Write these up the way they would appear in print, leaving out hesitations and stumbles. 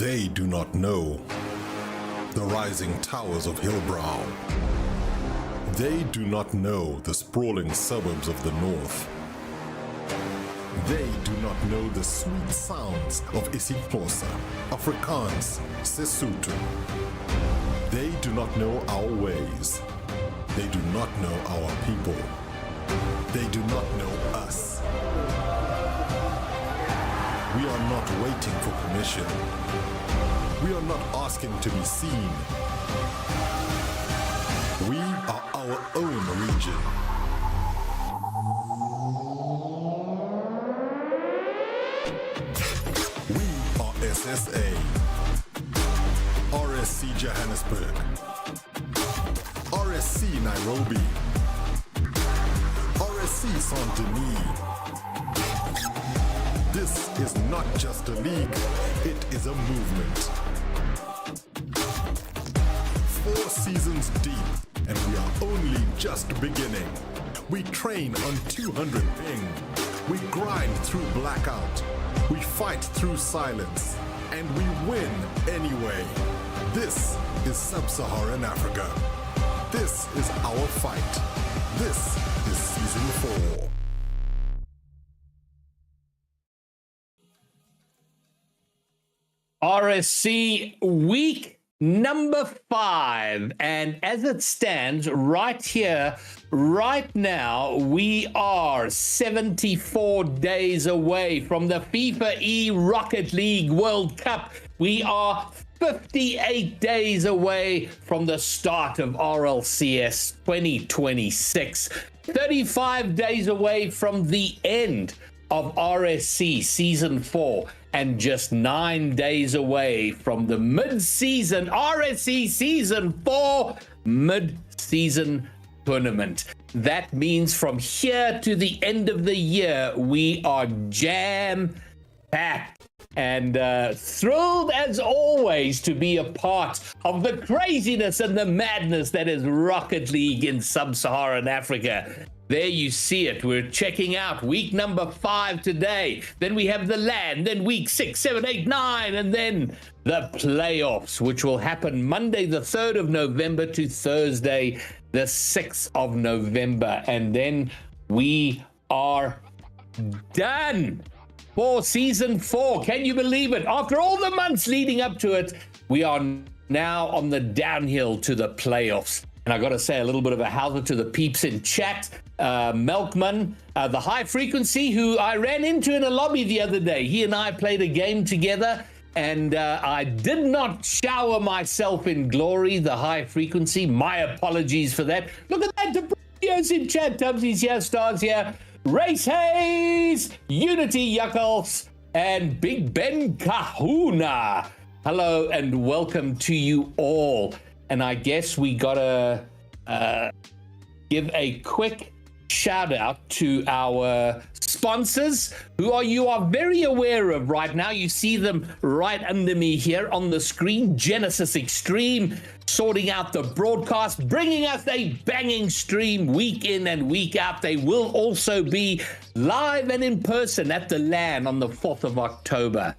They do not know the rising towers of Hillbrow. They do not know the sprawling suburbs of the north. They do not know the sweet sounds of isiXhosa, Afrikaans, Sesotho. They do not know our ways. They do not know our people. They do not know us. We are not waiting for permission. We are not asking to be seen. We are our own region. We are SSA, RSC Johannesburg, RSC Nairobi, RSC Saint-Denis. This is not just a league, it is a movement. 4 seasons deep, and we are only just beginning. We train on 200 ping. We grind through blackout. We fight through silence. And we win anyway. This is Sub-Saharan Africa. This is our fight. This is Season 4. RSC week number 5, and as it stands right here, right now, we are 74 days away from the FIFA E-Rocket League World Cup. We are 58 days away from the start of RLCS 2026, 35 days away from the end of RSC Season 4, and just 9 days away from the mid-season RSC Season 4 mid-season tournament. That means from here to the end of the year, we are jam-packed and thrilled as always to be a part of the craziness and the madness that is Rocket League in Sub-Saharan Africa. There you see it. We're checking out week number 5 today. Then we have the LAN, then week 6, 7, 8, 9, and then the playoffs, which will happen Monday, the 3rd of November to Thursday, the 6th of November. And then we are done for Season 4. Can you believe it? After all the months leading up to it, we are now on the downhill to the playoffs. And I got to say a little bit of a howler to the peeps in chat. Melkman, the high frequency, who I ran into in a lobby the other day. He and I played a game together, and I did not shower myself in glory, the high frequency. My apologies for that. Look at that. Debrios in chat. Tubbsy's here, Stars here. Race Hayes, Unity Yuckles, and Big Ben Kahuna. Hello and welcome to you all. And I guess we gotta give a quick shout out to our sponsors, who you are very aware of right now. You see them right under me here on the screen. Genisus Extreme, sorting out the broadcast, bringing us a banging stream week in and week out. They will also be live and in person at the LAN on the 4th of October.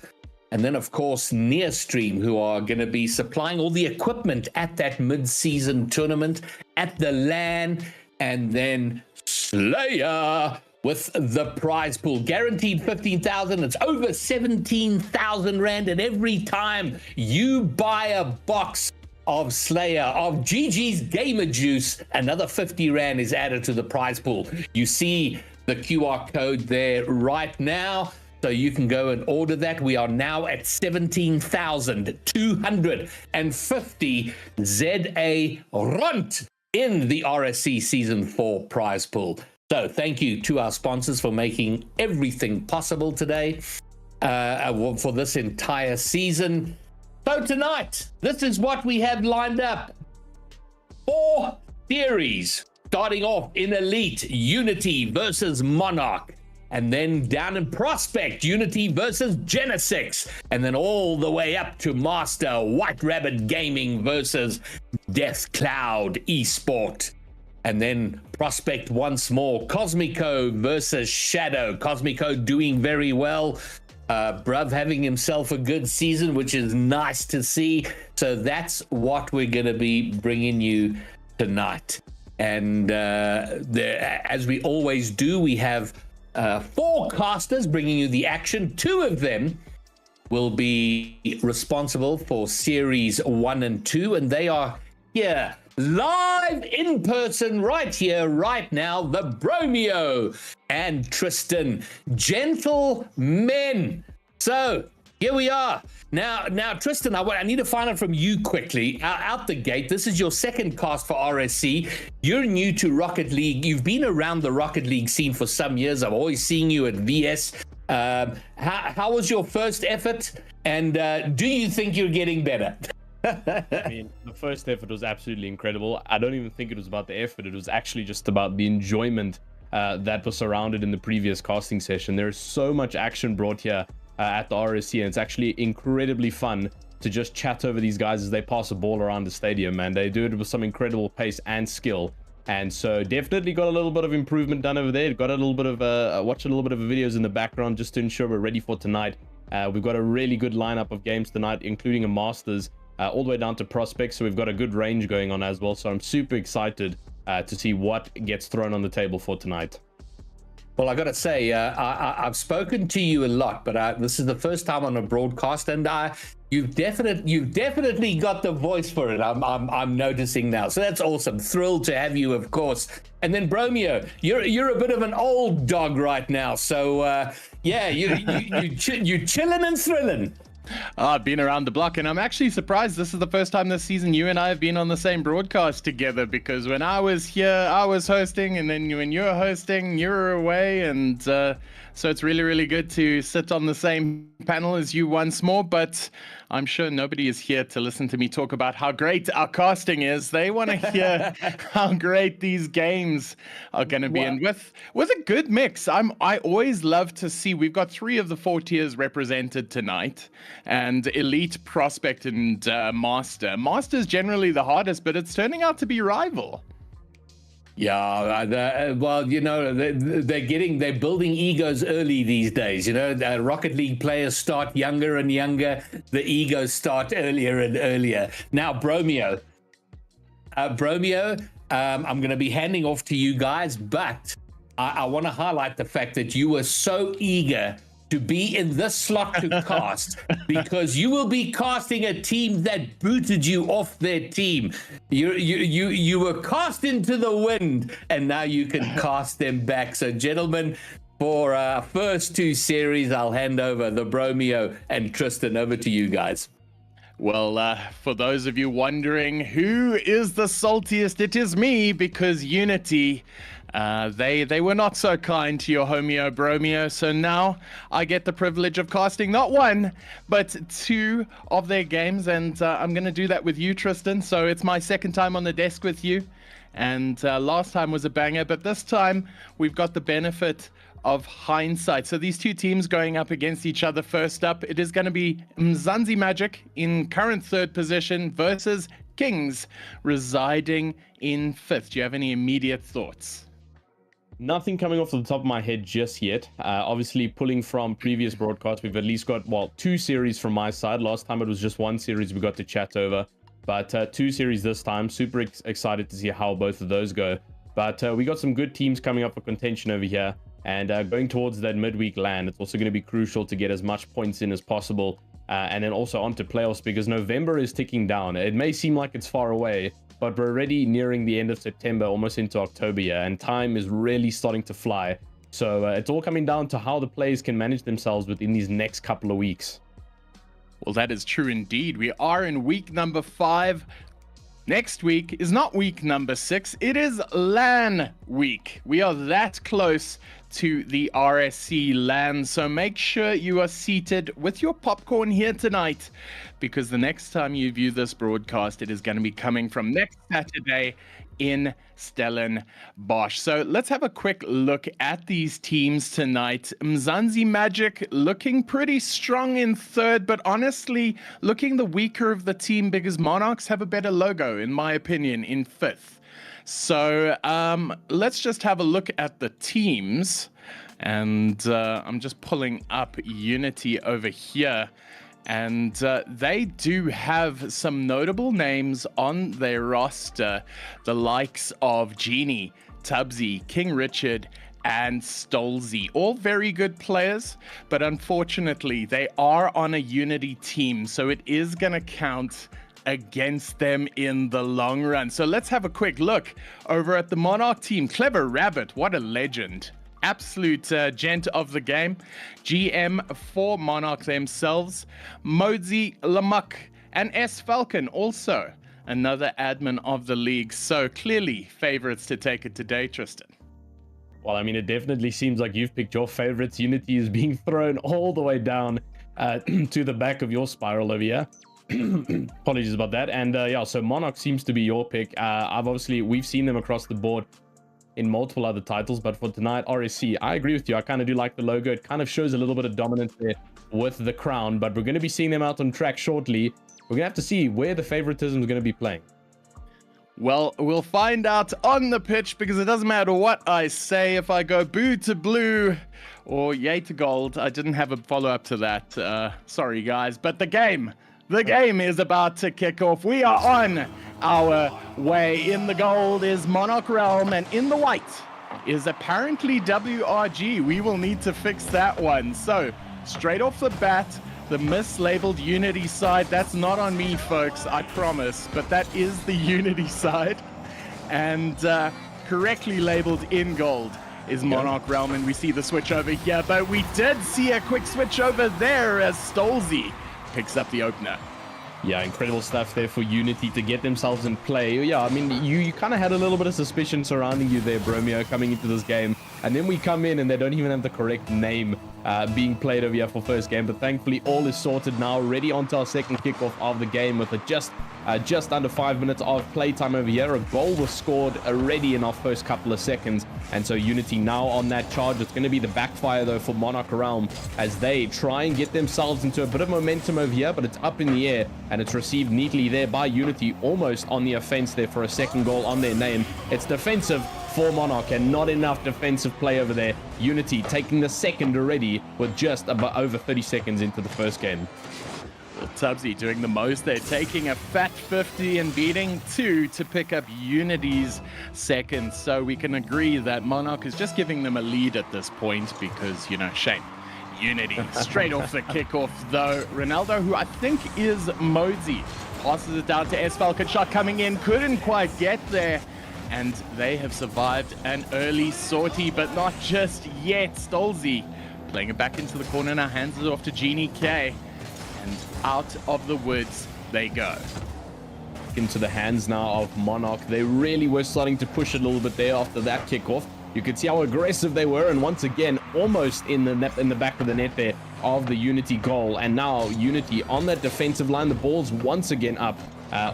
And then, of course, Nearstream, who are going to be supplying all the equipment at that mid-season tournament at the LAN. And then Slayer with the prize pool. Guaranteed 15,000. It's over 17,000 Rand. And every time you buy a box of Slayer, of GG's Gamer Juice, another 50 Rand is added to the prize pool. You see the QR code there right now, so you can go and order that. We are now at 17,250 ZA Rand in the RSC Season 4 prize pool. So thank you to our sponsors for making everything possible today for this entire season. So tonight, this is what we have lined up. 4 series, starting off in Elite, Unity versus Monarch. And then down in Prospect, Unity versus Genisus. And then all the way up to Master, White Rabbit Gaming versus Death Cloud Esport. And then Prospect once more, Cosmico versus Shadow. Cosmico doing very well. Bruv having himself a good season, which is nice to see. So that's what we're going to be bringing you tonight. And as we always do, we have 4 casters bringing you the action. 2 of them will be responsible for series 1 and 2, and they are here live in person right here, right now. The Bromeo and Tristan, gentlemen. So here we are. Now, Tristan, I need to find out from you quickly, out the gate. This is your second cast for RSC. You're new to Rocket League. You've been around the Rocket League scene for some years. I've always seen you at VS. How was your first effort? And do you think you're getting better? I mean, the first effort was absolutely incredible. I don't even think it was about the effort. It was actually just about the enjoyment that was surrounded in the previous casting session. There's so much action brought here at the RSC, and it's actually incredibly fun to just chat over these guys as they pass a ball around the stadium, and they do it with some incredible pace and skill. And so definitely got a little bit of improvement done over there. Got a little bit of watched a little bit of videos in the background just to ensure we're ready for tonight. We've got a really good lineup of games tonight, including a Masters all the way down to Prospects, so we've got a good range going on as well. So I'm super excited to see what gets thrown on the table for tonight. Well, I got to say, I've spoken to you a lot, but this is the first time on a broadcast, and you've definitely got the voice for it. I'm noticing now, so that's awesome. Thrilled to have you, of course. And then Bromeo, you're a bit of an old dog right now, so yeah, you're chilling and thrilling. I've been around the block, and I'm actually surprised this is the first time this season you and I have been on the same broadcast together, because when I was here, I was hosting, and then when you were hosting, you were away, and so it's really, really good to sit on the same panel as you once more. But I'm sure nobody is here to listen to me talk about how great our casting is. They want to hear how great these games are going to be. And with a good mix, I always love to see we've got 3 of the 4 tiers represented tonight, and Elite, Prospect, and Master. Master is generally the hardest, but it's turning out to be rival. Yeah, well, you know, they're building egos early these days. You know, Rocket League players start younger and younger. The egos start earlier and earlier. Now, Bromeo, I'm going to be handing off to you guys, but I want to highlight the fact that you were so eager to be in this slot to cast because you will be casting a team that booted you off their team. You were cast into the wind, and now you can cast them back. So, gentlemen, for our first 2 series, I'll hand over the Bromeo and Tristan. Over to you guys. Well, for those of you wondering who is the saltiest, it is me, because Unity, they were not so kind to your homeo Bromeo, so now I get the privilege of casting not 1, but 2 of their games, and I'm going to do that with you, Tristan. So it's my second time on the desk with you, and last time was a banger, but this time we've got the benefit of hindsight. So these 2 teams going up against each other. First up, it is going to be Mzansi Magic in current 3rd position versus Kings residing in 5th. Do you have any immediate thoughts? Nothing coming off the top of my head just yet. Obviously, pulling from previous broadcasts, we've at least got, 2 series from my side. Last time it was just 1 series we got to chat over, but 2 series this time. Super excited to see how both of those go. But we got some good teams coming up for contention over here. And going towards that midweek LAN, it's also going to be crucial to get as much points in as possible. And then also onto playoffs, because November is ticking down. It may seem like it's far away, but we're already nearing the end of September, almost into October here, and time is really starting to fly. So it's all coming down to how the players can manage themselves within these next couple of weeks. Well, that is true indeed. We are in week number 5. Next week is not week number 6, it is LAN week. We are that close to the RSC LAN, so make sure you are seated with your popcorn here tonight, because the next time you view this broadcast, it is going to be coming from next Saturday in Stellenbosch. So let's have a quick look at these teams tonight. Mzansi Magic looking pretty strong in 3rd, but honestly looking the weaker of the team, because Monarchs have a better logo, in my opinion, in 5th. So let's just have a look at the teams, And I'm just pulling up Unity over here. And they do have some notable names on their roster, the likes of Genie, Tubbsy, King Richard, and Stolzy. All very good players, but unfortunately, they are on a Unity team, so it is going to count against them in the long run. So let's have a quick look over at the Monarch team. Clever Rabbit, what a legend. Absolute gent of the game. GM for Monarch themselves. Modsy Lamuk and S Falcon also another admin of the league. So clearly favorites to take it today, Tristan. Well, I mean, it definitely seems like you've picked your favorites. Unity is being thrown all the way down to the back of your spiral over here. Apologies about that. And yeah, so Monarch seems to be your pick. We've seen them across the board in multiple other titles, but for tonight, RSC, I agree with you. I kind of do like the logo. It kind of shows a little bit of dominance there with the crown, but we're going to be seeing them out on track shortly. We're going to have to see where the favoritism is going to be playing. Well, we'll find out on the pitch, because it doesn't matter what I say. If I go boo to blue or yay to gold, I didn't have a follow-up to that. Sorry, guys, but the game is about to kick off. We are on our way. In the gold is Monarch Realm, and in the white is apparently WRG. We will need to fix that one. So, straight off the bat, the mislabeled Unity side. That's not on me, folks, I promise, but that is the Unity side. And correctly labeled in gold is Monarch Realm, and we see the switch over here, but we did see a quick switch over there as Stolzy picks up the opener. Yeah, incredible stuff there for Unity to get themselves in play. Yeah, I mean, you kind of had a little bit of suspicion surrounding you there, Bromeo, coming into this game. And then we come in and they don't even have the correct name being played over here for first game. But thankfully, all is sorted now. Ready onto our second kickoff of the game with just under 5 minutes of playtime over here. A goal was scored already in our first couple of seconds. And so Unity now on that charge. It's going to be the backfire, though, for Monarch Realm as they try and get themselves into a bit of momentum over here. But it's up in the air and it's received neatly there by Unity, almost on the offense there for a second goal on their name. It's defensive for Monarch and not enough defensive play over there. Unity taking the second already with just about over 30 seconds into the first game. Well, Tubbsy doing the most. They're taking a fat 50 and beating 2 to pick up Unity's second. So we can agree that Monarch is just giving them a lead at this point because, you know, shame. Unity straight off the kickoff, though. Ronaldo, who I think is Modsy, passes it down to S Falcon. Shot coming in, couldn't quite get there. And they have survived an early sortie, but not just yet. Stolzy playing it back into the corner now, hands it off to Genie K. And out of the woods they go. Into the hands now of Monarch. They really were starting to push it a little bit there after that kickoff. You could see how aggressive they were, and once again, almost in the back of the net there of the Unity goal. And now Unity on that defensive line. The ball's once again up.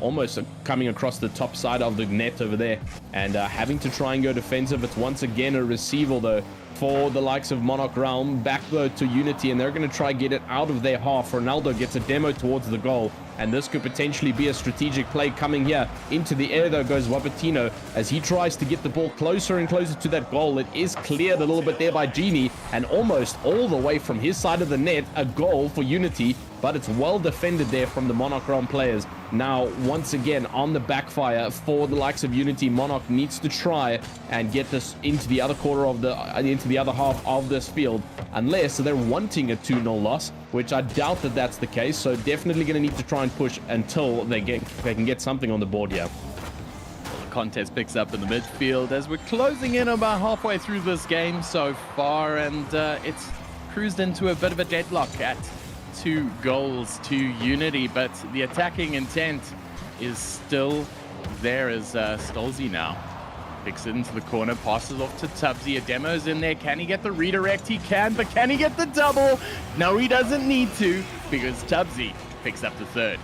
Almost coming across the top side of the net over there and having to try and go defensive. It's once again a receival, though, for the likes of Monarch Realm. Back, though, to Unity, and they're going to try get it out of their half. Ronaldo gets a demo towards the goal, and this could potentially be a strategic play coming here. Into the air, though, goes Wapatino as he tries to get the ball closer and closer to that goal. It is cleared a little bit there by Genie, and almost all the way from his side of the net, a goal for Unity. But it's well defended there from the Monarch Realm players. Now, once again, on the backfire for the likes of Unity, Monarch needs to try and get this into the other quarter of into the other half of this field, unless they're wanting a 2-0 loss, which I doubt that that's the case. So definitely going to need to try and push until they can get something on the board here. Well, the contest picks up in the midfield as we're closing in about halfway through this game so far, and it's cruised into a bit of a deadlock at 2 goals to Unity, but the attacking intent is still there as Stolzy now picks it into the corner, passes off to Tubbsy. A demo's in there. Can he get the redirect? He can, but can he get the double? No, he doesn't need to, because Tubbsy picks up the third.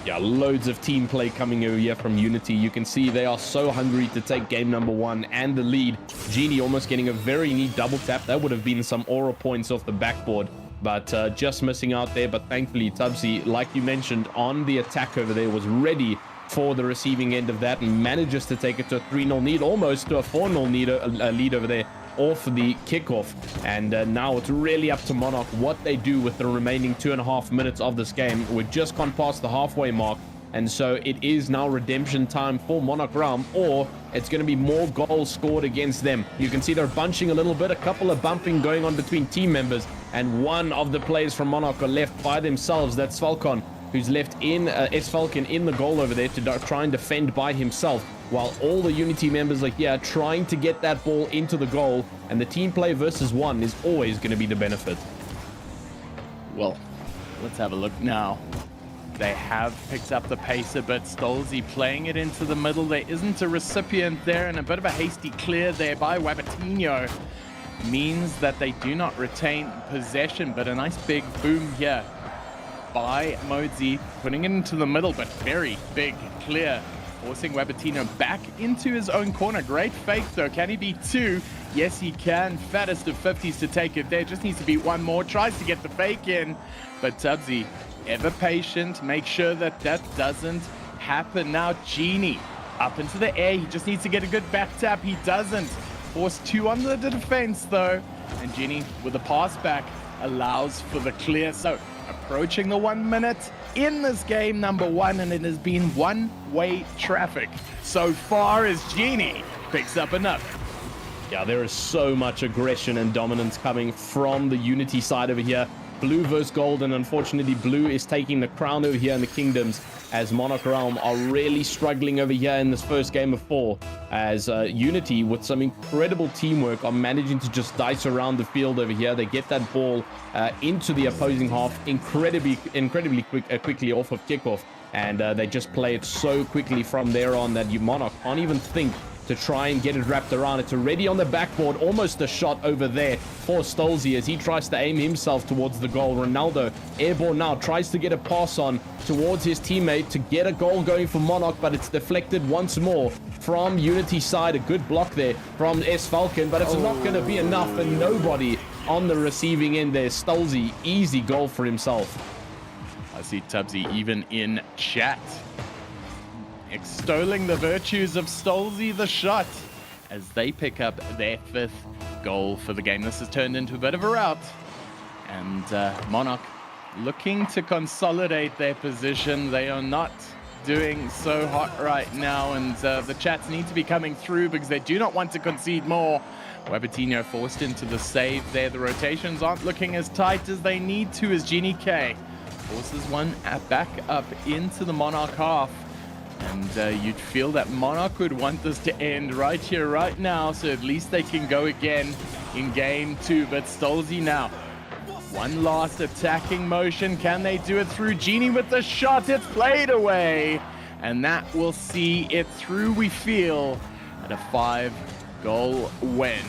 Yeah, loads of team play coming over here from Unity. You can see they are so hungry to take game number 1 and the lead. Genie almost getting a very neat double tap. That would have been some aura points off the backboard. But just missing out there. But thankfully, Tubbsy, like you mentioned, on the attack over there, was ready for the receiving end of that and manages to take it to a 3-0 lead, almost to a 4-0 lead over there off the kickoff. And now it's really up to Monarch what they do with the remaining 2.5 minutes of this game. We're just gone past the halfway mark. And so it is now redemption time for Monarch Realm, or it's going to be more goals scored against them. You can see they're bunching a little bit, a couple of bumping going on between team members, and one of the players from Monarch are left by themselves. That's Falcon, who's left in S-Falcon in the goal over there to try and defend by himself, while all the Unity members are here trying to get that ball into the goal, and the team play versus one is always going to be the benefit. Well, let's have a look now. They have picked up the pace a bit. Stolzy playing it into the middle. There isn't a recipient there, and a bit of a hasty clear there by Wabatino means that they do not retain possession, but a nice big boom here by Modzi, putting it into the middle, but very big clear, forcing Wabatino back into his own corner. Great fake though. Can he beat two? Yes, he can. Fattest of 50s to take it there. Just needs to beat one more. Tries to get the fake in, but Tubbsy, ever patient, make sure that that doesn't happen. Now Genie up into the air. He just needs to get a good back tap. He doesn't. Force two on the defense though, and Genie with a pass back allows for the clear. So approaching the 1 minute in this game, number one, and it has been one-way traffic so far as Genie picks up enough. Yeah, there is so much aggression and dominance coming from the Unity side over here. Blue versus gold, and unfortunately Blue is taking the crown over here in the Kingdoms, as Monarch Realm are really struggling over here in this first game of 4, as Unity, with some incredible teamwork, are managing to just dice around the field over here. They get that ball into the opposing half incredibly quickly off of kickoff, and they just play it so quickly from there on that Monarch can't even think to try and get it wrapped around. It's already on the backboard, almost a shot over there for Stolzy as he tries to aim himself towards the goal. Ronaldo, airborne now, tries to get a pass on towards his teammate to get a goal going for Monarch, but it's deflected once more from Unity side. A good block there from S-Falcon, but it's not going to be enough, and nobody on the receiving end there. Stolzy, easy goal for himself. I see Tubbsy even in chat, extolling the virtues of Stolzy the shot as they pick up their 5th goal for the game. This has turned into a bit of a rout, and Monarch looking to consolidate their position. They are not doing so hot right now, and the chats need to be coming through because they do not want to concede more. Wabatino forced into the save there. The rotations aren't looking as tight as they need to as Genie K forces one back up into the Monarch half. And you'd feel that Monarch would want this to end right here, right now, so at least they can go again in game 2. But Stolzy now, one last attacking motion. Can they do it through? Genie with the shot. It's played away. And that will see it through, we feel, at a 5-goal win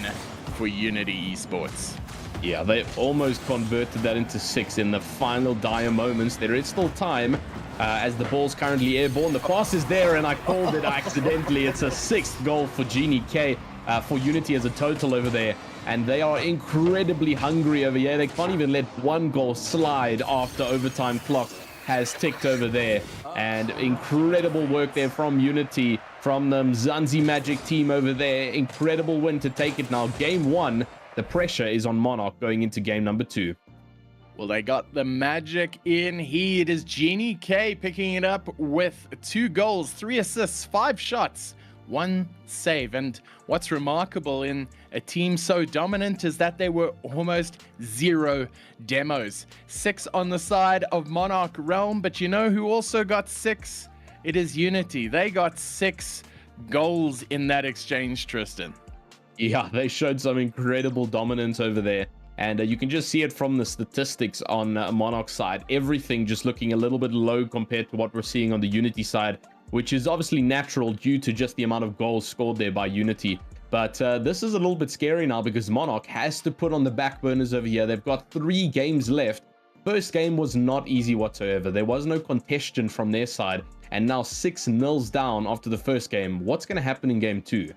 for Unity Esports. Yeah, they almost converted that into 6 in the final dire moments. There is still time. As the ball's currently airborne, the pass is there, and I called it accidentally. It's a 6th goal for Genie K, for Unity as a total over there, and they are incredibly hungry over here. They can't even let one goal slide after overtime clock has ticked over there, and incredible work there from Unity, from the Mzansi Magic team over there. Incredible win to take it now. Game 1, the pressure is on Monarch going into game number 2. Well, they got the magic in here. It is Genie K picking it up with 2 goals, 3 assists, 5 shots, 1 save. And what's remarkable in a team so dominant is that there were almost 0 demos. 6 on the side of Monarch Realm, but you know who also got 6? It is Unity. They got 6 goals in that exchange, Tristan. Yeah, they showed some incredible dominance over there. And you can just see it from the statistics on Monarch's side. Everything just looking a little bit low compared to what we're seeing on the Unity side, which is obviously natural due to just the amount of goals scored there by Unity. But this is a little bit scary now because Monarch has to put on the back burners over here. They've got 3 games left. First game was not easy whatsoever. There was no contention from their side. And now 6-0 down after the first game. What's going to happen in game 2?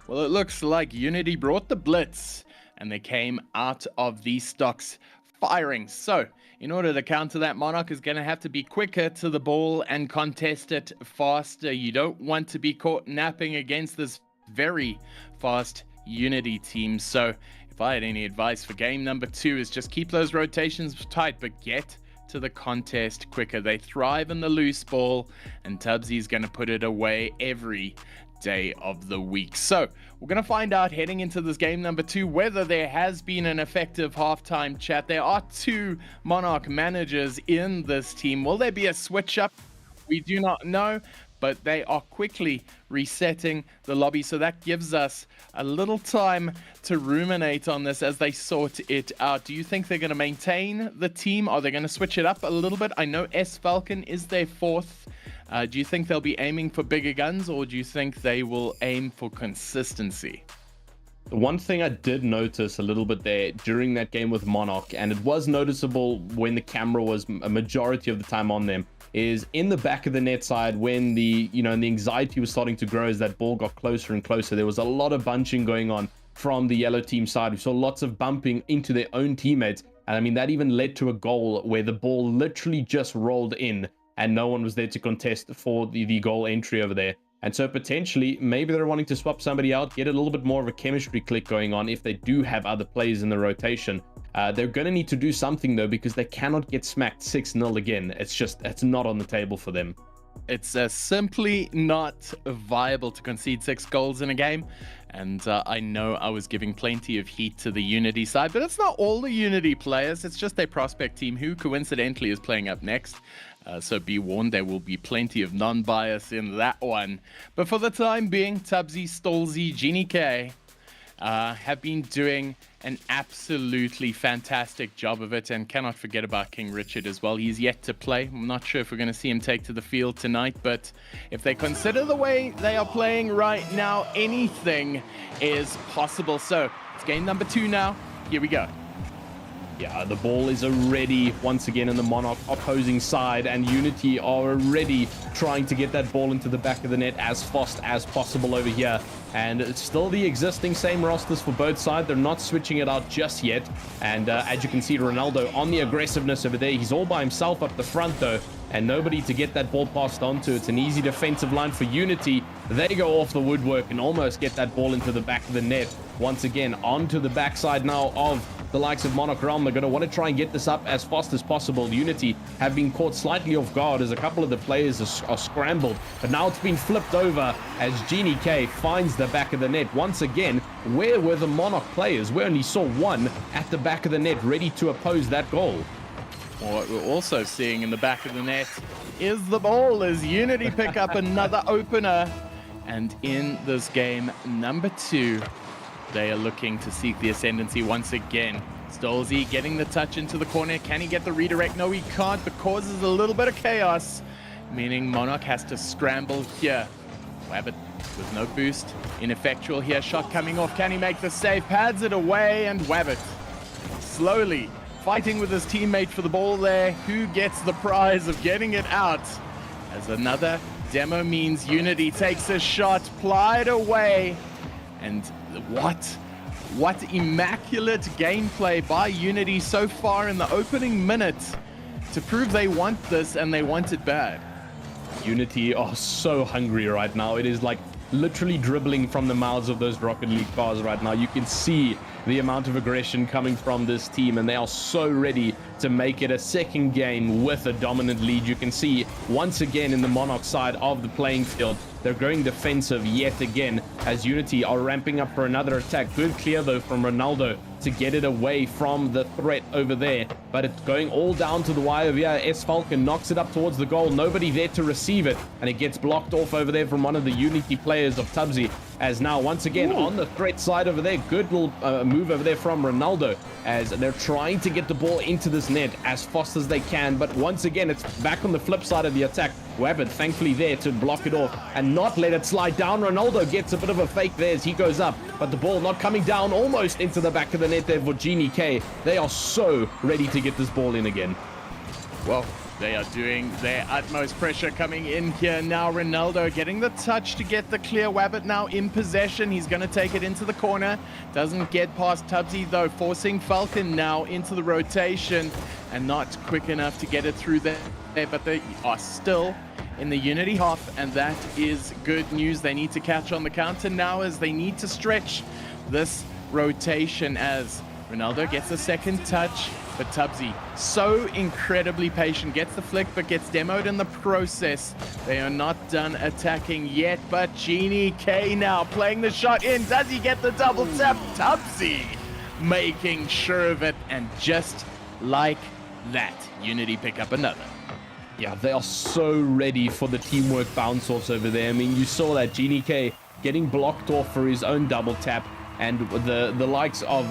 Well, it looks like Unity brought the blitz, and they came out of these stocks firing. So in order to counter that, Monarch is going to have to be quicker to the ball and contest it faster. You don't want to be caught napping against this very fast Unity team. So if I had any advice for game number 2 is just keep those rotations tight, but get to the contest quicker. They thrive in the loose ball, and Tubbsy's going to put it away every day of the week. So we're going to find out heading into this game number 2 whether there has been an effective halftime chat. There are 2 Monarch managers in this team. Will there be a switch up? We do not know, but they are quickly resetting the lobby, so that gives us a little time to ruminate on this as they sort it out. Do you think they're going to maintain the team? Are they going to switch it up a little bit? I know S Falcon is their 4th. Do you think they'll be aiming for bigger guns, or do you think they will aim for consistency? One thing I did notice a little bit there during that game with Monarch, and it was noticeable when the camera was a majority of the time on them, is in the back of the net side when the anxiety was starting to grow as that ball got closer and closer. There was a lot of bunching going on from the yellow team side. We saw lots of bumping into their own teammates, and I mean that even led to a goal where the ball literally just rolled in and no one was there to contest for the goal entry over there. And so potentially, maybe they're wanting to swap somebody out, get a little bit more of a chemistry click going on if they do have other players in the rotation. They're going to need to do something, though, because they cannot get smacked 6-0 again. It's not on the table for them. It's simply not viable to concede 6 goals in a game. And I know I was giving plenty of heat to the Unity side, but it's not all the Unity players. It's just their prospect team, who coincidentally is playing up next. So be warned, there will be plenty of non-bias in that one. But for the time being, Tubbsy, Stolzy, Genie K have been doing an absolutely fantastic job of it, and cannot forget about King Richard as well. He's yet to play. I'm not sure if we're going to see him take to the field tonight, but if they consider the way they are playing right now, anything is possible. So it's game number 2 now. Here we go. Yeah, the ball is already once again in the Monarch opposing side, and Unity are already trying to get that ball into the back of the net as fast as possible over here. And it's still the existing same rosters for both sides. They're not switching it out just yet. And as you can see, Ronaldo on the aggressiveness over there. He's all by himself up the front, though, and nobody to get that ball passed on to. It's an easy defensive line for Unity. They go off the woodwork and almost get that ball into the back of the net. Once again, onto the backside now of the likes of Monarch Realm. They're going to want to try and get this up as fast as possible. Unity have been caught slightly off guard as a couple of the players are scrambled, but now it's been flipped over as Genie K finds the back of the net. Once again, where were the Monarch players? We only saw one at the back of the net ready to oppose that goal. What we're also seeing in the back of the net is the ball as Unity pick up another opener. And in this game number 2, they are looking to seek the ascendancy once again. Stolzy getting the touch into the corner. Can he get the redirect? No, he can't, but causes a little bit of chaos, meaning Monarch has to scramble here. Wabbit with no boost. Ineffectual here. Shot coming off. Can he make the save? Pads it away, and Wabbit slowly fighting with his teammate for the ball there. Who gets the prize of getting it out? As another demo means Unity takes a shot, plied away. And what immaculate gameplay by Unity so far in the opening minute to prove they want this, and they want it bad. Unity are so hungry right now. It is like literally dribbling from the mouths of those Rocket League cars right now. You can see the amount of aggression coming from this team, and they are so ready to make it a second game with a dominant lead. You can see once again in the Monarch side of the playing field, they're going defensive yet again as Unity are ramping up for another attack. Good clear though from Ronaldo to get it away from the threat over there, but it's going all down to the wire here. S Falcon knocks it up towards the goal. Nobody there to receive it, and it gets blocked off over there from one of the Unity players of Tubbsy. As now once again on the threat side over there, good little move over there from Ronaldo as they're trying to get the ball into this net as fast as they can, but once again it's back on the flip side of the attack. Wabbit thankfully there to block it off and not let it slide down. Ronaldo gets a bit of a fake there as he goes up, but the ball not coming down, almost into the back of the net there for Genie K. They are so ready to get this ball in again. Well, they are doing their utmost. Pressure coming in here now. Ronaldo getting the touch to get the clear. Wabbit now in possession. He's going to take it into the corner. Doesn't get past Tubbsy though, forcing Falcon now into the rotation and not quick enough to get it through there. But they are still in the Unity half, and that is good news. They need to catch on the counter now as they need to stretch this rotation as Ronaldo gets a second touch, but Tubbsy, so incredibly patient, gets the flick, but gets demoed in the process. They are not done attacking yet, but Genie K now playing the shot in. Does he get the double tap? Tubbsy making sure of it, and just like that, Unity pick up another. Yeah, they are so ready for the teamwork bounce-offs over there. I mean, you saw that Genie K getting blocked off for his own double tap, and the likes of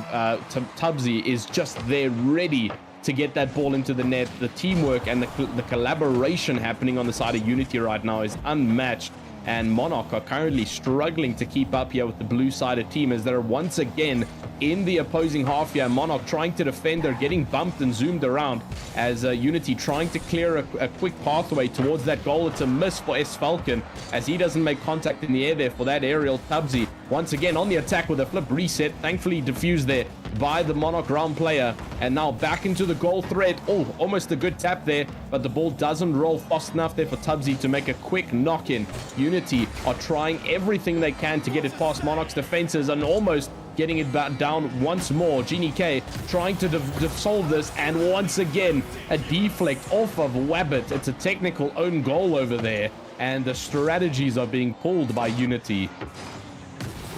Tubbsy is just there ready to get that ball into the net. The teamwork and the collaboration happening on the side of Unity right now is unmatched, and Monarch are currently struggling to keep up here with the blue-sided team as they're once again in the opposing half here. Monarch trying to defend, they're getting bumped and zoomed around as Unity trying to clear a quick pathway towards that goal. It's a miss for S Falcon as he doesn't make contact in the air there for that aerial. Tubbsy once again on the attack with a flip reset, thankfully diffused there by the Monarch Realm player, and now back into the goal threat. Oh, almost a good tap there, but the ball doesn't roll fast enough there for Tubbsy to make a quick knock-in. Unity are trying everything they can to get it past Monarch's defenses and almost getting it back down once more. Genie K trying to solve this, and once again a deflect off of Wabbit. It's a technical own goal over there, and the strategies are being pulled by Unity.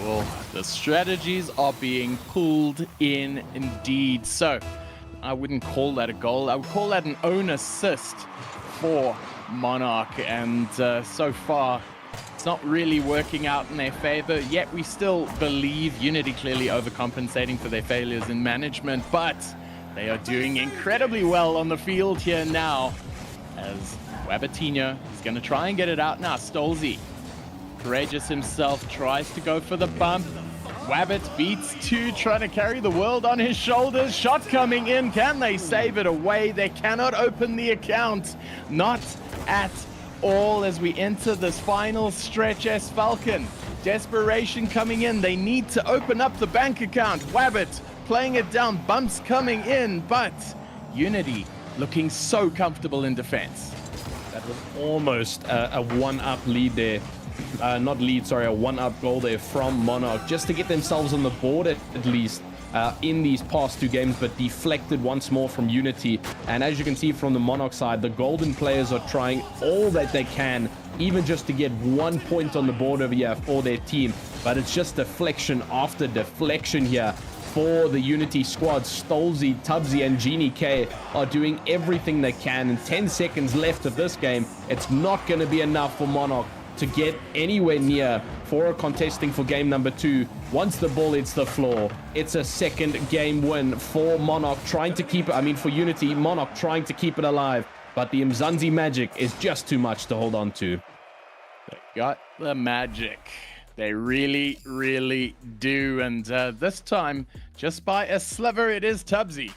Well, the strategies are being pulled in indeed. So I wouldn't call that a goal. I would call that an own assist for Monarch, and so far it's not really working out in their favor. Yet we still believe Unity clearly overcompensating for their failures in management, but they are doing incredibly well on the field here now as Wabatinho is going to try and get it out now. Stolzy, courageous himself, tries to go for the bump. Wabbit beats two, trying to carry the world on his shoulders. Shot coming in. Can they save it away? They cannot open the account. Not at all as we enter this final stretch. S Falcon, desperation coming in. They need to open up the bank account. Wabbit playing it down. Bumps coming in, but Unity looking so comfortable in defense. That was almost a one-up lead there. Not lead, sorry, a one-up goal there from Monarch, just to get themselves on the board at least in these past two games, but deflected once more from Unity. And as you can see from the Monarch side, the Golden players are trying all that they can, even just to get 1 point on the board over here for their team. But it's just deflection after deflection here for the Unity squad. Stolzy, Tubbsy, and Genie K are doing everything they can. In 10 seconds left of this game, it's not going to be enough for Monarch to get anywhere near for contesting for game number 2. Once the ball hits the floor, it's a second game win for Monarch, trying to keep it, for Unity, Monarch trying to keep it alive, but the Mzansi magic is just too much to hold on to. They got the magic. They really, really do. And this time, just by a sliver, it is Tubbsy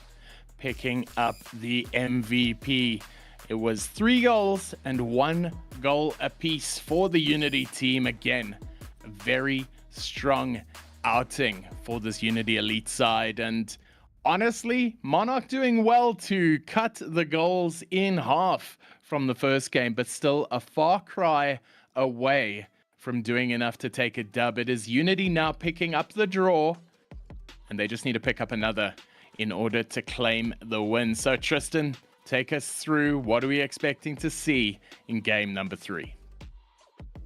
picking up the MVP. It was 3 goals and 1 goal apiece for the Unity team. Again, a very strong outing for this Unity elite side. And honestly, Monarch doing well to cut the goals in half from the first game, but still a far cry away from doing enough to take a dub. It is Unity now picking up the draw, and they just need to pick up another in order to claim the win. So Tristan, take us through, what are we expecting to see in game number 3?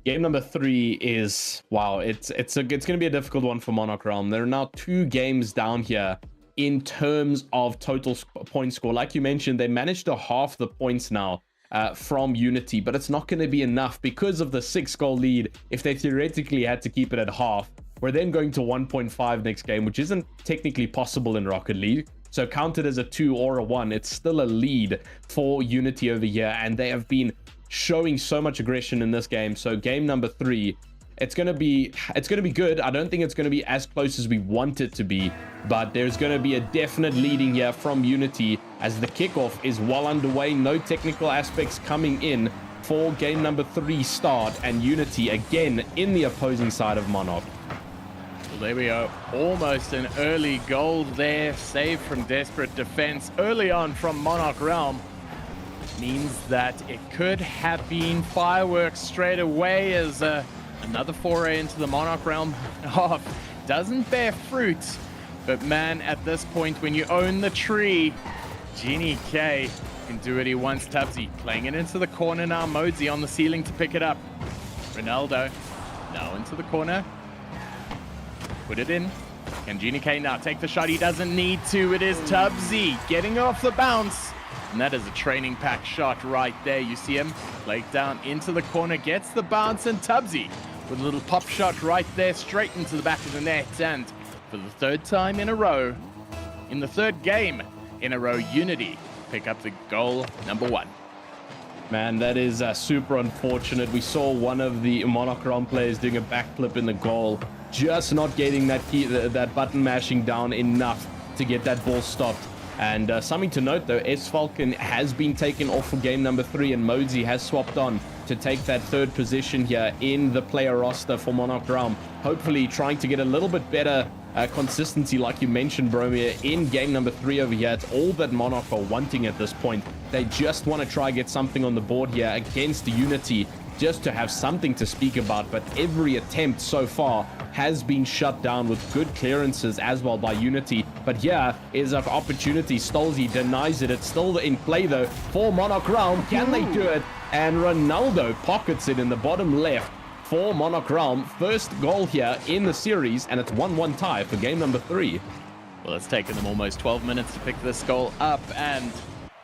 Game number 3 is, wow, it's going to be a difficult one for Monarch Realm. There are now 2 games down here in terms of total point score. Like you mentioned, they managed to half the points now from Unity, but it's not going to be enough because of the 6-goal lead. If they theoretically had to keep it at half, we're then going to 1.5 next game, which isn't technically possible in Rocket League. So counted as a 2 or a 1, it's still a lead for Unity over here, and they have been showing so much aggression in this game. So game number 3, it's gonna be good. I don't think it's gonna be as close as we want it to be, but there's gonna be a definite leading here from Unity as the kickoff is well underway. No technical aspects coming in for game number 3 start, and Unity again in the opposing side of Monarch. Well, there we go. Almost an early goal there, saved from desperate defense early on from Monarch Realm. Means that it could have been fireworks straight away as another foray into the Monarch Realm half doesn't bear fruit. But man, at this point, when you own the tree, Genie K can do what he wants. Tubbsy playing it into the corner now. Mosey on the ceiling to pick it up. Ronaldo now into the corner. Put it in. Can Genie K now take the shot? He doesn't need to. It is Tubbsy getting off the bounce. And that is a training pack shot right there. You see him lay down into the corner, gets the bounce, and Tubbsy with a little pop shot right there, straight into the back of the net. And for the third time in a row, in the third game in a row, Unity pick up the goal number 1. Man, that is super unfortunate. We saw one of the Monarch Realm players doing a backflip in the goal, just not getting that key, that button mashing down enough to get that ball stopped. And something to note though, S Falcon has been taken off for game number 3, and Mosey has swapped on to take that third position here in the player roster for Monarch Realm. Hopefully trying to get a little bit better consistency, like you mentioned, Bromir, in game number 3 over here. It's all that Monarch are wanting at this point. They just want to try get something on the board here against Unity, just to have something to speak about. But every attempt so far has been shut down with good clearances as well by Unity. But here is an opportunity. Stolzy denies it. It's still in play though for Monarch Realm. Can they do it? And Ronaldo pockets it in the bottom left for Monarch Realm. First goal here in the series, and it's 1-1 tie for game number 3. Well, it's taken them almost 12 minutes to pick this goal up, and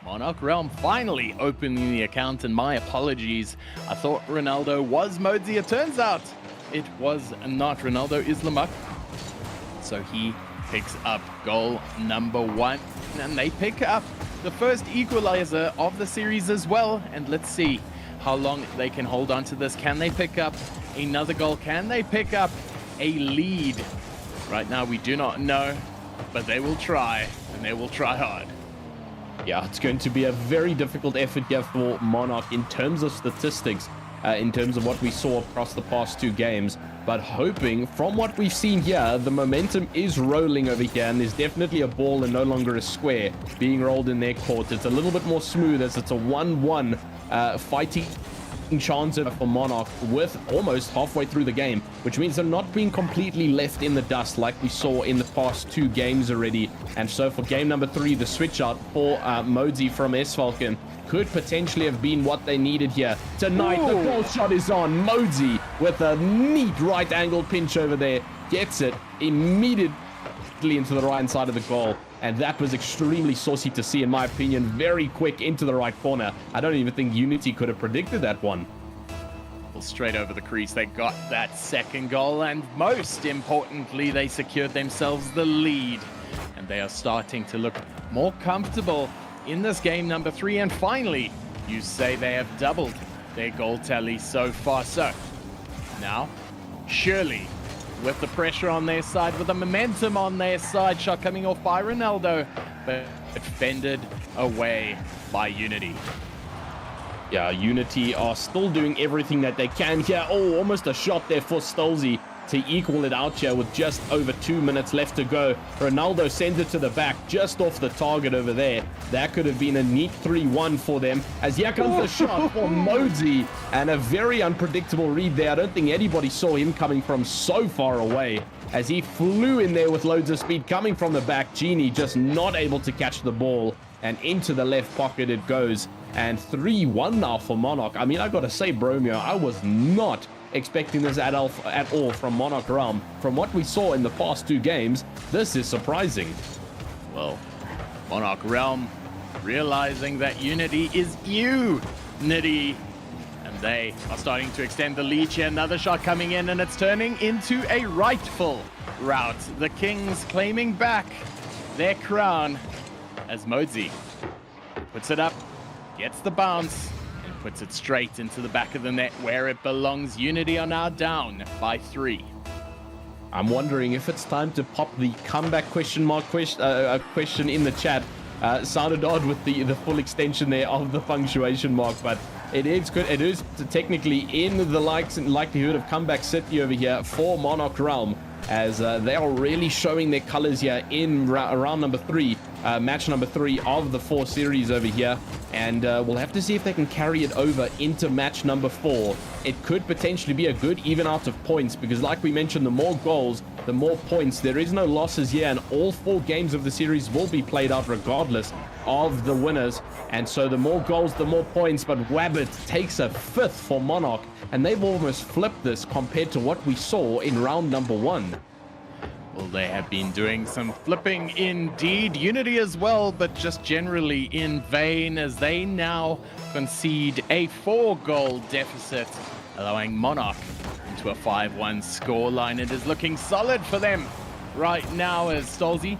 Monarch Realm finally opening the account. And my apologies, I thought Ronaldo was Mosey. It turns out it was not. Ronaldo is Lamuk. So he picks up goal number 1, and they pick up the first equalizer of the series as well. And let's see how long they can hold on to this. Can they pick up another goal? Can they pick up a lead? Right now we do not know, but they will try, and they will try hard. Yeah, it's going to be a very difficult effort here for Monarch in terms of statistics, in terms of what we saw across the past 2 games. But hoping, from what we've seen here, the momentum is rolling over here, and there's definitely a ball and no longer a square being rolled in their court. It's a little bit more smooth as it's a 1-1 fighting chance for Monarch with almost halfway through the game, which means they're not being completely left in the dust like we saw in the past 2 games already. And so for game number 3, the switch out for Mosey from S Falcon could potentially have been what they needed here. Tonight, the goal shot is on. Mosey with a neat right angle pinch over there, gets it immediately into the right hand side of the goal. And that was extremely saucy to see, in my opinion. Very quick into the right corner. I don't even think Unity could have predicted that one. Well, straight over the crease, they got that second goal, and most importantly, they secured themselves the lead. And they are starting to look more comfortable in this game number 3. And finally, you say they have doubled their goal tally so far. So now, surely, with the pressure on their side, with the momentum on their side, shot coming off by Ronaldo, but fended away by Unity. Yeah, Unity are still doing everything that they can here. Oh, almost a shot there for Stolzy to equal it out here with just over 2 minutes left to go. Ronaldo sends it to the back, just off the target over there. That could have been a neat 3-1 for them, as here comes the shot for Mosey, and a very unpredictable read there. I don't think anybody saw him coming from so far away, as he flew in there with loads of speed coming from the back. Genie just not able to catch the ball, and into the left pocket it goes. And 3-1 now for Monarch. I mean, I gotta say, Bromio, I was not expecting this at all from Monarch Realm. From what we saw in the past 2 games, this is surprising. Well, Monarch Realm realizing that Unity is Unity, and they are starting to extend the lead here. Another shot coming in, and it's turning into a rightful rout. The Kings claiming back their crown as Mosey puts it up, gets the bounce, and puts it straight into the back of the net where it belongs. Unity are now down by 3. I'm wondering if it's time to pop the comeback question in the chat. Sounded odd with the full extension there of the punctuation mark, but it is good. It is technically in the likelihood of comeback city over here for Monarch Realm, as they are really showing their colors here in round number 3, match number 3 of the 4 series over here. And we'll have to see if they can carry it over into match number 4. It could potentially be a good even out of points, because like we mentioned, the more goals, the more points. There is no losses here, and all 4 games of the series will be played out regardless of the winners. And so the more goals, the more points. But Wabbit takes a 5th for Monarch, and they've almost flipped this compared to what we saw in round number 1. Well, they have been doing some flipping indeed. Unity as well, but just generally in vain, as they now concede a 4-goal deficit, allowing Monarch into a 5-1 scoreline. It is looking solid for them right now as Stolzy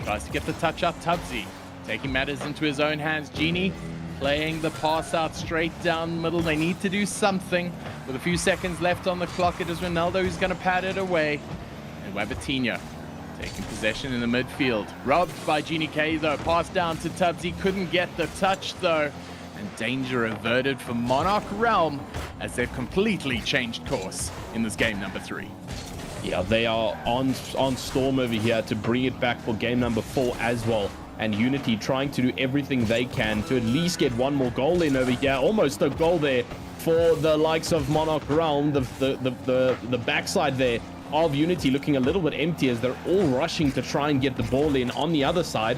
tries to get the touch up. Tubbsy taking matters into his own hands. Genie playing the pass out straight down the middle. They need to do something. With a few seconds left on the clock, it is Ronaldo who's going to pad it away. And Wabatinha taking possession in the midfield. Robbed by Genie K though. Pass down to Tubbsy. Couldn't get the touch though. And danger averted for Monarch Realm as they've completely changed course in this game number 3. Yeah, they are on storm over here to bring it back for game number 4 as well. And Unity trying to do everything they can to at least get one more goal in over here. Almost a goal there for the likes of Monarch Realm. The backside there of Unity looking a little bit empty as they're all rushing to try and get the ball in. On the other side,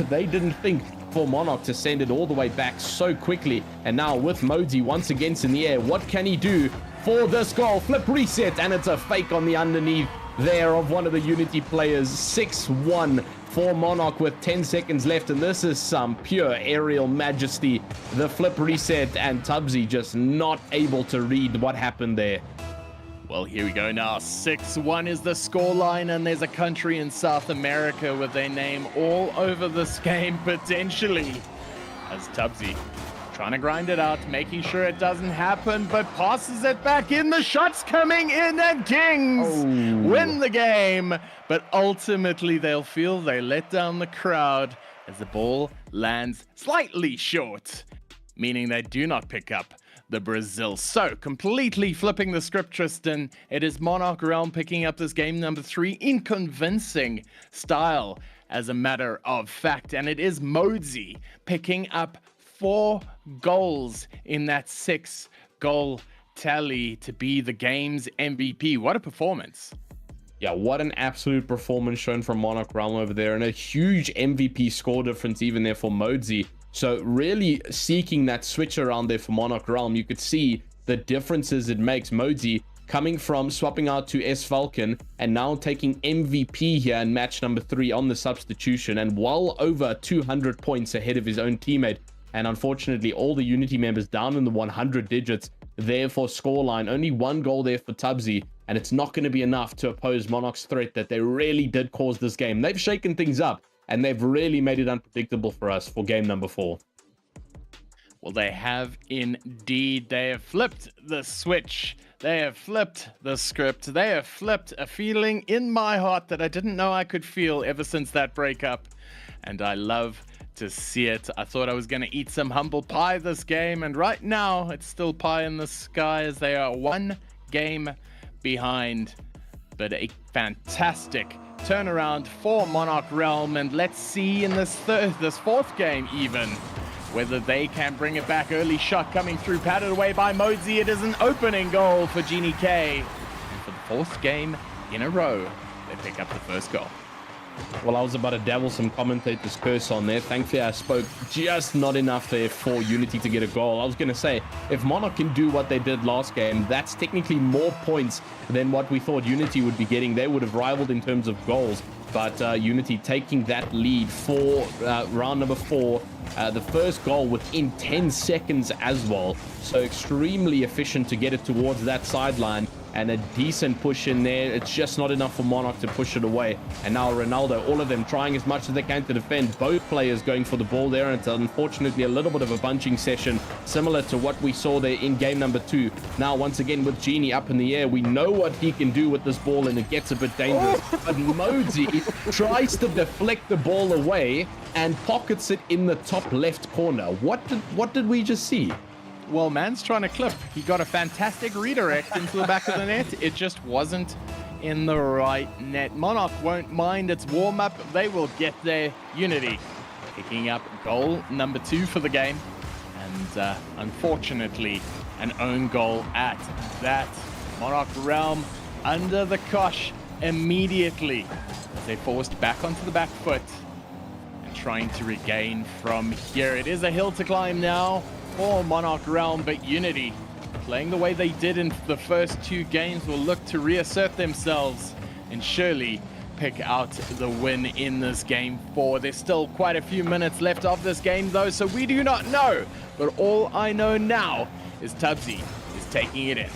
they didn't think for Monarch to send it all the way back so quickly. And now with Modi once again in the air, what can he do for this goal? Flip reset, and it's a fake on the underneath there of one of the Unity players. 6-1 for Monarch with 10 seconds left, and this is some pure aerial majesty. The flip reset, and Tubbsy just not able to read what happened there. Well, here we go now. 6-1 is the scoreline, and there's a country in South America with their name all over this game, potentially. As Tubbsy trying to grind it out, making sure it doesn't happen, but passes it back in. The shot's coming in, and Kings win the game. But ultimately, they'll feel they let down the crowd as the ball lands slightly short, meaning they do not pick up the Brazil. So, completely flipping the script, Tristan. It is Monarch Realm picking up this game number 3 in convincing style, as a matter of fact. And it is Modsy picking up 4 goals in that 6-goal tally to be the game's MVP. What a performance. Yeah, what an absolute performance shown from Monarch Realm over there, and a huge MVP score difference even there for Modsy. So really seeking that switch around there for Monarch Realm. You could see the differences it makes. Modsy coming from swapping out to S Falcon and now taking MVP here in match number 3 on the substitution, and well over 200 points ahead of his own teammate. And unfortunately, all the Unity members down in the 100 digits there for scoreline. Only 1 goal there for Tubbsy, and it's not going to be enough to oppose Monarch's threat that they really did cause this game. They've shaken things up, and they've really made it unpredictable for us for game number 4. Well, they have indeed. They have flipped the switch. They have flipped the script. They have flipped a feeling in my heart that I didn't know I could feel ever since that breakup. And I love to see it. I thought I was going to eat some humble pie this game, and right now it's still pie in the sky as they are 1 game behind. But a fantastic turnaround for Monarch Realm, and let's see in this 4th game even whether they can bring it back. Early shot coming through, patted away by Modsy. It is an opening goal for Genie K, and for the 4th game in a row, they pick up the first goal. Well, I was about to dabble some commentator's curse on there. Thankfully, I spoke just not enough there for Unity to get a goal. I was going to say, if Monarch can do what they did last game, that's technically more points than what we thought Unity would be getting. They would have rivaled in terms of goals. But Unity taking that lead for round number 4. The first goal within 10 seconds as well. So extremely efficient to get it towards that sideline. And a decent push in there. It's just not enough for Monarch to push it away. And now Ronaldo, all of them trying as much as they can to defend. Both players going for the ball there. And it's unfortunately a little bit of a bunching session, similar to what we saw there in game number 2. Now, once again, with Genie up in the air, we know what he can do with this ball, and it gets a bit dangerous. But Modsy tries to deflect the ball away and pockets it in the top left corner. What did we just see? Well, man's trying to clip. He got a fantastic redirect into the back of the net. It just wasn't in the right net. Monarch won't mind its warm-up. They will get there. Unity picking up goal number 2 for the game. And unfortunately, an own goal at that. Monarch Realm under the cosh immediately as they forced back onto the back foot and trying to regain from here. It is a hill to climb now for Monarch Realm, but Unity, playing the way they did in the first 2 games, will look to reassert themselves and surely pick out the win in this game 4. There's still quite a few minutes left of this game though, so we do not know. But all I know now is Tubbsy is taking it in.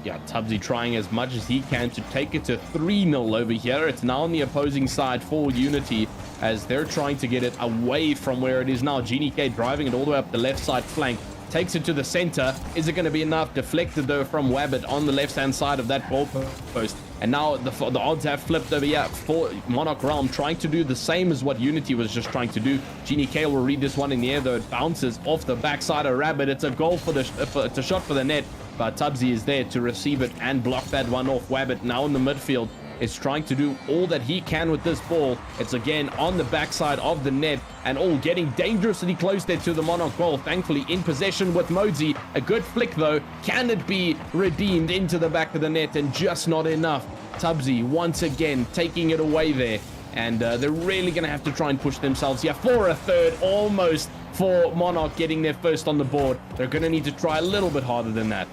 Yeah, Tubbsy trying as much as he can to take it to 3-0 over here. It's now on the opposing side for Unity as they're trying to get it away from where it is now. Genie K driving it all the way up the left side flank. Takes it to the center. Is it going to be enough? Deflected though from Wabbit on the left-hand side of that goal post. And now the odds have flipped over here for Monarch Realm, trying to do the same as what Unity was just trying to do. Genie K will read this one in the air though. It bounces off the backside of Rabbit. It's a goal for it's a shot for the net. But Tubbsy is there to receive it and block that one off. Wabbit now in the midfield is trying to do all that he can with this ball. It's again on the backside of the net and all getting dangerously close there to the Monarch goal. Thankfully in possession with Mozi. A good flick though. Can it be redeemed into the back of the net? And just not enough. Tubbsy once again taking it away there. And they're really going to have to try and push themselves here for a third. Almost for Monarch getting their first on the board. They're going to need to try a little bit harder than that.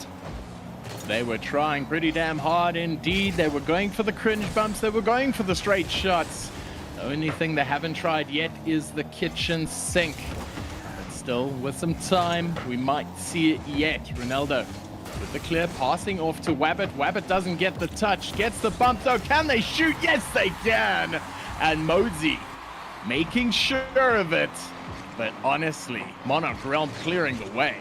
They were trying pretty damn hard indeed. They were going for the cringe bumps. They were going for the straight shots. The only thing they haven't tried yet is the kitchen sink. But still, with some time, we might see it yet. Ronaldo with the clear, passing off to Wabbit. Wabbit doesn't get the touch, gets the bump though. Can they shoot? Yes, they can. And Mozi making sure of it. But honestly, Monarch Realm clearing the way.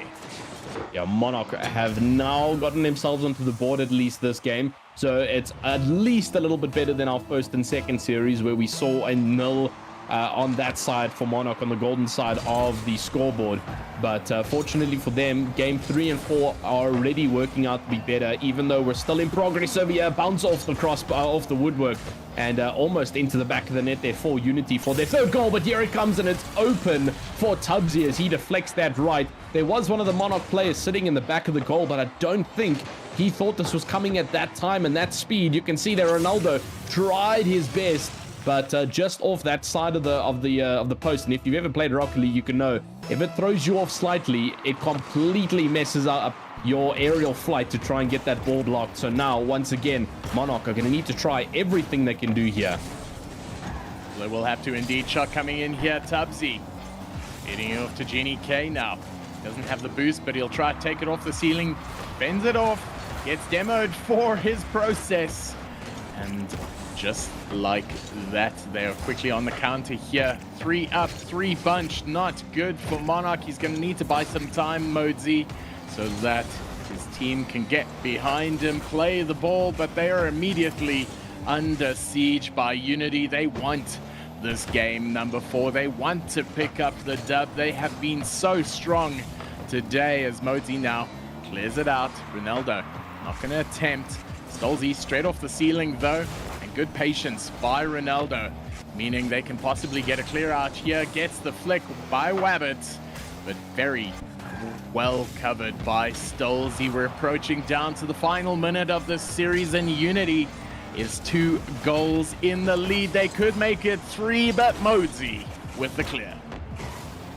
Yeah, Monarch have now gotten themselves onto the board at least this game. So it's at least a little bit better than our first and second series where we saw a nil on that side for Monarch on the golden side of the scoreboard. But fortunately for them, game 3 and 4 are already working out to be better, even though we're still in progress over here. Bounce off the crossbar, off the woodwork, and almost into the back of the net there for Unity for their third goal. But here it comes, and it's open for Tubbsy as he deflects that right. There was one of the Monarch players sitting in the back of the goal, but I don't think he thought this was coming at that time and that speed. You can see that Ronaldo tried his best, but just off that side of the post. And if you've ever played Rocket League, you can know if it throws you off slightly, it completely messes up your aerial flight to try and get that ball blocked. So now, once again, Monarch are going to need to try everything they can do here. They will have to indeed. Shot coming in here. Tubbsy heading off to Genie K now. Doesn't have the boost, but he'll try to take it off the ceiling. Bends it off. Gets demoed for his process. And just like that, they are quickly on the counter here. 3 up, 3 bunched. Not good for Monarch. He's going to need to buy some time, Mozi, so that his team can get behind him, play the ball, but they are immediately under siege by Unity. They want this game number 4. They want to pick up the dub. They have been so strong today as Mozi now clears it out. Ronaldo not going to attempt. Stolzy straight off the ceiling though, and good patience by Ronaldo, meaning they can possibly get a clear out here. Gets the flick by Wabbit, but very well covered by Stolzy. We're approaching down to the final minute of this series, and Unity is 2 goals in the lead. They could make it 3, but Mozi with the clear.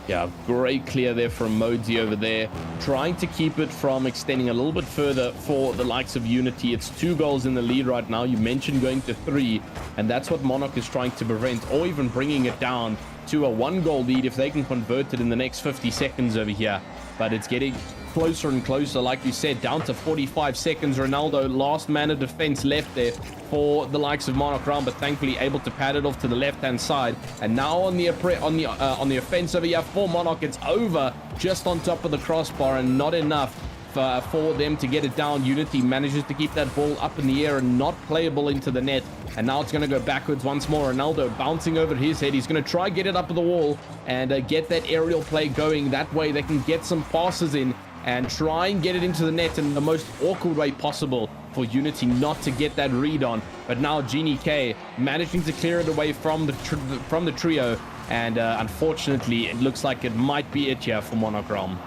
Yeah, great clear there from Mozi over there, trying to keep it from extending a little bit further for the likes of Unity. It's 2 goals in the lead right now. You mentioned going to 3, and that's what Monarch is trying to prevent, or even bringing it down to a 1-goal lead if they can convert it in the next 50 seconds over here. But it's getting closer and closer, like you said, down to 45 seconds. Ronaldo, last man of defense left there for the likes of Monarch Realm, but thankfully able to pad it off to the left-hand side. And now on the offense over here for Monarch, it's over just on top of the crossbar and not enough for them to get it down. Unity manages to keep that ball up in the air and not playable into the net. And now it's going to go backwards once more. Ronaldo bouncing over his head. He's going to try get it up the wall and get that aerial play going. That way they can get some passes in and try and get it into the net in the most awkward way possible for Unity not to get that read on. But now Genie K managing to clear it away from the trio. And unfortunately, it looks like it might be it here for Monarch Realm.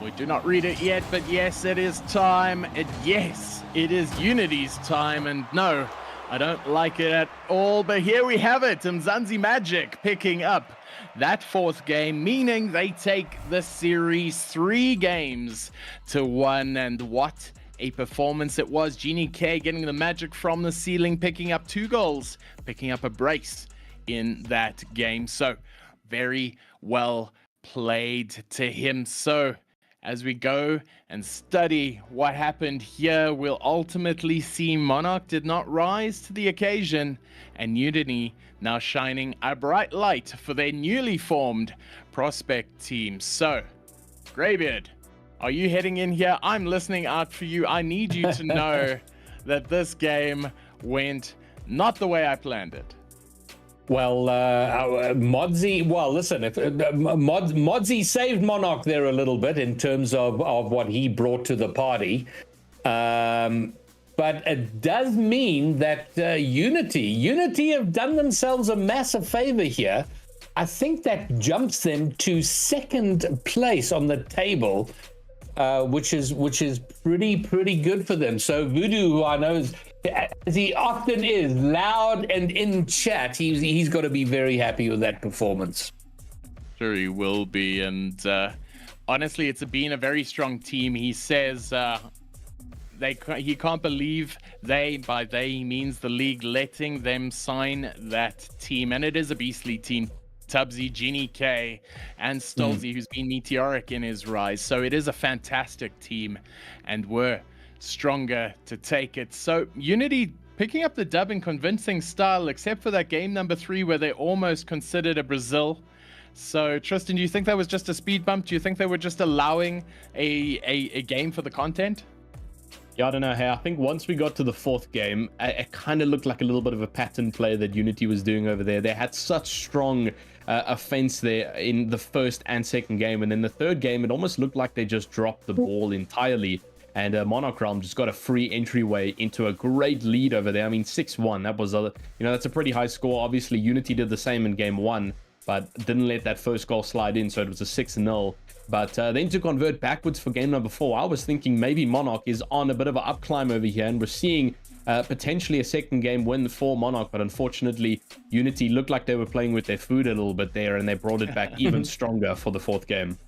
We do not read it yet, but yes, it is time. Yes, it is Unity's time. And no, I don't like it at all, but here we have it. Mzansi Magic picking up that fourth game, meaning they take the series 3-1. And what a performance it was. Genie K getting the magic from the ceiling, picking up 2 goals, picking up a brace in that game. So very well played to him. So as we go and study what happened here, we'll ultimately see Monarch did not rise to the occasion, and Unity now shining a bright light for their newly formed prospect team. So, Greybeard, are you heading in here? I'm listening out for you. I need you to know that this game went not the way I planned it. Well, Modzy, well, listen, Modzy saved Monarch there a little bit in terms of what he brought to the party. But it does mean that Unity have done themselves a massive favor here. I think that jumps them to second place on the table, which is pretty good for them. So Voodoo, who I know is, as he often is, loud and in chat, he's got to be very happy with that performance. Sure he will be, and honestly, it's been a very strong team. He says he can't believe by they he means the league letting them sign that team, and it is a beastly team. Tubbsy, Genie K, and Stolzy, who's been meteoric in his rise. So it is a fantastic team, and we're stronger to take it. So Unity picking up the dub in convincing style, except for that game number 3 where they almost considered a Brazil. So Tristan, do you think that was just a speed bump? Do you think they were just allowing a game for the content? Yeah, I don't know. Hey, I think once we got to the 4th game, it kind of looked like a little bit of a pattern play that Unity was doing over there. They had such strong offense there in the 1st and 2nd game, and then the 3rd game, it almost looked like they just dropped the ball entirely. And Monarch Realm just got a free entryway into a great lead over there. I mean, 6-1. That was that's a pretty high score. Obviously, Unity did the same in game 1, but didn't let that first goal slide in, so it was a 6-0. But then to convert backwards for game number 4, I was thinking maybe Monarch is on a bit of an up climb over here, and we're seeing potentially a 2nd game win for Monarch. But unfortunately, Unity looked like they were playing with their food a little bit there, and they brought it back even stronger for the 4th game.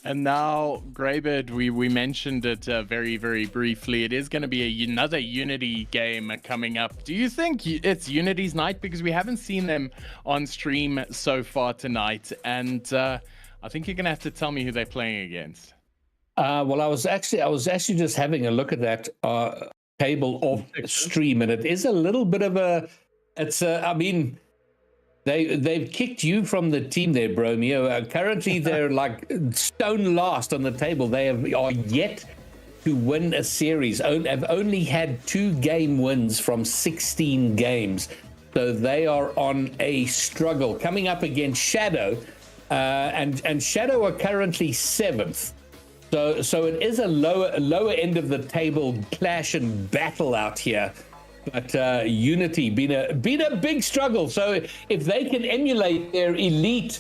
And now, Greybeard, we mentioned it very, very briefly. It is going to be another Unity game coming up. Do you think it's Unity's night? Because we haven't seen them on stream so far tonight. And I think you're going to have to tell me who they're playing against. Well, I was actually just having a look at that table off stream, and it is a little bit of I mean, they've kicked you from the team there, Bromeo. Currently, they're like stone last on the table. They are yet to win a series. Have only had 2 game wins from 16 games. So they are on a struggle. Coming up against Shadow, and Shadow are currently 7th. So it is a lower end of the table clash and battle out here. But Unity been a big struggle. So if they can emulate their elite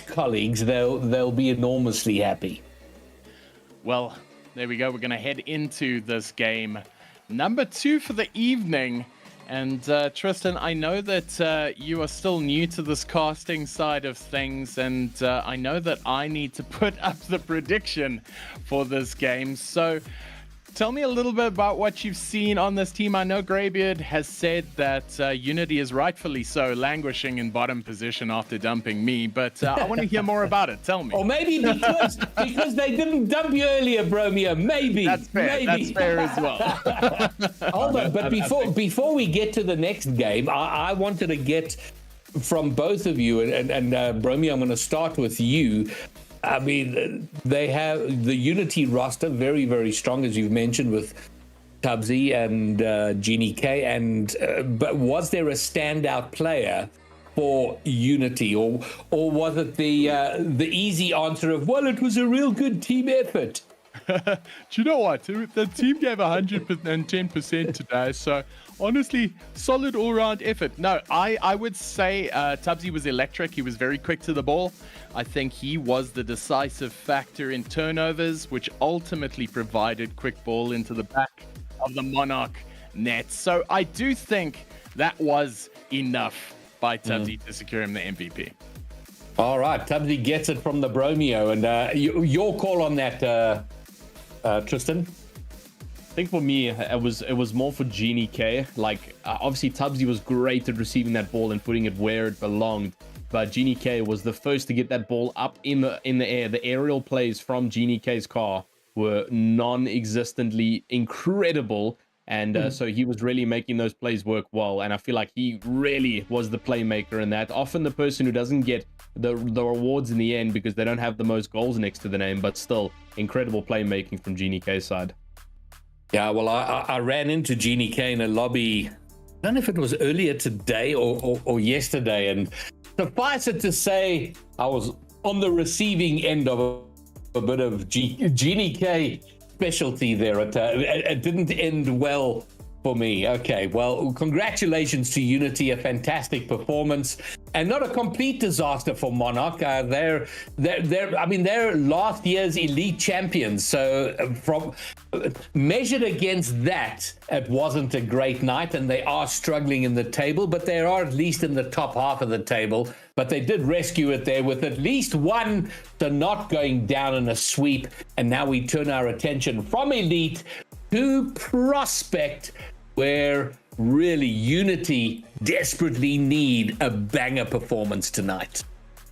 colleagues, they'll be enormously happy. Well, there we go. We're going to head into this game number 2 for the evening. And Tristan, I know that you are still new to this casting side of things, and I know that I need to put up the prediction for this game. So tell me a little bit about what you've seen on this team. I know Greybeard has said that Unity is rightfully so languishing in bottom position after dumping me, but I want to hear more about it. Tell me. Or maybe because they didn't dump you earlier, Bromeo. Maybe. That's fair. That's fair as well. Hold on, but before we get to the next game, I wanted to get from both of you, and Bromeo, I'm going to start with you. I mean, they have the Unity roster very, very strong, as you've mentioned, with Tubbsy and Genie K. But was there a standout player for Unity, or was it the easy answer of, well, it was a real good team effort? Do you know what? The team gave 110% today, so honestly, solid all-round effort. No, I would say Tubbsy was electric. He was very quick to the ball. I think he was the decisive factor in turnovers, which ultimately provided quick ball into the back of the Monarch net. So I do think that was enough by Tubbsy to secure him the MVP. All right, Tubbsy gets it from the Bromeo, and your call on that, Tristan. I think for me, it was more for Genie K. Like, obviously Tubbsy was great at receiving that ball and putting it where it belonged, but Genie K was the first to get that ball up in the air. The aerial plays from Genie K's car were non-existently incredible, and so he was really making those plays work well. And I feel like he really was the playmaker in that. Often the person who doesn't get the rewards in the end because they don't have the most goals next to the name, but still incredible playmaking from Genie K's side. Yeah, well, I ran into Genie K in a lobby. I don't know if it was earlier today or yesterday, and suffice it to say, I was on the receiving end of a bit of Genie K specialty there. It didn't end well for me. Okay, well, congratulations to Unity, a fantastic performance, and not a complete disaster for Monarch. They're last year's elite champions. So from measured against that, it wasn't a great night, and they are struggling in the table, but they are at least in the top half of the table. But they did rescue it there with at least one, so not going down in a sweep. And now we turn our attention from elite to prospect, where really Unity desperately need a banger performance tonight.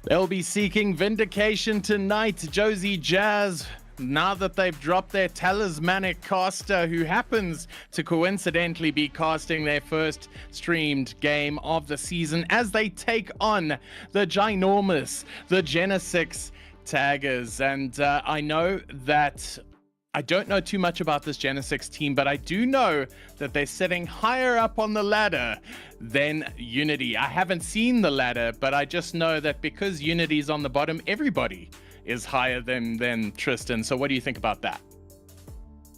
They'll be seeking vindication tonight, Josie Jazz, now that they've dropped their talismanic caster, who happens to coincidentally be casting their first streamed game of the season, as they take on the ginormous, the Genisus taggers. And I know that I don't know too much about this Genisus team, but I do know that they're sitting higher up on the ladder than Unity. I haven't seen the ladder, but I just know that because Unity's on the bottom, everybody is higher than Tristan. So what do you think about that?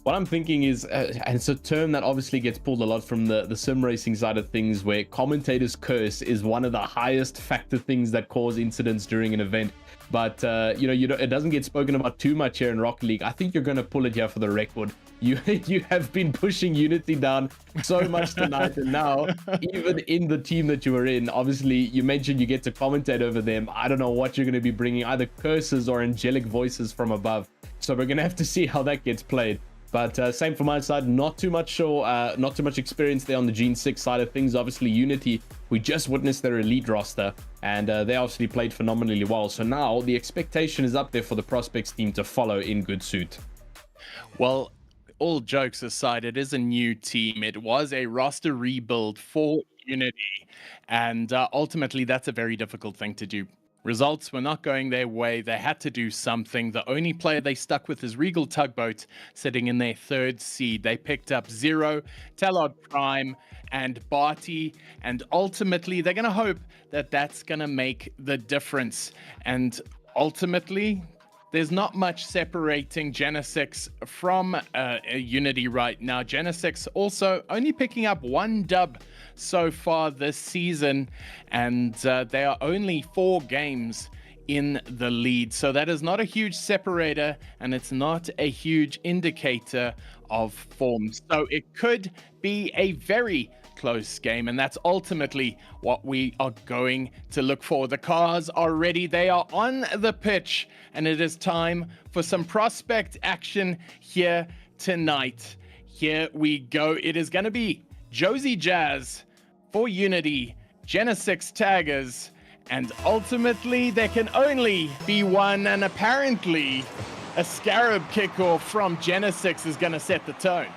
What I'm thinking is, and it's a term that obviously gets pulled a lot from the sim racing side of things, where commentators curse is one of the highest factor things that cause incidents during an event. But it doesn't get spoken about too much here in Rocket League. I think you're going to pull it here for the record. You have been pushing Unity down so much tonight, and now even in the team that you were in, obviously you mentioned you get to commentate over them. I don't know what you're going to be bringing, either curses or angelic voices from above. So we're going to have to see how that gets played. But same for my side, not too much experience there on the Gene 6 side of things. Obviously, Unity, we just witnessed their elite roster, and they obviously played phenomenally well. So now the expectation is up there for the Prospects team to follow in good suit. Well, all jokes aside, it is a new team. It was a roster rebuild for Unity, and ultimately that's a very difficult thing to do. Results were not going their way. They had to do something. The only player they stuck with is Regal Tugboat, sitting in their third seed. They picked up Zero, Talod Prime, and Barty, and ultimately they're going to hope that that's going to make the difference. And ultimately, there's not much separating Genisus from Unity right now. Genisus also only picking up one dub so far this season, and they are only 4 games in the lead. So that is not a huge separator, and it's not a huge indicator of form. So it could be a very close game, and that's ultimately what we are going to look for. The cars are ready. They are on the pitch, and it is time for some prospect action here tonight. Here we go. It is going to be Josie Jazz for Unity, Genisus Taggers, and ultimately there can only be one, and apparently a Scarab kickoff from Genisus is going to set the tone.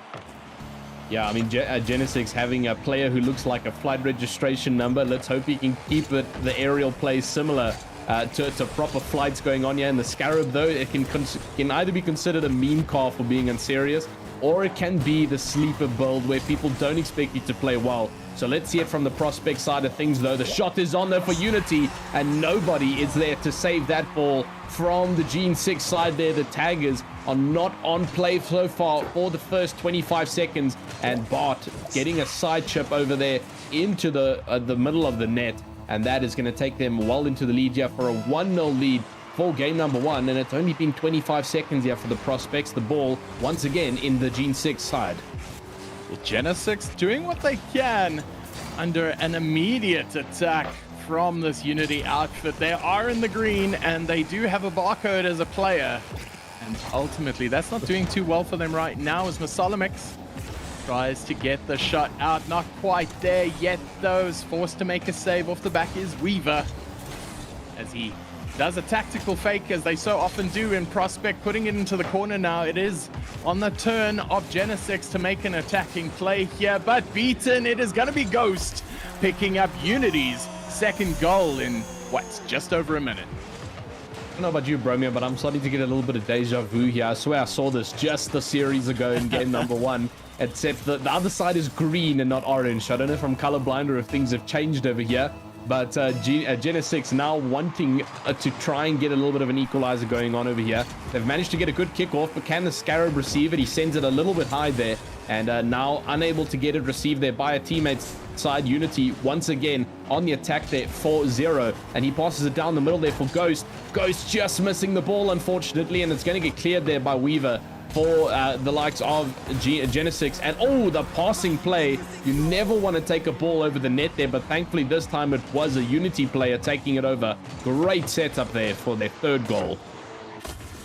Yeah, I mean, Genisus having a player who looks like a flight registration number. Let's hope he can keep the aerial play similar to proper flights going on here. And the Scarab, though, it can either be considered a meme car for being unserious, or it can be the sleeper build where people don't expect you to play well. So let's see it from the prospect side of things, though. The shot is on there for Unity, and nobody is there to save that ball from the Gene 6 side there. The taggers are not on play so far for the first 25 seconds, and Bart getting a side chip over there into the middle of the net, and that is going to take them well into the lead here for a 1-0 lead for game number 1, and it's only been 25 seconds here for the prospects. The ball once again in the Gene 6 side. Well, Genisus doing what they can under an immediate attack from this Unity outfit. They are in the green and they do have a barcode as a player. And ultimately, that's not doing too well for them right now as Masalamix tries to get the shot out. Not quite there yet, though. Is forced to make a save. Off the back is Weaver, as he does a tactical fake, as they so often do in Prospect, putting it into the corner now. It is on the turn of Genisus to make an attacking play here, but beaten. It is going to be Ghost picking up Unity's second goal in, just over a minute. I don't know about you, Bromeo, but I'm starting to get a little bit of deja vu here. I swear I saw this just a series ago in game number 1, except the other side is green and not orange. I don't know if I'm colorblind or if things have changed over here, but Genisus now wanting to try and get a little bit of an equalizer going on over here. They've managed to get a good kickoff, but can the Scarab receive it? He sends it a little bit high there, and now unable to get it received there by a teammate's side. Unity once again on the attack there for 0, and he passes it down the middle there for Ghost. Ghost just missing the ball, unfortunately, and it's going to get cleared there by Weaver for the likes of Genisus. And oh, the passing play. You never want to take a ball over the net there, but thankfully this time it was a Unity player taking it over. Great setup there for their third goal.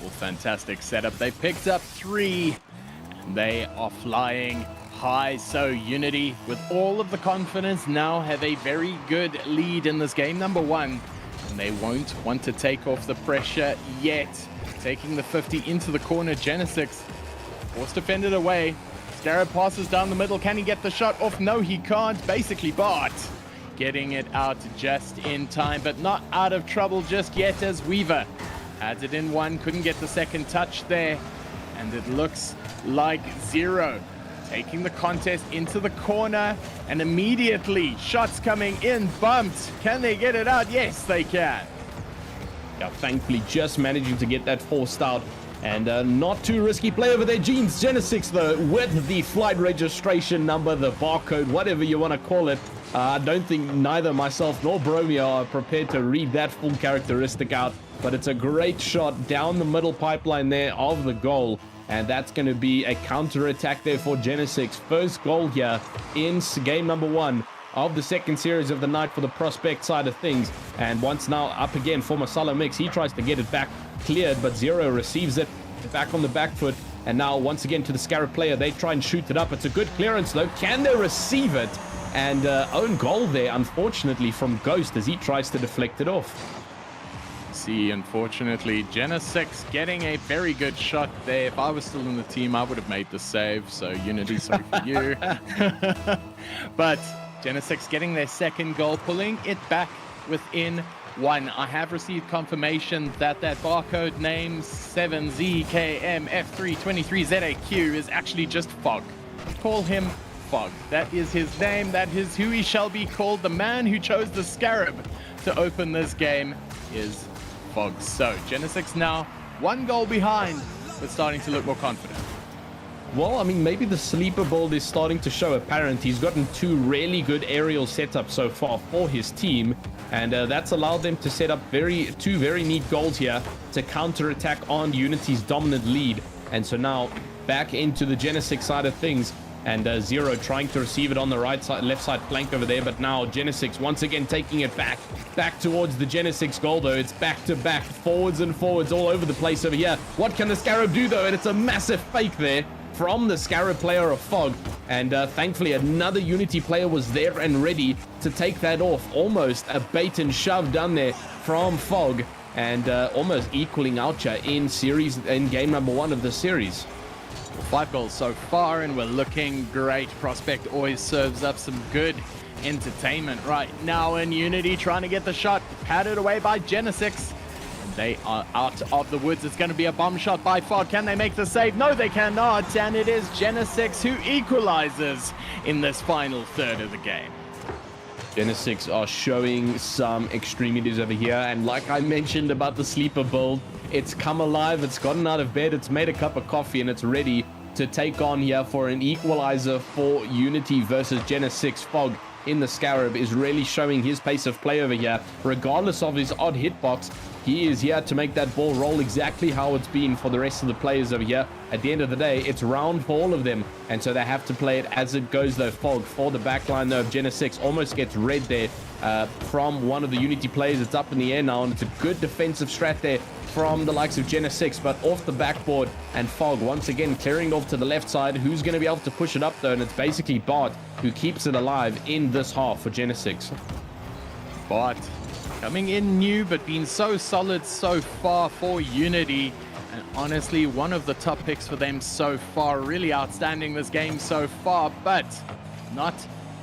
Well, fantastic setup. They picked up 3, and they are flying high. So Unity, with all of the confidence, now have a very good lead in this game number 1, and they won't want to take off the pressure yet. Taking the 50 into the corner, Genisus forced to fend it away. Scarab passes down the middle. Can he get the shot off? No, he can't. Basically, Bart getting it out just in time, but not out of trouble just yet, as Weaver adds it in 1. Couldn't get the second touch there, and it looks like 0 taking the contest into the corner, and immediately shots coming in, bumped. Can they get it out? Yes, they can. Yeah, thankfully just managing to get that forced out, and not too risky play over there. Genisus though, with the flight registration number, the barcode, whatever you want to call it. I don't think neither myself nor Bromeo are prepared to read that full characteristic out, but it's a great shot down the middle pipeline there of the goal. And that's going to be a counter-attack there for Genisus. First goal here in game number 1 of the second series of the night for the Prospect side of things. And once now up again for Masalamix. He tries to get it back cleared, but 0 receives it back on the back foot. And now once again to the Scarab player. They try and shoot it up. It's a good clearance though. Can they receive it? And own goal there, unfortunately, from Ghost as he tries to deflect it off. See, unfortunately, Genisus getting a very good shot there. If I was still in the team, I would have made the save. So Unity, sorry for you. But Genisus getting their second goal, pulling it back within 1. I have received confirmation that that barcode name 7ZKMF323ZAQ is actually just Fog. Call him Fog. That is his name. That is who he shall be called. The man who chose the Scarab to open this game is Fog. So Genisus now 1 goal behind, but starting to look more confident. Well, I mean, maybe the sleeper build is starting to show apparent. He's gotten 2 really good aerial setups so far for his team, and that's allowed them to set up 2 very neat goals here to counter-attack on Unity's dominant lead. And so now back into the Genisus side of things, and 0 trying to receive it on the right side, left side flank over there, but now Genisus once again taking it back towards the Genisus goal though. It's back to back, forwards and forwards all over the place over here. What can the Scarab do though? And it's a massive fake there from the Scarab player of Fog, and thankfully another Unity player was there and ready to take that off. Almost a bait and shove done there from Fog, and almost equaling out in game number 1 of the series. 5 goals so far, and we're looking great. Prospect always serves up some good entertainment right now, and Unity trying to get the shot patted away by Genisus. They are out of the woods. It's going to be a bomb shot by Fog. Can they make the save? No, they cannot, and it is Genisus who equalizes in this final third of the game. Genisus are showing some extremities over here, and like I mentioned about the sleeper build, it's come alive, it's gotten out of bed, it's made a cup of coffee, and it's ready to take on here for an equalizer for Unity versus Genisus. Fog in the Scarab is really showing his pace of play over here. Regardless of his odd hitbox, he is here to make that ball roll exactly how it's been for the rest of the players over here. At the end of the day, it's round for all of them, and so they have to play it as it goes though. Fog for the backline though of Genisus almost gets read there from one of the Unity players. It's up in the air now, and it's a good defensive strat there from the likes of Genisus, but off the backboard, and Fog once again clearing it off to the left side. Who's going to be able to push it up though? And it's basically Bart who keeps it alive in this half for Genisus. Bart coming in new, but being so solid so far for Unity. And honestly, one of the top picks for them so far. Really outstanding this game so far, but not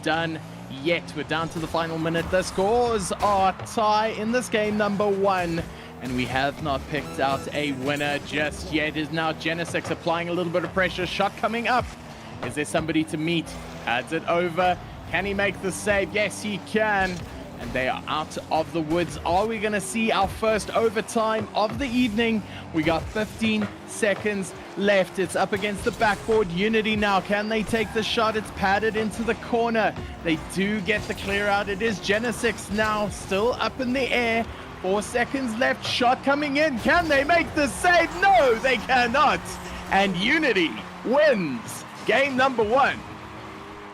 done yet. We're down to the final minute. The scores are tie in this game number 1. And we have not picked out a winner just yet. Is now Genisus applying a little bit of pressure. Shot coming up. Is there somebody to meet? Adds it over. Can he make the save? Yes, he can. And they are out of the woods. Are we going to see our first overtime of the evening? We got 15 seconds left. It's up against the backboard. Unity now. Can they take the shot? It's padded into the corner. They do get the clear out. It is Genisus now still up in the air. 4 seconds left. Shot coming in. Can they make the save? No, they cannot. And Unity wins game number 1.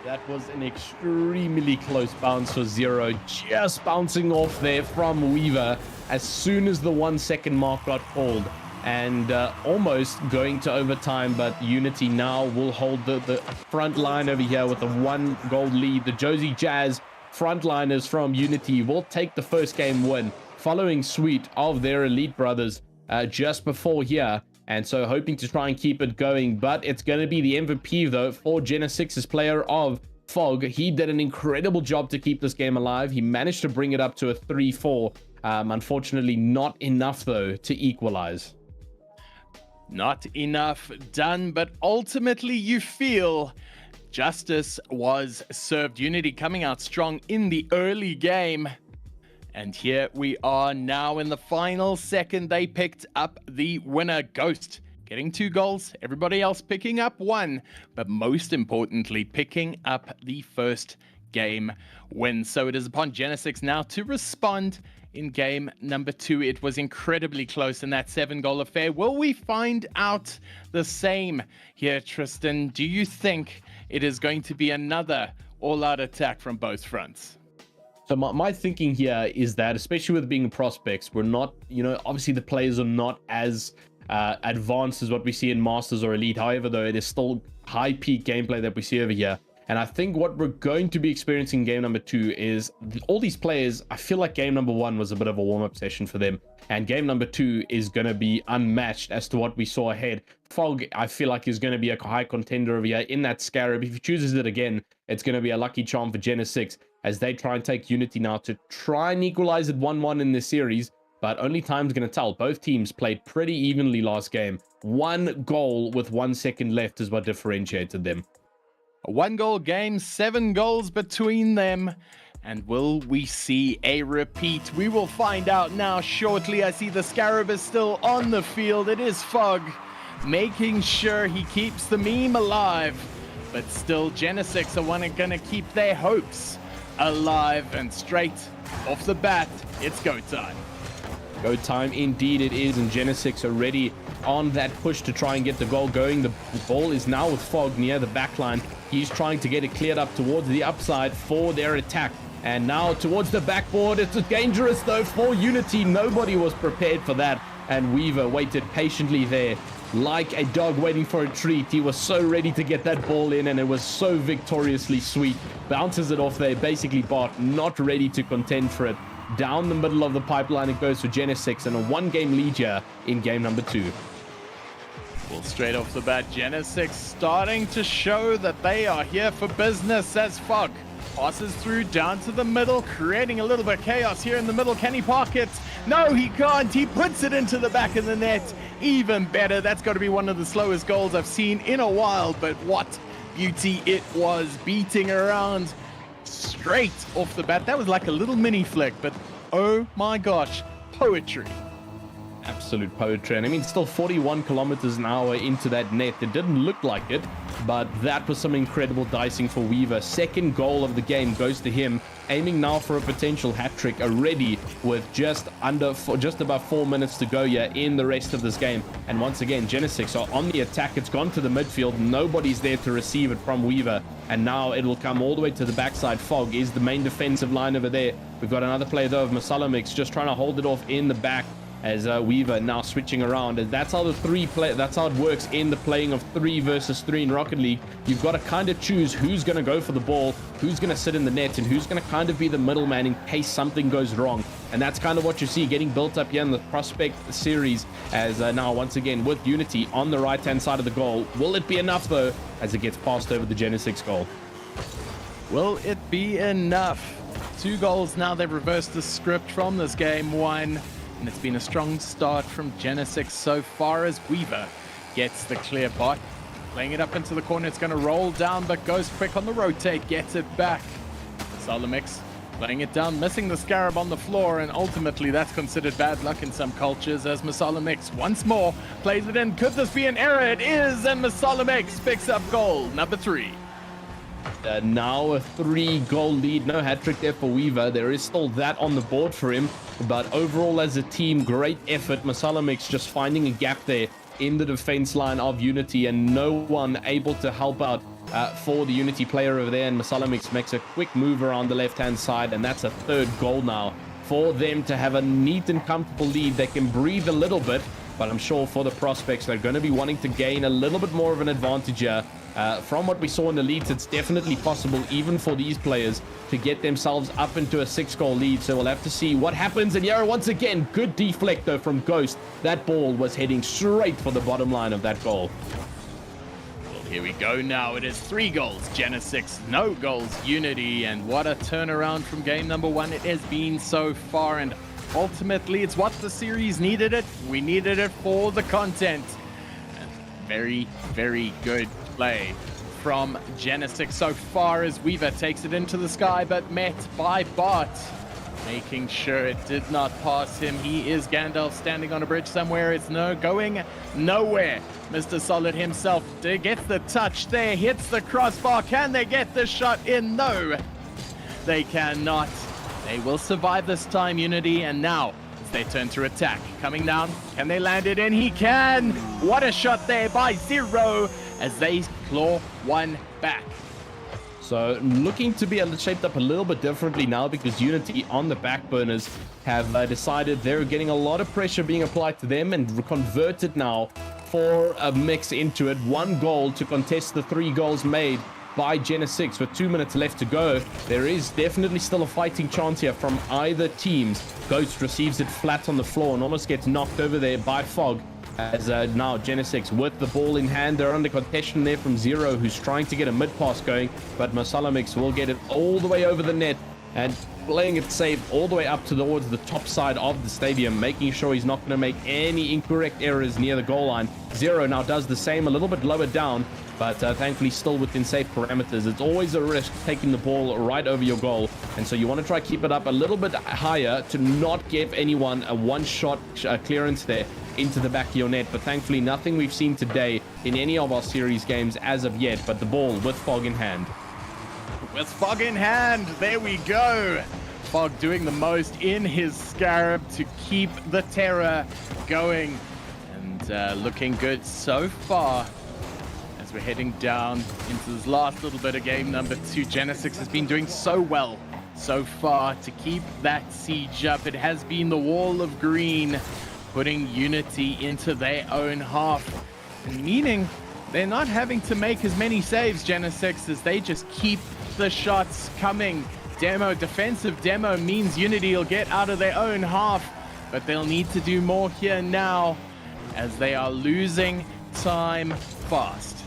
That was an extremely close bounce for Zero, just bouncing off there from Weaver as soon as the 1 second mark got called, and almost going to overtime. But Unity now will hold the front line over here with a 1 goal lead. The Josie Jazz frontliners from Unity will take the first game win, following suit of their elite brothers just before here. And so hoping to try and keep it going, but it's going to be the MVP though for Genisus's player of Fog. He did an incredible job to keep this game alive. He managed to bring it up to a 3-4. Unfortunately, not enough though to equalize. Not enough done, but ultimately you feel justice was served. Unity coming out strong in the early game. And here we are now in the final second. They picked up the winner. Ghost getting 2 goals. Everybody else picking up 1. But most importantly, picking up the first game win. So it is upon Genisus now to respond in game number 2. It was incredibly close in that 7-goal affair. Will we find out the same here, Tristan? Do you think it is going to be another all-out attack from both fronts? So my thinking here is that, especially with being prospects, we're not, obviously the players are not as advanced as what we see in Masters or Elite. However, though, it is still high peak gameplay that we see over here. And I think what we're going to be experiencing in game number 2 is all these players. I feel like game number 1 was a bit of a warm-up session for them. And game number 2 is going to be unmatched as to what we saw ahead. Fog, I feel like, is going to be a high contender over here in that Scarab. If he chooses it again, it's going to be a lucky charm for Genisus as they try and take Unity now to try and equalize it 1-1 in this series. But only time's going to tell. Both teams played pretty evenly last game. 1 goal with 1 second left is what differentiated them. A 1-goal game, 7 goals between them. And will we see a repeat? We will find out now shortly. I see the Scarab is still on the field. It is Fog making sure he keeps the meme alive. But still, Genisus are going to keep their hopes alive. And straight off the bat, it's go time. Go time indeed it is, and Genisus already on that push to try and get the goal going. The ball is now with Fog near the back line. He's trying to get it cleared up towards the upside for their attack. And now towards the backboard. It's dangerous though for Unity. Nobody was prepared for that. And Weaver waited patiently there like a dog waiting for a treat. He was so ready to get that ball in, and it was so victoriously sweet. Bounces it off there. Basically Bart not ready to contend for it. Down the middle of the pipeline it goes for Genisus, and a 1-game lead here in game number 2. Well, straight off the bat, Genisus starting to show that they are here for business as Fog passes through down to the middle, creating a little bit of chaos here in the middle. Can he park it? No, he can't. He puts it into the back of the net. Even better. That's got to be one of the slowest goals I've seen in a while, but what beauty it was, beating around straight off the bat. That was like a little mini flick, but oh my gosh, poetry. Absolute poetry. And I mean, still 41 kilometers an hour into that net. It didn't look like it, but that was some incredible dicing for Weaver. Second goal of the game goes to him, aiming now for a potential hat-trick already with just about 4 minutes to go here in the rest of this game. And once again, Genisus are on the attack. It's gone to the midfield. Nobody's there to receive it from Weaver. And now it will come all the way to the backside. Fog is the main defensive line over there. We've got another player though of Masalamix just trying to hold it off in the back as Weaver now switching around. And that's how that's how it works in the playing of 3 versus 3 in Rocket League. You've got to kind of choose who's going to go for the ball, who's going to sit in the net, and who's going to kind of be the middleman in case something goes wrong. And that's kind of what you see getting built up here in the Prospect series, as now once again with Unity on the right hand side of the goal. Will it be enough though, as it gets passed over the Genisus goal? Will it be enough? 2 goals now. They've reversed the script from this game 1. And it's been a strong start from Genisus so far as Weaver gets the clear bot. Playing it up into the corner. It's going to roll down, but goes quick on the rotate. Gets it back. Solomix playing it down, missing the Scarab on the floor. And ultimately, that's considered bad luck in some cultures as Masalamix once more plays it in. Could this be an error? It is. And Masalamix picks up goal number 3. Now a 3-goal lead. No hat-trick there for Weaver. There is still that on the board for him. But overall as a team, great effort. Masalamix just finding a gap there in the defense line of Unity, and no one able to help out for the Unity player over there. And Masalamix makes a quick move around the left-hand side, and that's a 3rd goal now for them to have a neat and comfortable lead. They can breathe a little bit, but I'm sure for the Prospects, they're going to be wanting to gain a little bit more of an advantage here. From what we saw in the leads, it's definitely possible, even for these players, to get themselves up into a 6-goal lead. So we'll have to see what happens. And yeah, once again, good deflect though from Ghost. That ball was heading straight for the bottom line of that goal. Well, here we go now. It is 3 goals Genisus, no goals Unity. And what a turnaround from game number 1 it has been so far. And ultimately, it's what the series needed it. We needed it for the content. And very, very good play from Genisus so far as Weaver takes it into the sky, but met by Bot, making sure it did not pass him. He is Gandalf standing on a bridge somewhere. It's going nowhere. Mr. Solid himself gets the touch there, hits the crossbar. Can they get the shot in? No, they cannot. They will survive this time, Unity, and now as they turn to attack. Coming down, can they land it in? He can! What a shot there by Zero as they claw one back. So looking to be shaped up a little bit differently now, because Unity on the back burners have decided they're getting a lot of pressure being applied to them and converted now for a mix into it. 1 goal to contest the 3 goals made by Genisus with 2 minutes left to go. There is definitely still a fighting chance here from either teams. Ghost receives it flat on the floor and almost gets knocked over there by Fog. As now Genisus with the ball in hand, they're under contention there from Zero, who's trying to get a mid-pass going, but Masalamix will get it all the way over the net and playing it safe all the way up towards the top side of the stadium, making sure he's not going to make any incorrect errors near the goal line. Zero now does the same, a little bit lower down, but thankfully still within safe parameters. It's always a risk taking the ball right over your goal, and so you want to try keep it up a little bit higher to not give anyone a one-shot clearance there into the back of your net. But thankfully nothing we've seen today in any of our series games as of yet, but the ball with Fog in hand. With Fog in hand, there we go. Fog doing the most in his Scarab to keep the terror going, and looking good so far as we're heading down into this last little bit of game number 2. Genisus has been doing so well so far to keep that siege up. It has been the wall of green, putting Unity into their own half, meaning they're not having to make as many saves, Genisus, as they just keep the shots coming. Defensive demo means Unity will get out of their own half, but they'll need to do more here now as they are losing time fast.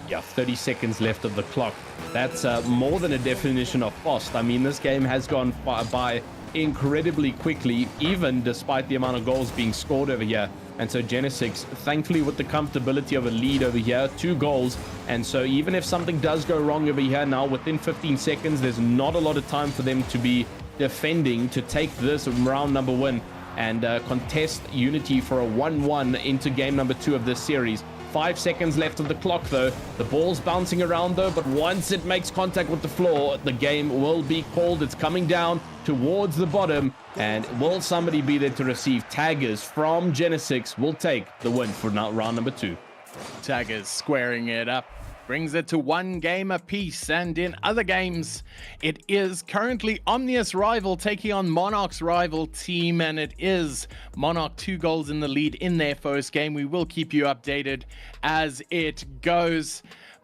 Yeah, 30 seconds left of the clock. That's more than a definition of fast. I mean, this game has gone by incredibly quickly, even despite the amount of goals being scored over here. And so Genisus, thankfully with the comfortability of a lead over here, 2 goals. And so even if something does go wrong over here now, within 15 seconds, there's not a lot of time for them to be defending to take this round number 1 and contest Unity for a 1-1 into game number 2 of this series. 5 seconds left of the clock though. The ball's bouncing around though, but once it makes contact with the floor, the game will be called. It's coming down towards the bottom, and will somebody be there to receive? Taggers from Genisus will take the win for round number 2. Taggers squaring it up. Brings it to 1 game apiece, and in other games, it is currently Omnius rival taking on Monarch's rival team, and it is Monarch 2 goals in the lead in their first game. We will keep you updated as it goes,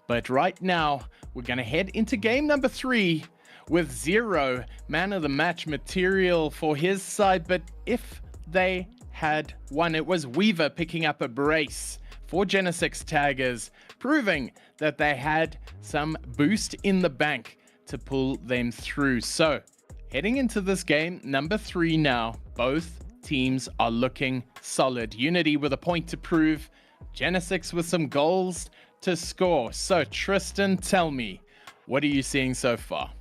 but right now, we're going to head into game number 3 with 0 man of the match material for his side, but if they had won, it was Weaver picking up a brace for Genisus Taggers, proving that they had some boost in the bank to pull them through. So, heading into this game, number 3 now, both teams are looking solid. Unity with a point to prove, Genisus with some goals to score. So, Tristan, tell me, what are you seeing so far?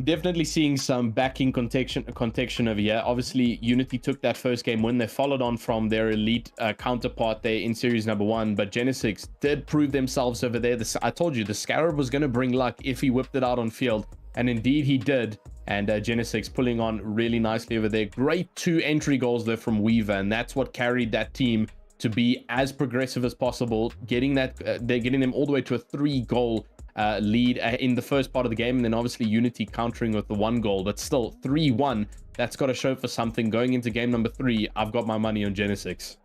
Definitely seeing some backing contection over here. Obviously, Unity took that first game win. They followed on from their elite counterpart there in series number 1, but Genisus did prove themselves over there. I told you, the Scarab was going to bring luck if he whipped it out on field, and indeed he did. And Genisus pulling on really nicely over there. Great 2 entry goals there from Weaver, and that's what carried that team to be as progressive as possible, getting that they're getting them all the way to a 3-goal lead in the first part of the game, and then obviously Unity countering with the 1 goal, but still 3-1. That's got to show for something. Going into game number 3, I've got my money on Genisus.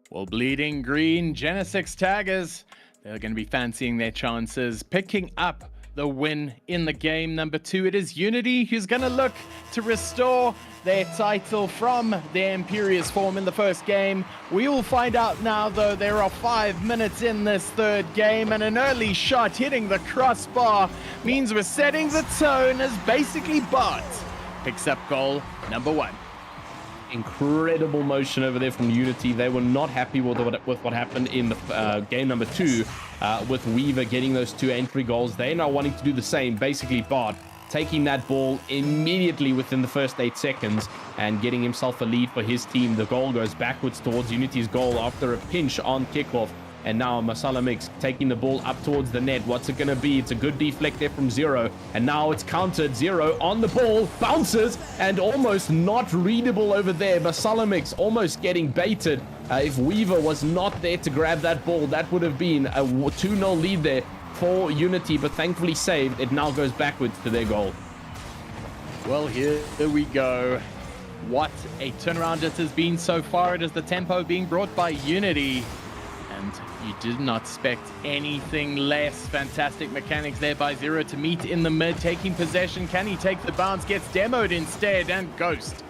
Well, bleeding green, Genisus Taggers, they're going to be fancying their chances, picking up the win in the game number 2. It is Unity who's going to look to restore their title from their imperious form in the first game. We will find out now, though. There are 5 minutes in this third game, and an early shot hitting the crossbar means we're setting the tone as basically Bart picks up goal number 1. Incredible motion over there from Unity. They were not happy with what happened in the game number 2 with Weaver getting those 2 entry goals. They're now wanting to do the same. Basically, Bart taking that ball immediately within the first 8 seconds and getting himself a lead for his team. The goal goes backwards towards Unity's goal after a pinch on kickoff. And now Masala Mix taking the ball up towards the net. What's it going to be? It's a good deflect there from Zero. And now it's countered. Zero on the ball, bounces, and almost not readable over there. Masala Mix almost getting baited. If Weaver was not there to grab that ball, that would have been a 2-0 lead there for Unity, but thankfully saved. It now goes backwards to their goal. Well, here we go. What a turnaround it has been so far. It is the tempo being brought by Unity. And you did not expect anything less. Fantastic mechanics there by Zero to meet in the mid, taking possession. Can he take the bounce? Gets demoed instead, and Ghost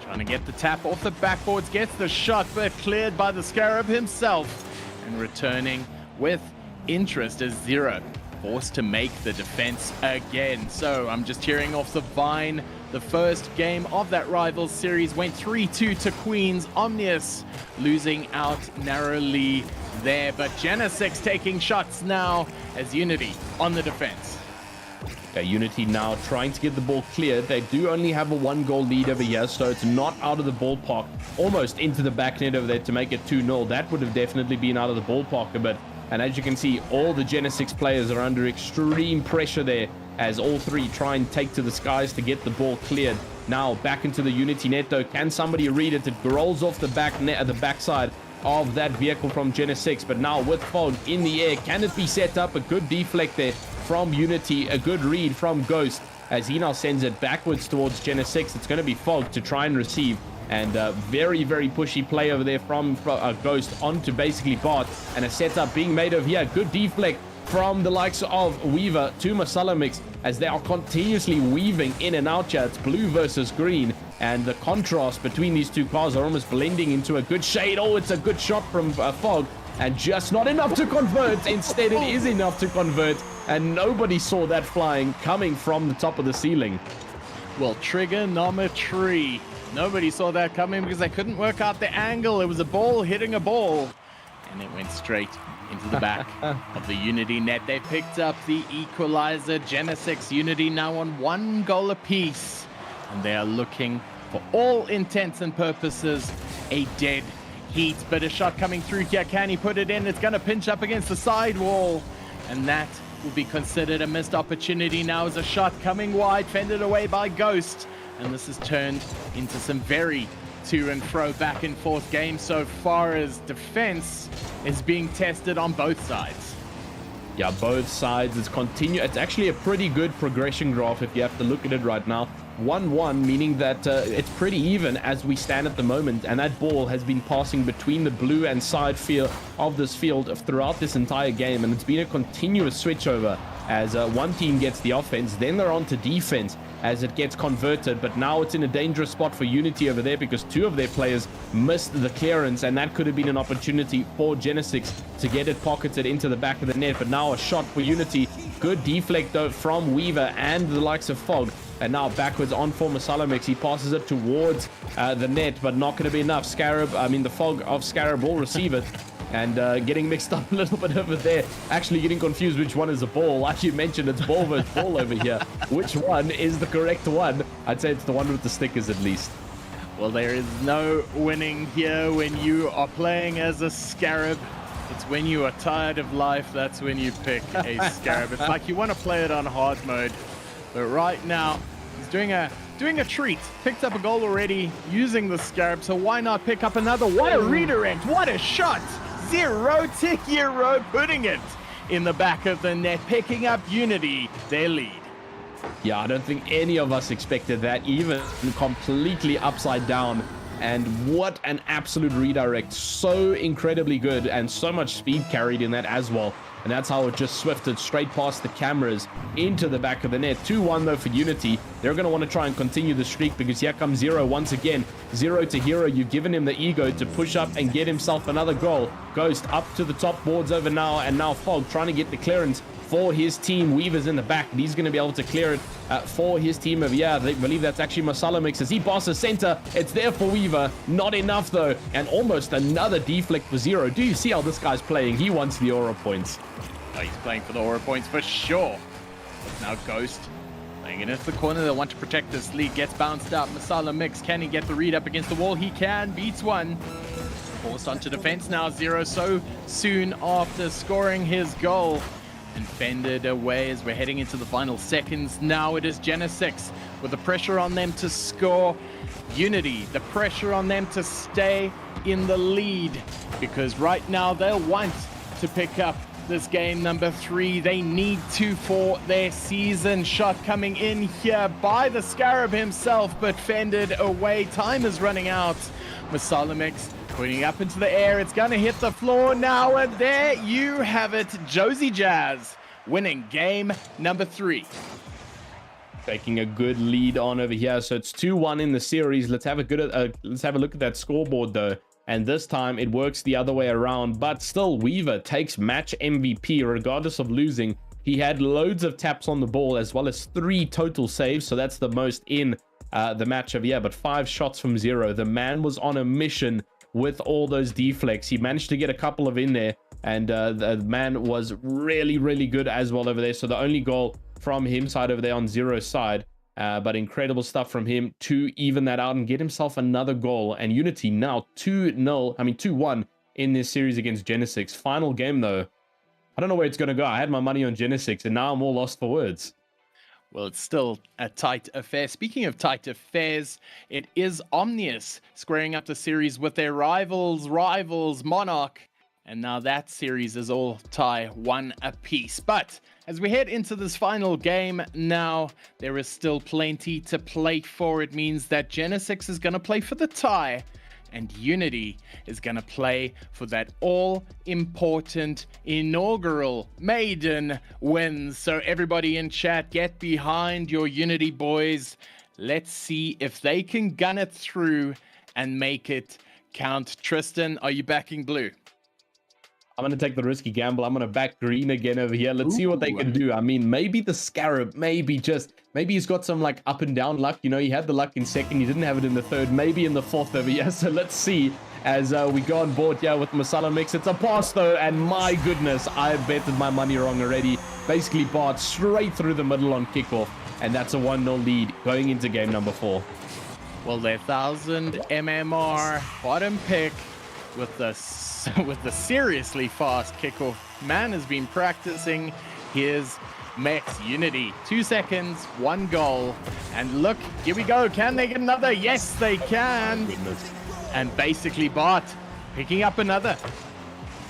trying to get the tap off the backboards, gets the shot, but cleared by the Scarab himself. And returning with interest as Zero forced to make the defense again. So I'm just hearing off the vine. The first game of that Rivals series went 3-2 to Queens. Omnius losing out narrowly there, but Genisus taking shots now as Unity on the defense. Unity now trying to get the ball cleared. They do only have a 1-goal lead over here, so it's not out of the ballpark. Almost into the back net over there to make it 2-0. That would have definitely been out of the ballpark a bit. And as you can see, all the Genisus players are under extreme pressure there as all 3 try and take to the skies to get the ball cleared. Now back into the Unity net though. Can somebody read it? It rolls off the back net at the backside of that vehicle from Genisus, but now with Fog in the air, can it be set up? A good deflect there from Unity, a good read from Ghost as he now sends it backwards towards Genisus. It's going to be Fog to try and receive, and very pushy play over there from Ghost onto basically Bart, and a setup being made over here. Good deflect from the likes of Weaver to Masala Mix as they are continuously weaving in and out here. It's blue versus green, and the contrast between these 2 cars are almost blending into a good shade. Oh, it's a good shot from Fog, and just not enough to convert. Instead, it is enough to convert, and nobody saw that flying coming from the top of the ceiling. Well, trigonometry. Nobody saw that coming because they couldn't work out the angle. It was a ball hitting a ball, and it went straight into the back of the Unity net. They picked up the equalizer. Genisus Unity now on 1 goal apiece, and they are looking, for all intents and purposes, a dead heat, but a shot coming through here. Can he put it in? It's going to pinch up against the side wall, and that will be considered a missed opportunity. Now is a shot coming wide, fended away by Ghost, and this has turned into some very to and fro, back and forth game so far as defense is being tested on both sides. Yeah, both sides. It's actually a pretty good progression graph if you have to look at it right now. 1-1, meaning that it's pretty even as we stand at the moment, and that ball has been passing between the blue and side field of this field throughout this entire game, and it's been a continuous switchover as one team gets the offense, then they're on to defense as it gets converted. But now it's in a dangerous spot for Unity over there because two of their players missed the clearance, and that could have been an opportunity for Genisus to get it pocketed into the back of the net. But now a shot for Unity. Good deflect though from Weaver and the likes of Fog. And now backwards on for Masalamix. He passes it towards the net, but not going to be enough. The Fog of Scarab will receive it. And getting mixed up a little bit over there. Actually getting confused which one is a ball. Like you mentioned, it's ball versus ball over here. Which one is the correct one? I'd say it's the one with the stickers at least. Well, there is no winning here when you are playing as a Scarab. It's when you are tired of life, that's when you pick a Scarab. It's like you want to play it on hard mode. But right now, he's doing a treat. Picked up a goal already using the Scarab, so why not pick up another? What a redirect! What a shot! Zero to hero, putting it in the back of the net, picking up Unity, their lead. Yeah, I don't think any of us expected that, even completely upside down. And what an absolute redirect. So incredibly good, and so much speed carried in that as well. And that's how it just swifted straight past the cameras into the back of the net. 2-1 though for Unity. They're going to want to try and continue the streak because here comes Zero once again. Zero to hero. You've given him the ego to push up and get himself another goal. Ghost up to the top boards over now, and now Fog trying to get the clearance for his team. Weaver's in the back, and he's going to be able to clear it for his team of, yeah, they believe that's actually Masalamix as he passes center. It's there for Weaver. Not enough though, and almost another deflect for Zero. Do you see how this guy's playing? He wants the aura points. Oh, he's playing for the aura points for sure. Now Ghost playing it into the corner. They want to protect this lead. Gets bounced out. Masalamix, can he get the read up against the wall? He can. Beats one. Forced onto defense now. Zero so soon after scoring his goal. And fended away as we're heading into the final seconds. Now it is Genisus with the pressure on them to score. Unity, the pressure on them to stay in the lead, because right now they'll want to pick up this game number 3. They need to for their season. Shot coming in here by the Scarab himself, but fended away. Time is running out. Masalamix putting up into the air. It's going to hit the floor now, and there you have it. Josie Jazz winning game number 3. Taking a good lead on over here. So it's 2-1 in the series. Let's have a look at that scoreboard though. And this time it works the other way around, but still Weaver takes match MVP regardless of losing. He had loads of taps on the ball as well as 3 total saves, so that's the most in the match of, yeah, but 5 shots from Zero. The man was on a mission with all those deflects. He managed to get a couple of in there, and the man was really, really good as well over there. So the only goal from him side over there on Zero's side, but incredible stuff from him to even that out and get himself another goal. And Unity now 2-1 in this series against Genisus. Final game though, I don't know where it's going to go. I had my money on Genisus and now I'm all lost for words. Well, it's still a tight affair. Speaking of tight affairs, it is Omnius squaring up the series with their rivals Monarch. And now that series is all tie 1 apiece. But as we head into this final game now, there is still plenty to play for. It means that Genisus is going to play for the tie, and Unity is going to play for that all-important inaugural maiden win. So everybody in chat, get behind your Unity boys. Let's see if they can gun it through and make it count. Tristan, are you backing blue? I'm going to take the risky gamble. I'm going to back green again over here. Let's see what they can do. I mean, maybe the Scarab, maybe he's got some like up and down luck. You know, he had the luck in second. He didn't have it in the third, maybe in the fourth over here. So let's see as we go on board here with Masalamix. It's a pass though. And my goodness, I betted my money wrong already. Basically barred straight through the middle on kickoff. And that's a 1-0 lead going into game number 4. Well, their 1000 MMR bottom pick with the with the seriously fast kickoff. Man has been practicing his Mex Unity. 2 seconds, 1 goal. And look, here we go. Can they get another? Yes, they can. And basically Bart picking up another.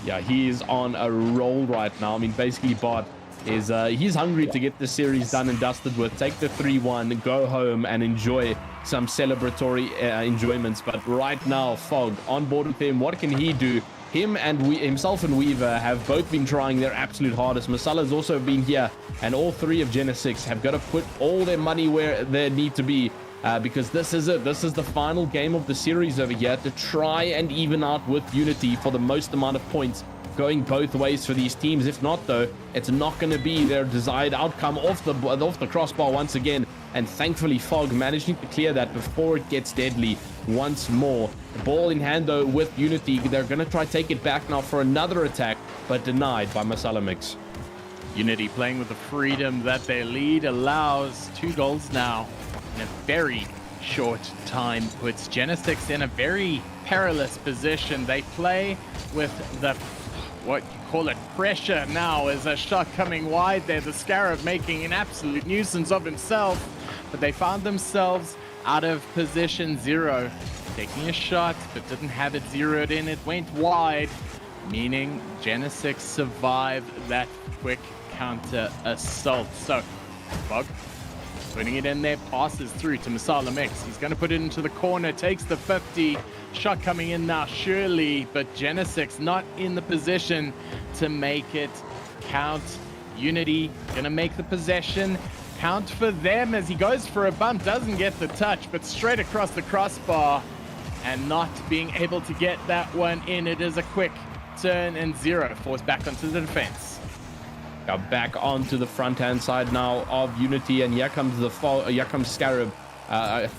Yeah, he is on a roll right now. I mean, basically Bart is he's hungry to get the series done and dusted with. Take the 3-1, go home and enjoy some celebratory enjoyments. But right now, Fog on board with him. What can he do? Himself and Weaver have both been trying their absolute hardest. Masala's also been here, and all three of Genisus have got to put all their money where they need to be, because this is it. This is the final game of the series over here to try and even out with Unity for the most amount of points, going both ways for these teams. If not, though, it's not going to be their desired outcome off the crossbar once again. And thankfully, Fog managing to clear that before it gets deadly once more. The ball in hand, though, with Unity. They're going to try take it back now for another attack, but denied by Masalamix. Unity playing with the freedom that their lead allows. 2 goals now in a very short time puts Genisus in a very perilous position. They play with the, what you call it, pressure now as a shot coming wide there. The Scarab making an absolute nuisance of himself, but they found themselves out of position 0. Taking a shot, but didn't have it zeroed in. It went wide, meaning Genisus survived that quick counter assault. So, Bug putting it in there, passes through to Masalamix. He's going to put it into the corner, takes the 50. Shot coming in now, surely, but Genisus not in the position to make it count. Unity going to make the possession count for them as he goes for a bump, doesn't get the touch, but straight across the crossbar and not being able to get that one in. It is a quick turn and 0 forced back onto the defense. Back onto the front hand side now of Unity, and here comes Scarab.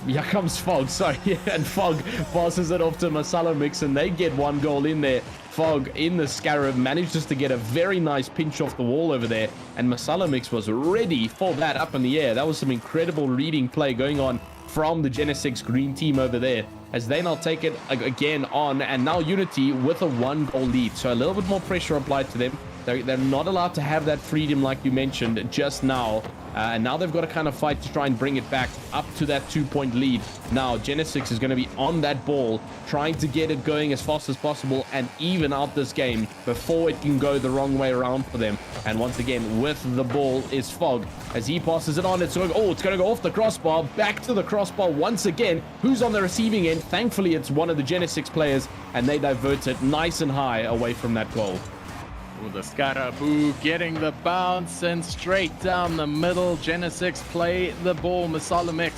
Here comes Fog, sorry, and Fog passes it off to Masalamix, and they get 1 goal in there. Fog in the Scarab manages to get a very nice pinch off the wall over there, and Masalamix was ready for that up in the air. That was some incredible reading play going on from the Genisus green team over there, as they now take it again on, and now Unity with a 1 goal lead. So a little bit more pressure applied to them. They're not allowed to have that freedom like you mentioned just now. And now they've got to kind of fight to try and bring it back up to that 2-point lead. Now, Genisus is going to be on that ball, trying to get it going as fast as possible and even out this game before it can go the wrong way around for them. And once again, with the ball is Fog. As he passes it on, it's going to go off the crossbar, back to the crossbar once again. Who's on the receiving end? Thankfully, it's one of the Genisus players, and they divert it nice and high away from that goal. The Scaraboo getting the bounce and straight down the middle. Genisus play the ball. Masalamix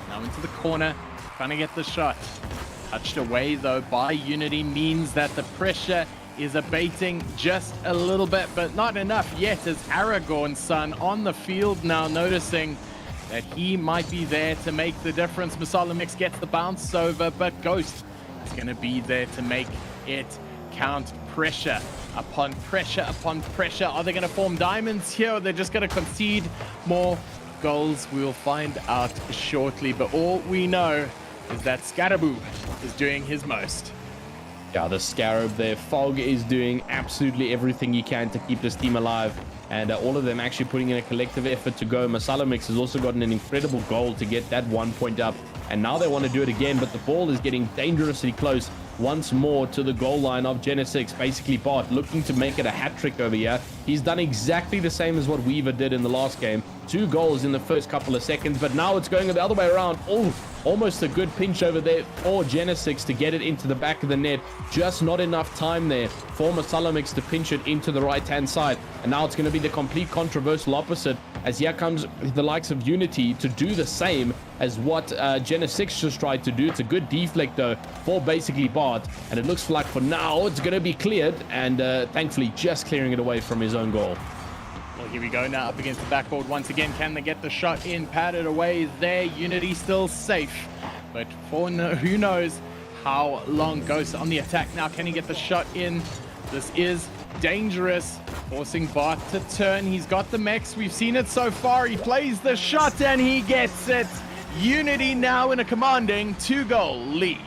now into the corner, trying to get the shot. Touched away though by Unity means that the pressure is abating just a little bit, but not enough yet, as Aragorn's son on the field now, noticing that he might be there to make the difference. Masalamix gets the bounce over, but Ghost is going to be there to make it count. Pressure upon pressure upon pressure. Are they going to form diamonds here, or they're just going to concede more goals? We will find out shortly, but all we know is that Scaraboo is doing his most. Yeah, the Scarab there. Fog is doing absolutely everything he can to keep this team alive, and all of them actually putting in a collective effort to go. Masalamix has also gotten an incredible goal to get that 1 point up, and now they want to do it again, but the ball is getting dangerously close once more to the goal line of Genisus. Basically, Bart looking to make it a hat-trick over here. He's done exactly the same as what Weaver did in the last game. 2 goals in the first couple of seconds, but now it's going the other way around. Oh, almost a good pinch over there for Genisus to get it into the back of the net. Just not enough time there for Masalamix to pinch it into the right-hand side. And now it's going to be the complete controversial opposite, as here comes the likes of Unity to do the same as what Genisus just tried to do. It's a good deflect, though, for basically Bart. And it looks like for now it's going to be cleared, and thankfully just clearing it away from his own goal. Well, here we go now up against the backboard once again. Can they get the shot in? Padded away there. Unity still safe, but for who knows how long. Ghost on the attack now. Can he get the shot in? This is dangerous, forcing Bart to turn. He's got the mechs. We've seen it so far. He plays the shot and he gets it. Unity now in a commanding 2-goal lead.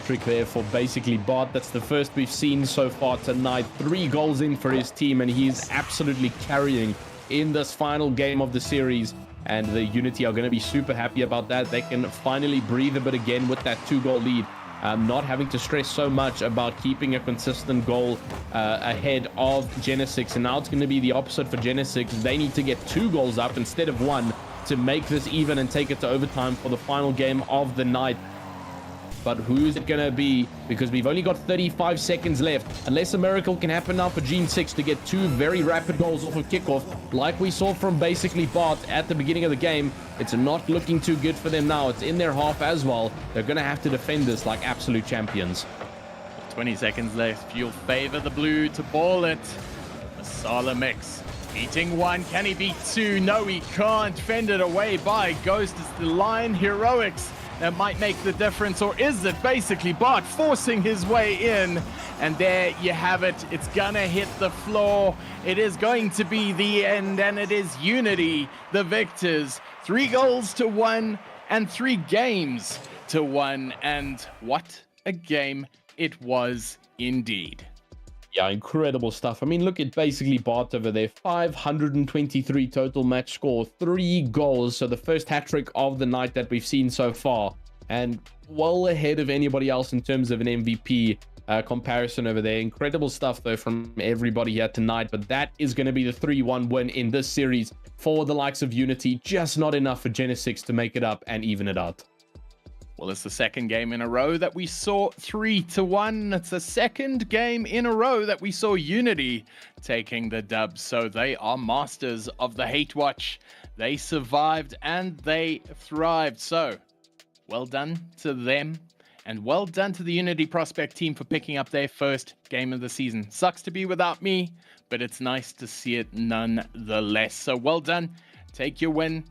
trick there for basically Bart. That's the first we've seen so far tonight. 3 goals in for his team, and he's absolutely carrying in this final game of the series. And the Unity are going to be super happy about that. They can finally breathe a bit again with that 2-goal lead. Not having to stress so much about keeping a consistent goal ahead of Genisus. And now it's going to be the opposite for Genisus. They need to get 2 goals up instead of 1 to make this even and take it to overtime for the final game of the night. But who's it going to be? Because we've only got 35 seconds left. Unless a miracle can happen now for Genisus to get 2 very rapid goals off of kickoff, like we saw from basically Bart at the beginning of the game, it's not looking too good for them now. It's in their half as well. They're going to have to defend this like absolute champions. 20 seconds left. You'll favor the blue to ball it. Masala Mix. Beating 1. Can he beat 2? No, he can't. Fended away by Ghost. It's the Lion Heroics that might make the difference, or is it basically Bart forcing his way in? And there you have it. It's gonna hit the floor. It is going to be the end, and it is Unity, the victors. 3 goals to 1 and 3 games to 1. And what a game it was indeed. Yeah, incredible stuff. I mean, look at basically Bart over there. 523 total match score, 3 goals. So the first hat-trick of the night that we've seen so far. And well ahead of anybody else in terms of an MVP comparison over there. Incredible stuff, though, from everybody here tonight. But that is going to be the 3-1 win in this series for the likes of Unity. Just not enough for Genisus to make it up and even it out. Well, it's the second game in a row that we saw 3-1. It's the second game in a row that we saw Unity taking the dub. So they are masters of the hate watch. They survived and they thrived. So well done to them. And well done to the Unity Prospect team for picking up their first game of the season. Sucks to be without me, but it's nice to see it nonetheless. So well done. Take your win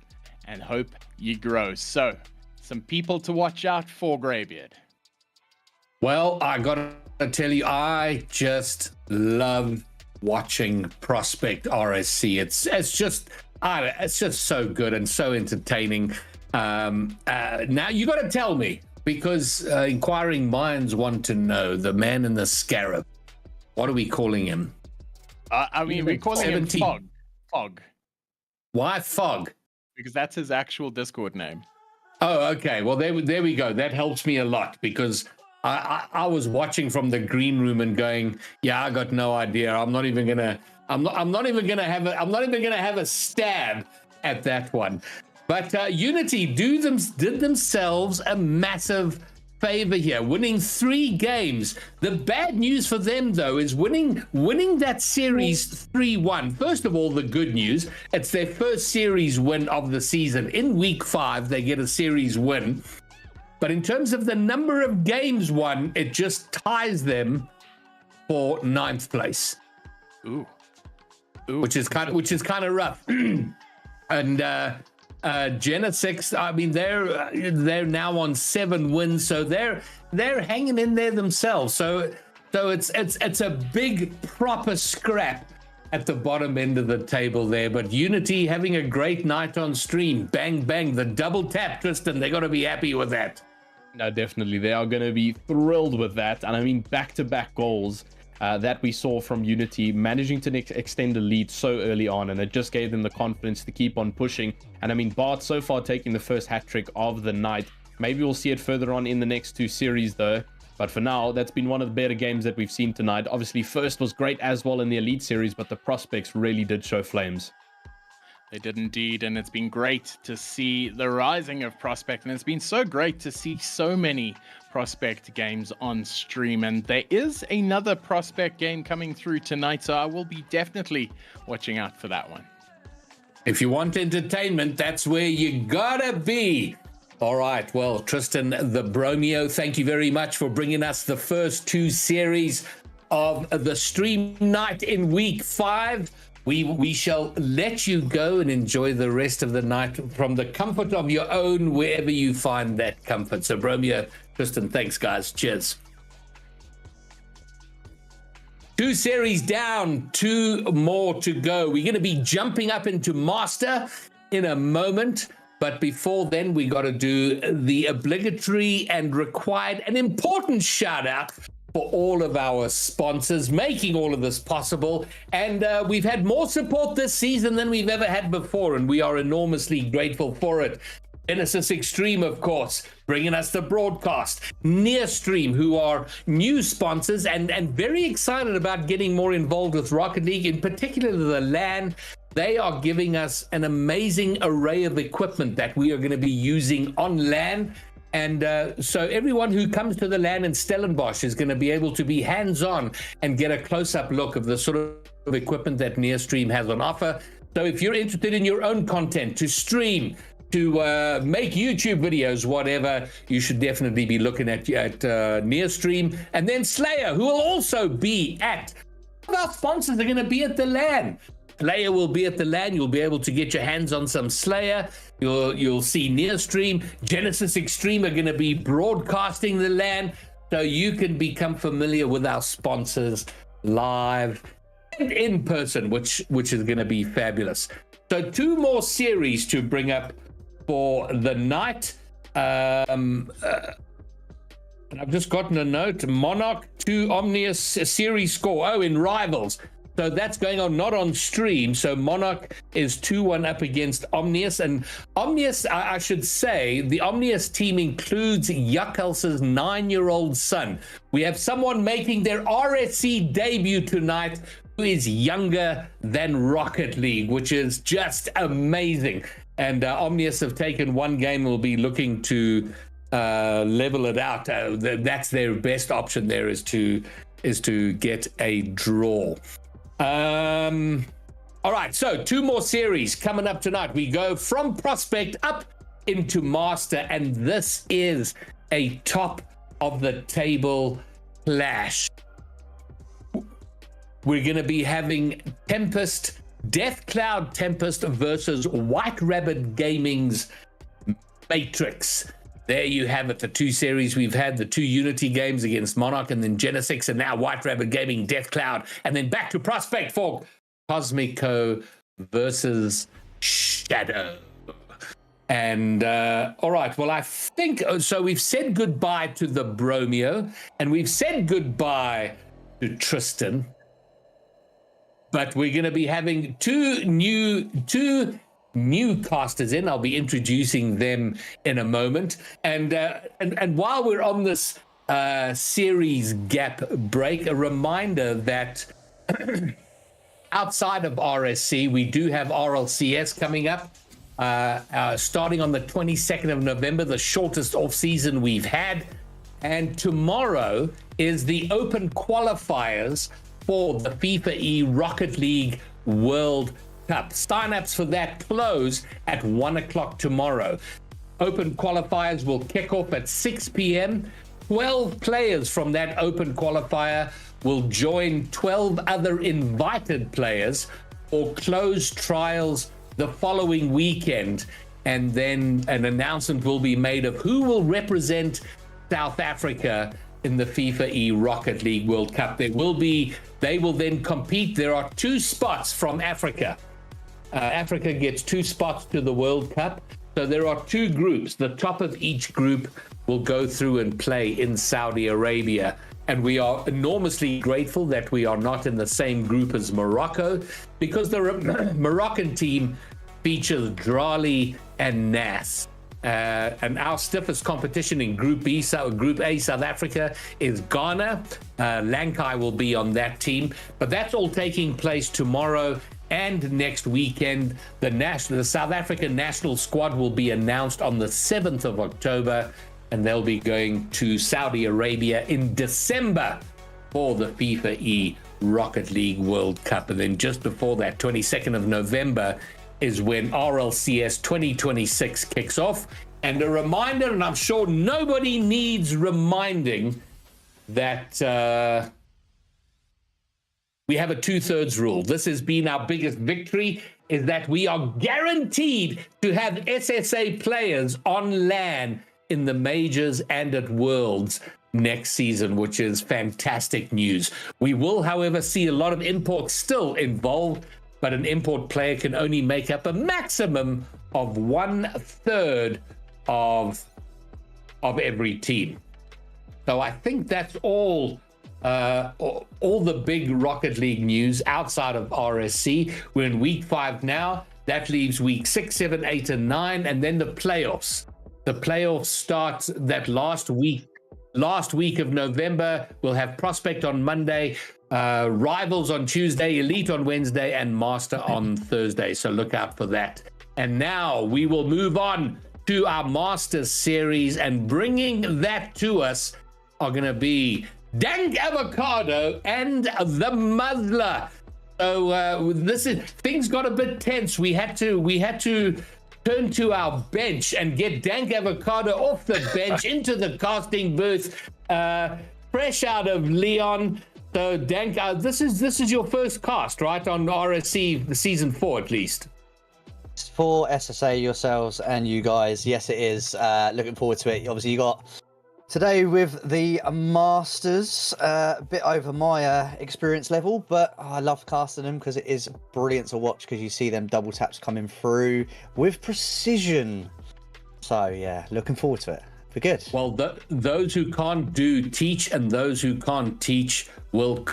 and hope you grow. So some people to watch out for, Greybeard. Well, I gotta tell you, I just love watching Prospect RSC. It's just so good and so entertaining. Now you got to tell me, because inquiring minds want to know, the man in the scarab. What are we calling him? I mean, we're calling him Fog. Fog. Why Fog? Because that's his actual Discord name. Oh, okay. Well, there we go. That helps me a lot, because I was watching from the green room and going, yeah, I got no idea. I'm not even gonna have a stab at that one. But Unity did themselves a massive favor here, winning 3 games. The bad news for them, though, is winning that series 3-1. First of all, the good news, it's their first series win of the season. In week 5, they get a series win. But in terms of the number of games won, it just ties them for 9th place. Ooh. Which is kind of rough. And Genisus, I mean, they're now on 7 wins, so they're hanging in there themselves. So it's a big proper scrap at the bottom end of the table there. But Unity having a great night on stream. Bang bang, the double tap, Tristan. They got to be happy with that. No, definitely, they are going to be thrilled with that. And I mean, back-to-back goals that we saw from Unity, managing to extend the lead so early on, and it just gave them the confidence to keep on pushing. And I mean, Bart so far taking the first hat trick of the night. Maybe we'll see it further on in the next 2 series though, but for now, that's been one of the better games that we've seen tonight. Obviously, first was great as well in the Elite Series, but the Prospects really did show flames. They did indeed, and it's been great to see the rising of Prospect, and it's been so great to see so many Prospect games on stream. And there is another Prospect game coming through tonight, so I will be definitely watching out for that one. If you want entertainment, that's where you gotta be. All right, well, Tristan the Bromeo, thank you very much for bringing us the first 2 series of the stream night in week 5. We shall let you go and enjoy the rest of the night from the comfort of your own, wherever you find that comfort. So, Bromeo, Tristan, thanks, guys. Cheers. 2 series down, 2 more to go. We're going to be jumping up into Master in a moment. But before then, we got to do the obligatory and required and important shout out for all of our sponsors making all of this possible. And we've had more support this season than we've ever had before, and we are enormously grateful for it. Genisus Extreme, of course, bringing us the broadcast. Nearstream, who are new sponsors and very excited about getting more involved with Rocket League, in particular the LAN. They are giving us an amazing array of equipment that we are going to be using on LAN. And so everyone who comes to the LAN in Stellenbosch is going to be able to be hands-on and get a close-up look of the sort of equipment that Nearstream has on offer. So if you're interested in your own content, to stream, to make YouTube videos, whatever, you should definitely be looking at Nearstream. And then Slayer, who will also be at, our sponsors are going to be at the LAN. Slayer will be at the LAN. You'll be able to get your hands on some Slayer. You'll see Nearstream. Genisus Extreme are going to be broadcasting the LAN, so you can become familiar with our sponsors live and in person, which is going to be fabulous. So 2 more series to bring up for the night. And I've just gotten a note. Monarch 2 Omnius series score. Oh, in Rivals. So that's going on, not on stream. So Monarch is 2-1 up against Omnius. And Omnius, I should say, the Omnius team includes Yuckels's 9-year-old son. We have someone making their RSC debut tonight who is younger than Rocket League, which is just amazing. And Omnius have taken 1 game, will be looking to level it out. That's their best option there, is to get a draw. All right, so 2 more series coming up tonight. We go from Prospect up into Master, and this is a top of the table clash. We're going to be having Tempest, Death Cloud Tempest versus White Rabbit Gaming's Matrix. There you have it, the 2 series we've had, the 2 Unity games against Monarch and then Genesis, and now White Rabbit Gaming, Death Cloud, and then back to Prospect for Cosmico versus Shadow. And all right, well, I think, so we've said goodbye to the Bromeo, and we've said goodbye to Tristan, but we're going to be having two new casters in. I'll be introducing them in a moment. And while we're on this series gap break, a reminder that outside of RSC, we do have RLCS coming up, starting on the 22nd of November, the shortest off-season we've had. And tomorrow is the open qualifiers for the FIFA E Rocket League World Cup. Sign-ups for that close at 1 o'clock tomorrow. Open qualifiers will kick off at 6 p.m. 12 players from that open qualifier will join 12 other invited players for closed trials the following weekend. And then an announcement will be made of who will represent South Africa in the FIFA E Rocket League World Cup. They will then compete. There are 2 spots from Africa. Africa gets 2 spots to the World Cup. So there are 2 groups. The top of each group will go through and play in Saudi Arabia. And we are enormously grateful that we are not in the same group as Morocco, because the Moroccan team features Drali and Nas. And our stiffest competition in Group A, South Africa, is Ghana. Lankai will be on that team. But that's all taking place tomorrow and next weekend. The South African national squad will be announced on the 7th of October, and they'll be going to Saudi Arabia in December for the FIFA E Rocket League World Cup. And then just before that, 22nd of November, is when RLCS 2026 kicks off. And a reminder, and I'm sure nobody needs reminding, that we have a 2/3 rule. This has been our biggest victory, is that we are guaranteed to have SSA players on LAN in the majors and at Worlds next season, which is fantastic news. We will, however, see a lot of imports still involved, but an import player can only make up a maximum of 1/3 of every team. So I think that's all the big Rocket League news outside of RSC. We're in week 5 now. That leaves week 6, 7, 8, and 9, and then the playoffs. The playoffs start that last week of November. We'll have Prospect on Monday, Rivals on Tuesday, Elite on Wednesday, and Master on Thursday. So look out for that. And now we will move on to our Masters series, and bringing that to us are going to be Dank Avocado and the Muzzler. So things got a bit tense. We had to turn to our bench and get Dank Avocado off the bench into the casting booth, fresh out of Leon. So Dank, this is your first cast, right, on RSC, the season 4 at least. For SSA, yourselves and you guys, yes it is. Looking forward to it. Obviously you got today with the Masters, a bit over my experience level, but I love casting them because it is brilliant to watch, because you see them double taps coming through with precision. So yeah, looking forward to it. We're good. Well, those who can't do teach, and those who can't teach will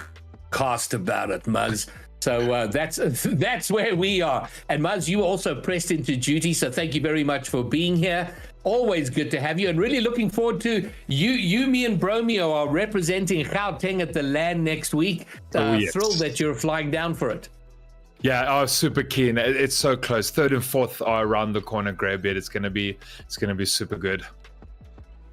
cast about it, Muzz. So that's where we are. And Muzz, you also pressed into duty, so thank you very much for being here. Always good to have you, and really looking forward to you, me, and Bromeo are representing Gauteng at the LAN next week. Yes. Thrilled that you're flying down for it. Yeah, I was super keen. It's so close. 3rd and 4th are around the corner, Greybeard. It's gonna be super good.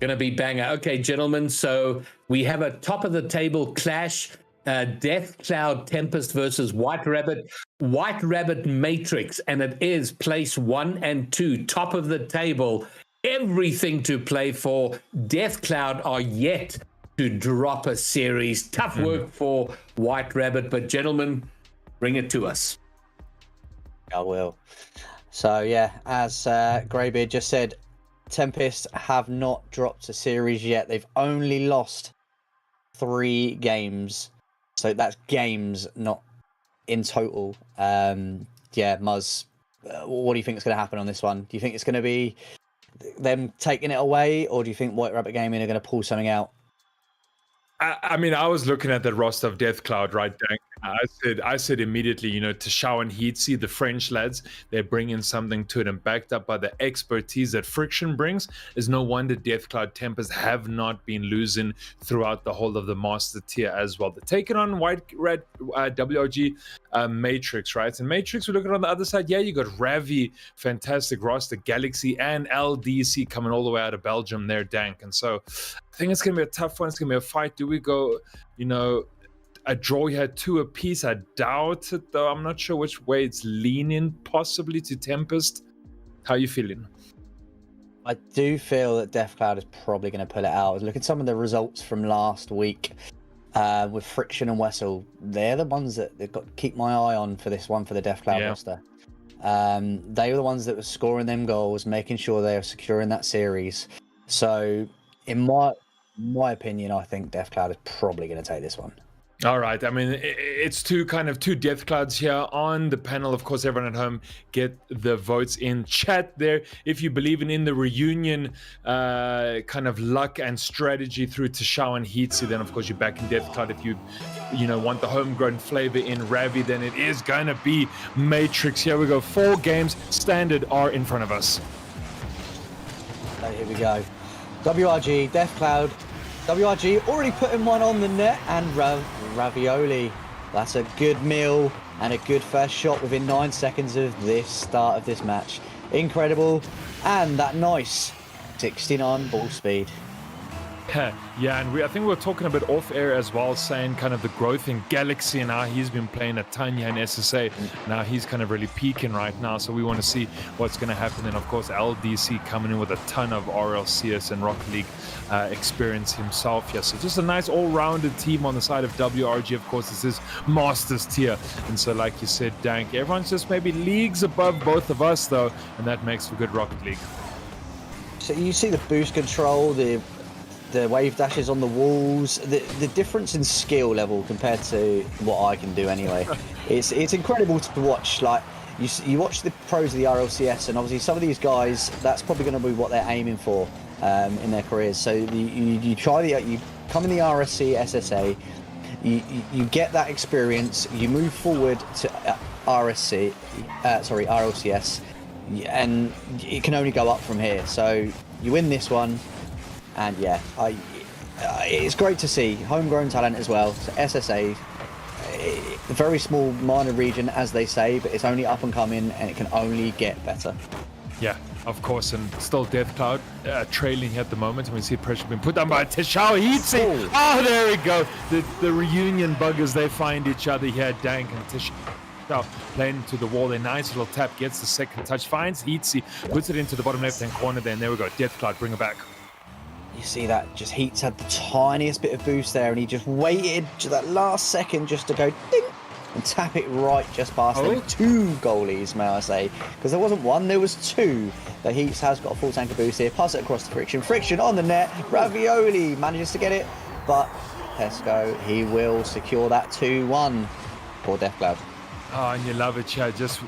Gonna be banger. Okay, gentlemen, so we have a top of the table clash. Death Cloud Tempest versus White Rabbit Matrix, and it is place 1 and 2, top of the table. Everything to play for. Death Cloud are yet to drop a series. Tough work for White Rabbit, but gentlemen, bring it to us. I will. So yeah, as Greybeard just said, Tempest have not dropped a series yet. They've only lost 3 games. So that's games, not in total. Yeah, Muzz, what do you think is going to happen on this one? Do you think it's going to be them taking it away, or do you think White Rabbit Gaming are going to pull something out? I mean, I was looking at the roster of Death Cloud, right, Dank? I said immediately, Tashao and Heatsy, the French lads, they're bringing something to it, and backed up by the expertise that Friction brings. Is no wonder Death Cloud Tempest have not been losing throughout the whole of the Master tier as well. They're taking on White Red WRG Matrix, right? And Matrix, we look at on the other side, yeah, you got Ravi, fantastic roster, Galaxy, and LDC coming all the way out of Belgium there, Dank. And so I think it's going to be a tough one. It's going to be a fight. Do we go, a draw here, 2 apiece? I doubt it, though. I'm not sure which way it's leaning, possibly to Tempest. How are you feeling? I do feel that Death Cloud is probably going to pull it out. Look at some of the results from last week with Friction and Wessel. They're the ones that they've got to keep my eye on for this one, for the Death Cloud roster. They were the ones that were scoring them goals, making sure they are securing that series. So in my opinion, I think Death Cloud is probably going to take this one. All right. I mean, it's two Death Clouds here on the panel. Of course, everyone at home, get the votes in chat there. If you believe in the reunion kind of luck and strategy through Tashao and Heatsy, then of course you're back in Death Cloud. If you want the homegrown flavor in Ravi, then it is going to be Matrix. Here we go. 4 games standard are in front of us. So here we go. WRG, Death Cloud. WRG already putting one on the net, and Ravioli. That's a good meal and a good first shot within 9 seconds of this start of this match. Incredible. And that nice 69 ball speed. Yeah, and I think we were talking a bit off air as well, saying kind of the growth in Galaxy and how he's been playing a ton here in SSA. Now he's kind of really peaking right now, so we want to see what's going to happen. And of course, LDC coming in with a ton of RLCS and Rocket League experience himself here. So just a nice all-rounded team on the side of WRG. Of course, this is Masters tier, and so like you said, Dank, everyone's just maybe leagues above both of us though, and that makes for good Rocket League. So you see the boost control, the wave dashes on the walls, the difference in skill level compared to what I can do anyway. It's incredible to watch. Like, you watch the pros of the RLCS, and obviously some of these guys, that's probably going to be what they're aiming for in their careers. So you come in the RSC, SSA, you get that experience, you move forward to RLCS, and it can only go up from here. So you win this one, and yeah, it's great to see homegrown talent as well. So SSA, a very small minor region, as they say, but it's only up and coming, and it can only get better. Yeah, of course, and still Death Cloud trailing at the moment, and we see pressure being put down by Teshao Heatsy. Oh, there we go. The reunion buggers, they find each other here, Dank and Teshao playing to the wall. Their nice little tap, gets the second touch, finds Heatsy, puts it into the bottom left-hand corner there, and there we go. Death Cloud, bring it back. You see that, just Heats had the tiniest bit of boost there, and he just waited to that last second just to go ding and tap it right just past them. 2 goalies, may I say, because there wasn't one, there was 2. The Heats has got a full tank of boost here, pass it across the Friction on the net, Ravioli manages to get it, but Tesco, he will secure that 2-1 for Death Cloud. Oh, and you love it, Chad. Just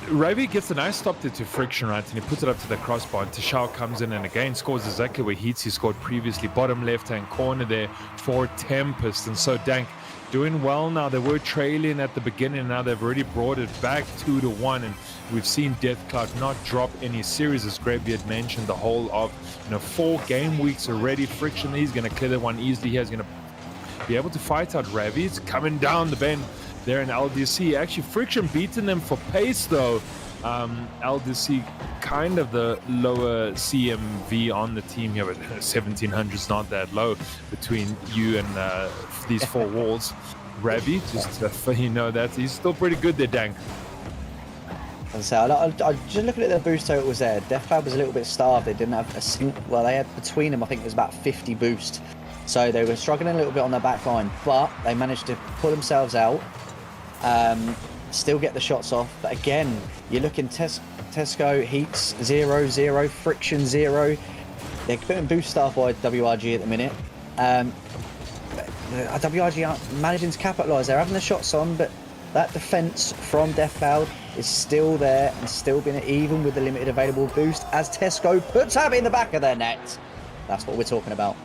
Ravi gets a nice stop there to Friction, right? And he puts it up to the crossbar. And Teshao comes in and again scores exactly where Heatsy scored previously. Bottom left-hand corner there for Tempest. And so Dank doing well now. They were trailing at the beginning. Now they've already brought it back 2-1. And we've seen Death Cloud not drop any series, as Gravy had mentioned, the whole of 4 game weeks already. Friction, he's going to clear that one easily. He's going to be able to fight out Ravi. It's coming down the bend there in LDC. Actually, Friction beating them for pace, though. LDC kind of the lower CMV on the team here, but 1700's not that low between you and these 4 walls. Ravi, just that he's still pretty good there, Dank. As I say, I just looking at their boost totals there. Death Cloud was a little bit starved. They didn't have they had between them, I think it was about 50 boost. So they were struggling a little bit on their back line, but they managed to pull themselves out. Still get the shots off, but again, you're looking Tesco, Heats 0-0, Friction 0. They're putting boost staff by WRG at the minute. WRG aren't managing to capitalise. They're having the shots on, but that defence from Death Cloud is still there and still being even with the limited available boost as Tesco puts Abby in the back of their net. That's what we're talking about.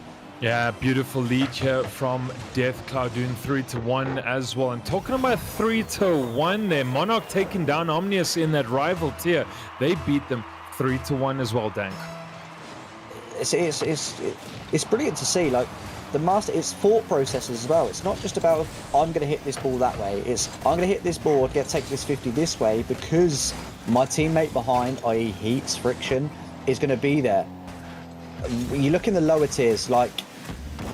Yeah, beautiful lead here from Death Cloud, doing 3-1 as well. And talking about 3-1 there, Monarch taking down Omnius in that rival tier. They beat them 3-1 as well, Dank. It's brilliant to see. Like the master, it's thought processes as well. It's not just about I'm going to hit this ball that way. It's I'm going to hit this ball, take this 50 this way because my teammate behind, i.e. Heats, Friction, is going to be there. When you look in the lower tiers, like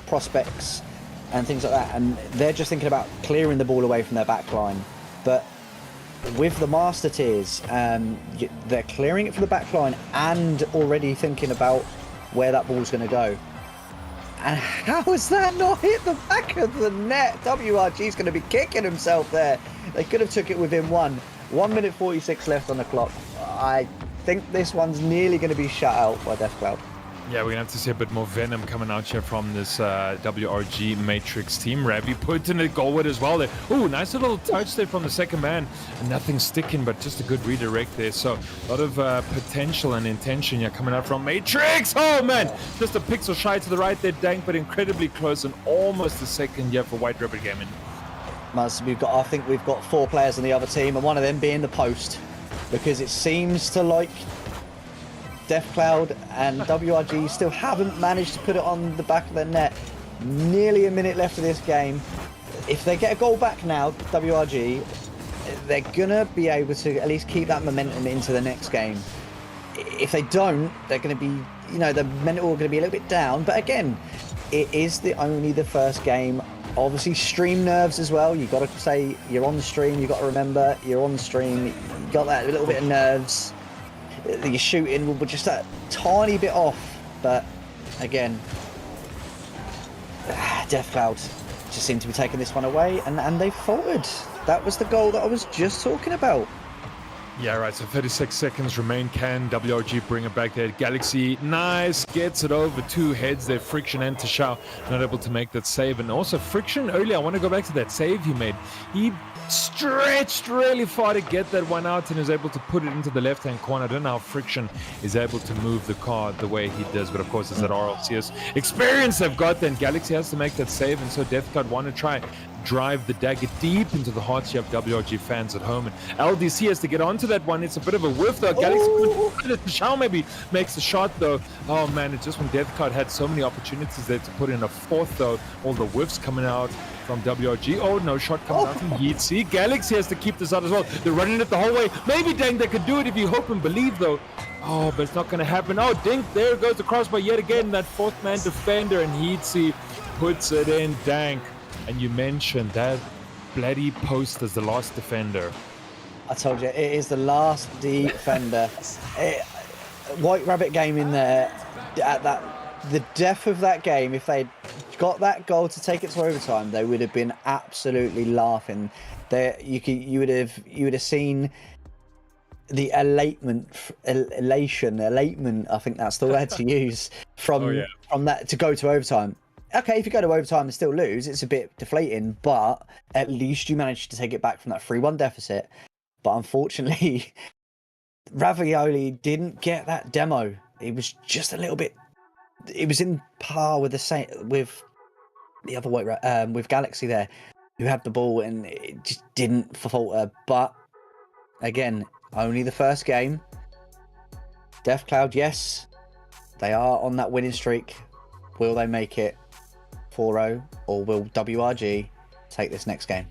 prospects and things like that, and they're just thinking about clearing the ball away from their back line. But with the master tiers, they're clearing it from the back line and already thinking about where that ball's going to go. And how has that not hit the back of the net? WRG's going to be kicking himself there. They could have took it within 1 minute 46 left on the clock. I think this one's nearly going to be shut out by Death Cloud. Yeah, we're going to have to see a bit more venom coming out here from this WRG Matrix team. Ravi putting it goalward as well there. Ooh, nice little touch there from the second man. And nothing sticking, but just a good redirect there. So a lot of potential and intention here coming out from Matrix. Oh, man. Just a pixel shy to the right there, Dank, but incredibly close and almost a second here for White Rabbit Gaming. I think we've got 4 players on the other team, and one of them being the post. Because it seems to like Death Cloud and WRG still haven't managed to put it on the back of their net. Nearly a minute left of this game. If they get a goal back now, WRG, they're going to be able to at least keep that momentum into the next game. If they don't, they're going to be, the mental are going to be a little bit down. But again, it is only the first game. Obviously, stream nerves as well. You've got to say you're on the stream. You've got to remember you're on the stream. You've got that little bit of nerves. Your shooting will be just a tiny bit off, but again, Death Cloud just seem to be taking this one away, and they faltered. That was the goal that I was just talking about. Yeah, right. So 36 seconds remain. Can WRG bring it back there? Galaxy, nice. Gets it over 2 heads there. Friction and Tashao not able to make that save. And also Friction earlier, I want to go back to that save he made. He stretched really far to get that one out and is able to put it into the left-hand corner. I don't know how Friction is able to move the car the way he does, but of course it's that RLCS experience they've got. Then Galaxy has to make that save, and so Deathcloud want to try drive the dagger deep into the hearts of WRG fans at home, and LDC has to get onto that one. It's a bit of a whiff though. Galaxy Shao maybe makes the shot though. Oh man, it's just when Deathcloud had so many opportunities there to put in a fourth though. All the whiffs coming out from WRG. Oh no, shot coming out from Yeezy. Galaxy has to keep this out as well. They're running it the whole way. Maybe Dang they could do it if you hope and believe though. Oh, but it's not going to happen. Oh, Dink, there goes the crossbar yet again. That fourth man defender, and Yeezy puts it in. Dank. And you mentioned that bloody post as the last defender. I told you, it is the last defender. White Rabbit game in there, at the depth of that game, if they'd got that goal to take it to overtime, they would have been absolutely laughing. There, you would have seen the elation, I think that's the word to use, from that to go to overtime. Okay, if you go to overtime and still lose, it's a bit deflating, but at least you managed to take it back from that 3-1 deficit. But unfortunately, Ravioli didn't get that demo. It was just a little bit. It was in par with the other with Galaxy there, who had the ball, and it just didn't falter. But again, only the first game. Deathcloud, yes, they are on that winning streak. Will they make it 4-0, or will WRG take this next game?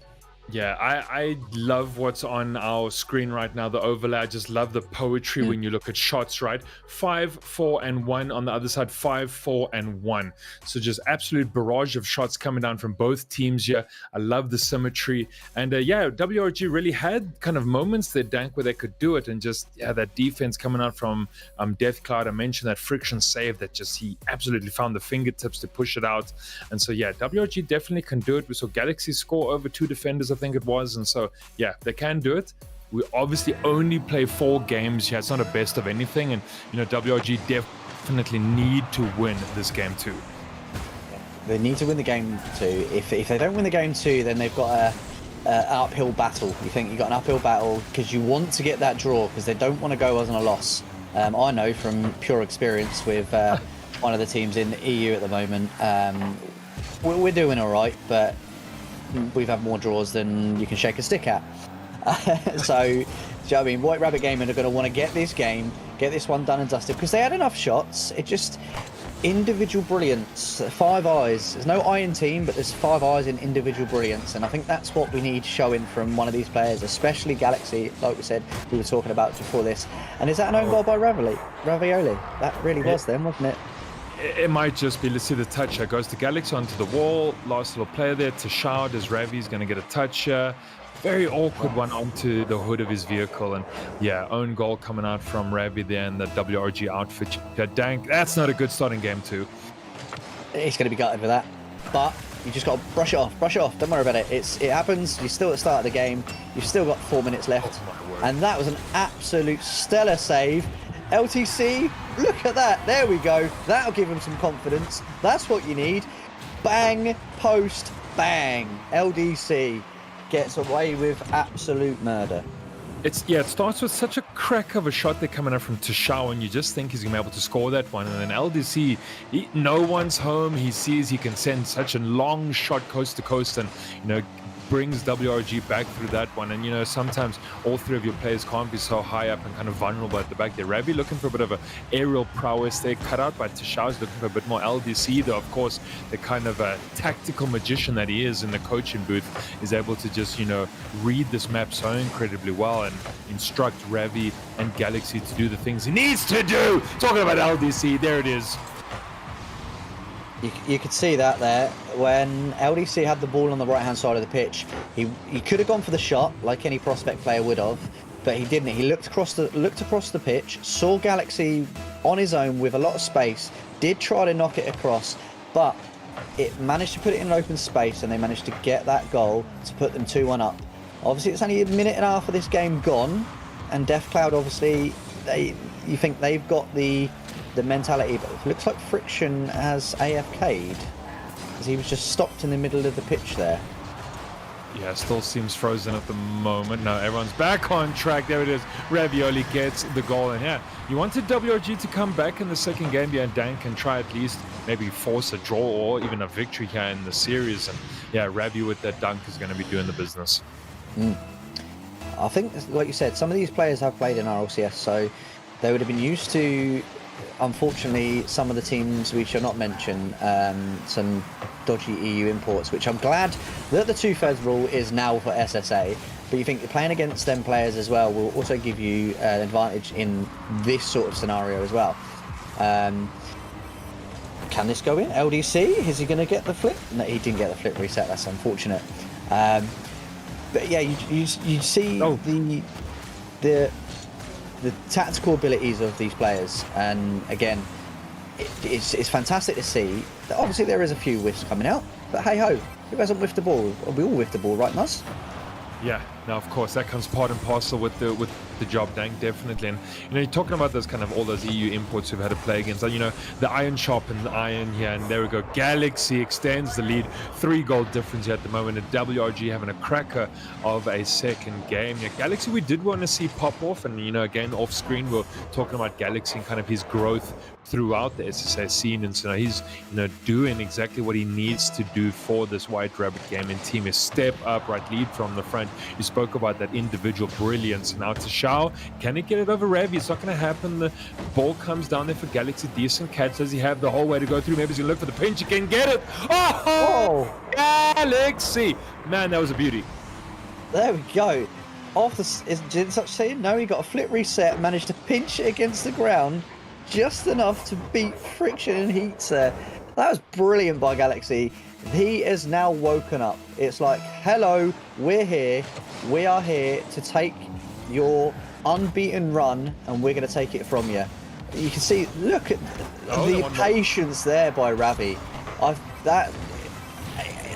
Yeah, I love what's on our screen right now, the overlay. I just love the poetry when you look at shots, right? 5, 4, and 1 on the other side, 5, 4, and 1. So just absolute barrage of shots coming down from both teams here. I love the symmetry. And yeah, WRG really had kind of moments there, Dank, where they could do it. And just, yeah, that defense coming out from Deathcloud. I mentioned that Friction save that just he absolutely found the fingertips to push it out. And so, yeah, WRG definitely can do it. We saw Galaxy score over 2 defenders, I think it was, and so yeah, they can do it. We obviously only play 4 games here. It's not a best of anything, and you know WRG definitely need to win this game too. They need to win the game too. If they don't win the game too, then they've got an uphill battle. You think you've got an uphill battle because you want to get that draw because they don't want to go as on a loss. I know from pure experience with one of the teams in the EU at the moment. We're doing all right, but we've had more draws than you can shake a stick at. So, do you know what I mean? White Rabbit Gaming are going to want to get this one done and dusted, because they had enough shots. It just, individual brilliance, 5 eyes. There's no eye in team, but there's 5 eyes in individual brilliance, and I think that's what we need showing from one of these players, especially Galaxy, like we said, we were talking about before this. And is that an own goal by Ravioli? That really was them, wasn't it? It might just be, let's see the touch here. Goes to Galaxy onto the wall. Last little player there to shout as Ravi's going to get a touch here. Very awkward one onto the hood of his vehicle. And yeah, own goal coming out from Ravi there in the WRG outfit. Dank, that's not a good starting game too. He's going to be gutted with that. But you just got to brush it off. Don't worry about it. It happens. You're still at the start of the game. You've still got 4 minutes left. And that was an absolute stellar save. LTC, look at that. There we go. That'll give him some confidence. That's what you need. Bang, post, bang. LDC gets away with absolute murder. It starts with such a crack of a shot there coming up from Tashao, and you just think he's going to be able to score that one. And then LDC, no one's home. He sees he can send such a long shot coast to coast, and you know, brings WRG back through that one. And you know, sometimes all 3 of your players can't be so high up and kind of vulnerable at the back there. Ravi looking for a bit of a aerial prowess there, cut out by Tashao's looking for a bit more. LDC though, of course, the kind of a tactical magician that he is in the coaching booth, is able to just, you know, read this map so incredibly well and instruct Ravi and Galaxy to do the things he needs to do. Talking about LDC, there it is. You could see that there when LDC had the ball on the right-hand side of the pitch. He could have gone for the shot like any prospect player would have, but he didn't. He looked across the pitch, saw Galaxy on his own with a lot of space, did try to knock it across, but it managed to put it in an open space, and they managed to get that goal to put them 2-1 up. Obviously, it's only a minute and a half of this game gone, and DeathCloud, obviously, you think they've got the mentality, but it looks like Friction has AFK'd, because he was just stopped in the middle of the pitch there. Yeah, still seems frozen at the moment. Now everyone's back on track. There it is. Ravioli gets the goal. And yeah, you wanted WRG to come back in the second game here, and Dan can try at least maybe force a draw or even a victory here in the series. And yeah, Ravi with that dunk is going to be doing the business. I think, like you said, some of these players have played in RLCS, so they would have been used to, unfortunately, some of the teams we shall not mention, some dodgy EU imports, which I'm glad that the 2/3 rule is now for SSA, but you think you're playing against them players as well will also give you an advantage in this sort of scenario as well. Can this go in? LDC, is he going to get the flip? No, he didn't get the flip reset, that's unfortunate. But yeah, you see the tactical abilities of these players, and again, it's fantastic to see that obviously there is a few whiffs coming out, but hey ho, who hasn't whiffed the ball? We all whiffed the ball, right, Muzz? Yeah, now of course that comes part and parcel with the job, Dank, definitely. And you know, you're talking about those kind of all those EU imports who've had to play against, you know, the Iron sharpened iron here, and there we go. Galaxy extends the lead, 3-goal difference here at the moment, and WRG having a cracker of a second game. Yeah, Galaxy we did want to see pop off, and you know, again off screen we're talking about Galaxy and kind of his growth throughout the SSA scene, and so he's, you know, doing exactly what he needs to do for this White Rabbit gaming team, is step up, right, lead from the front. You spoke about that individual brilliance. Now to Shao, can he get it over Ravi? It's not going to happen. The ball comes down there for Galaxy, decent catch. Does he have the whole way to go through? Maybe he's going to look for the pinch. He can get it. Oh, Galaxy! Man, that was a beauty. There we go. Off the, is Genisus saying no? He got a flip reset, managed to pinch it against the ground just enough to beat Friction and Heats there. That was brilliant by Galaxy. He is now woken up. It's like, hello, we're here. We are here to take your unbeaten run, and we're going to take it from you. You can see, look at the patience there by Ravi.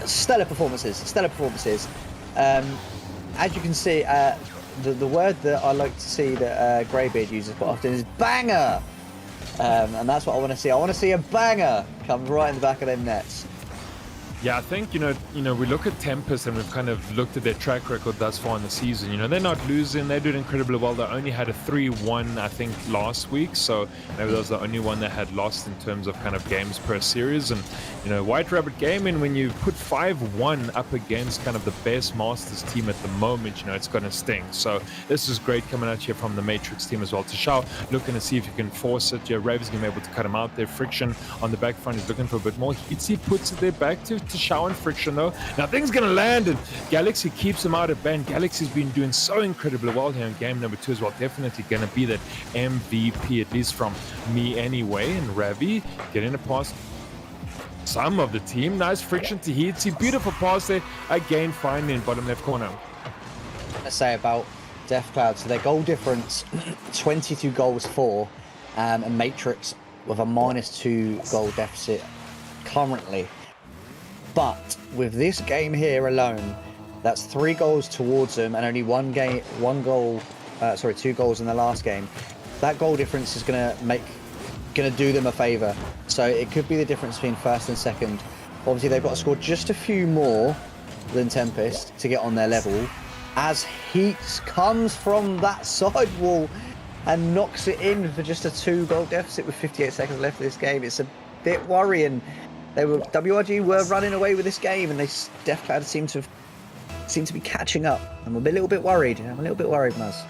Stellar performances. As you can see, the word that I like to see that Greybeard uses quite often is banger. And that's what I want to see. I want to see a banger come right in the back of them nets. Yeah, I think, you know, we look at Tempest and we've kind of looked at their track record thus far in the season. You know, they're not losing. They're doing incredibly well. They only had a 3-1, I think, last week. So maybe that was the only one they had lost in terms of kind of games per series. And, you know, White Rabbit Gaming, when you put 5-1 up against kind of the best Masters team at the moment, you know, it's going to sting. So this is great coming out here from the Matrix team as well. Tashao looking to see if you can force it. Yeah, Rave's going to be able to cut him out there. Friction on the back front is looking for a bit more. Heatsy puts it there back to Shao and Friction though. Nothing's gonna land, and Galaxy keeps him out of band. Galaxy's been doing so incredibly well here in game number 2 as well. Definitely gonna be that MVP, at least from me anyway. And Ravi getting a pass some of the team. Nice Friction to Heatsy. Beautiful pass there. Again, finding in bottom left corner. I say about DeathCloud, so their goal difference 22 goals for, and Matrix with a -2 goal deficit currently. But with this game here alone, that's 3 goals towards them, and only 2 goals in the last game. That goal difference is gonna do them a favour. So it could be the difference between first and second. Obviously, they've got to score just a few more than Tempest to get on their level. As Heats comes from that side wall and knocks it in for just a 2-goal deficit with 58 seconds left of this game. It's a bit worrying. WRG were running away with this game, and DeathCloud seem to be catching up. I'm a little bit worried. Muzz.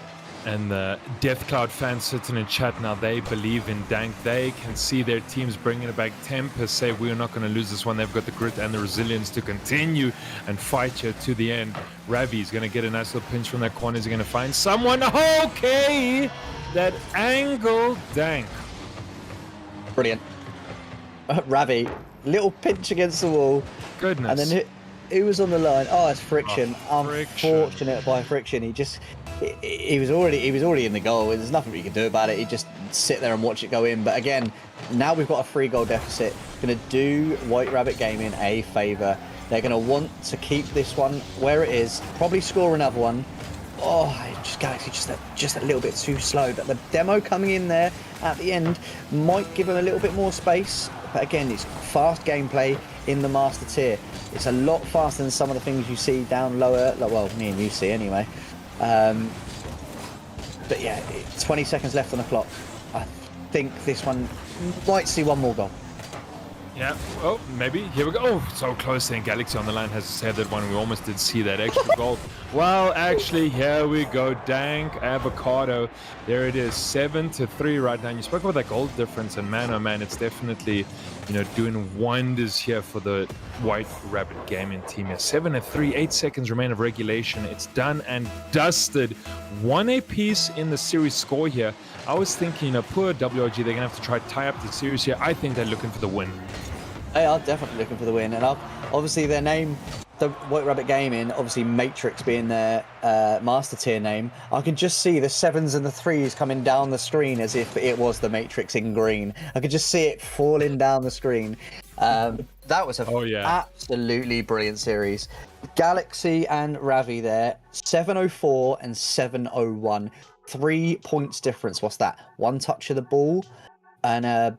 And the DeathCloud fans sitting in chat now, they believe in Dank. They can see their teams bringing it back. Tempest say we're not going to lose this one. They've got the grit and the resilience to continue and fight here to the end. Ravi's going to get a nice little pinch from that corner. He's going to find someone. Okay, that angle, Dank. Brilliant. Ravi, little pinch against the wall. Goodness. And then who was on the line? Oh, it's Friction. Unfortunate by Friction. He was already in the goal. There's nothing we can do about it. He just sit there and watch it go in. But again, now we've got a 3-goal deficit. Going to do White Rabbit Gaming a favour. They're going to want to keep this one where it is. Probably score another one. Galaxy just a little bit too slow. But the demo coming in there at the end might give them a little bit more space. But again, it's fast gameplay in the master tier. It's a lot faster than some of the things you see down lower. Well, me and you see anyway. But yeah, 20 seconds left on the clock. I think this one might see one more goal. Yeah. Oh, maybe. Here we go. Oh, so close there. Galaxy on the line has to say that one. We almost did see that extra goal. Well, actually, here we go. Dank avocado. There it is. 7-3 right now. And you spoke about that goal difference, and man, oh man, it's definitely, doing wonders here for the White Rabbit Gaming team. Here, 7-3. 8 seconds remain of regulation. It's done and dusted. 1 apiece in the series score here. I was thinking, poor WRG, they're gonna have to try to tie up the series here. I think they're looking for the win. They are definitely looking for the win, and obviously their name, the White Rabbit Gaming, obviously Matrix being their master tier name, I can just see the 7s and the 3s coming down the screen as if it was the Matrix in green. I could just see it falling down the screen. That was absolutely brilliant series. Galaxy and Ravi there, 704 and 701. 3 points difference. What's that? 1 touch of the ball and a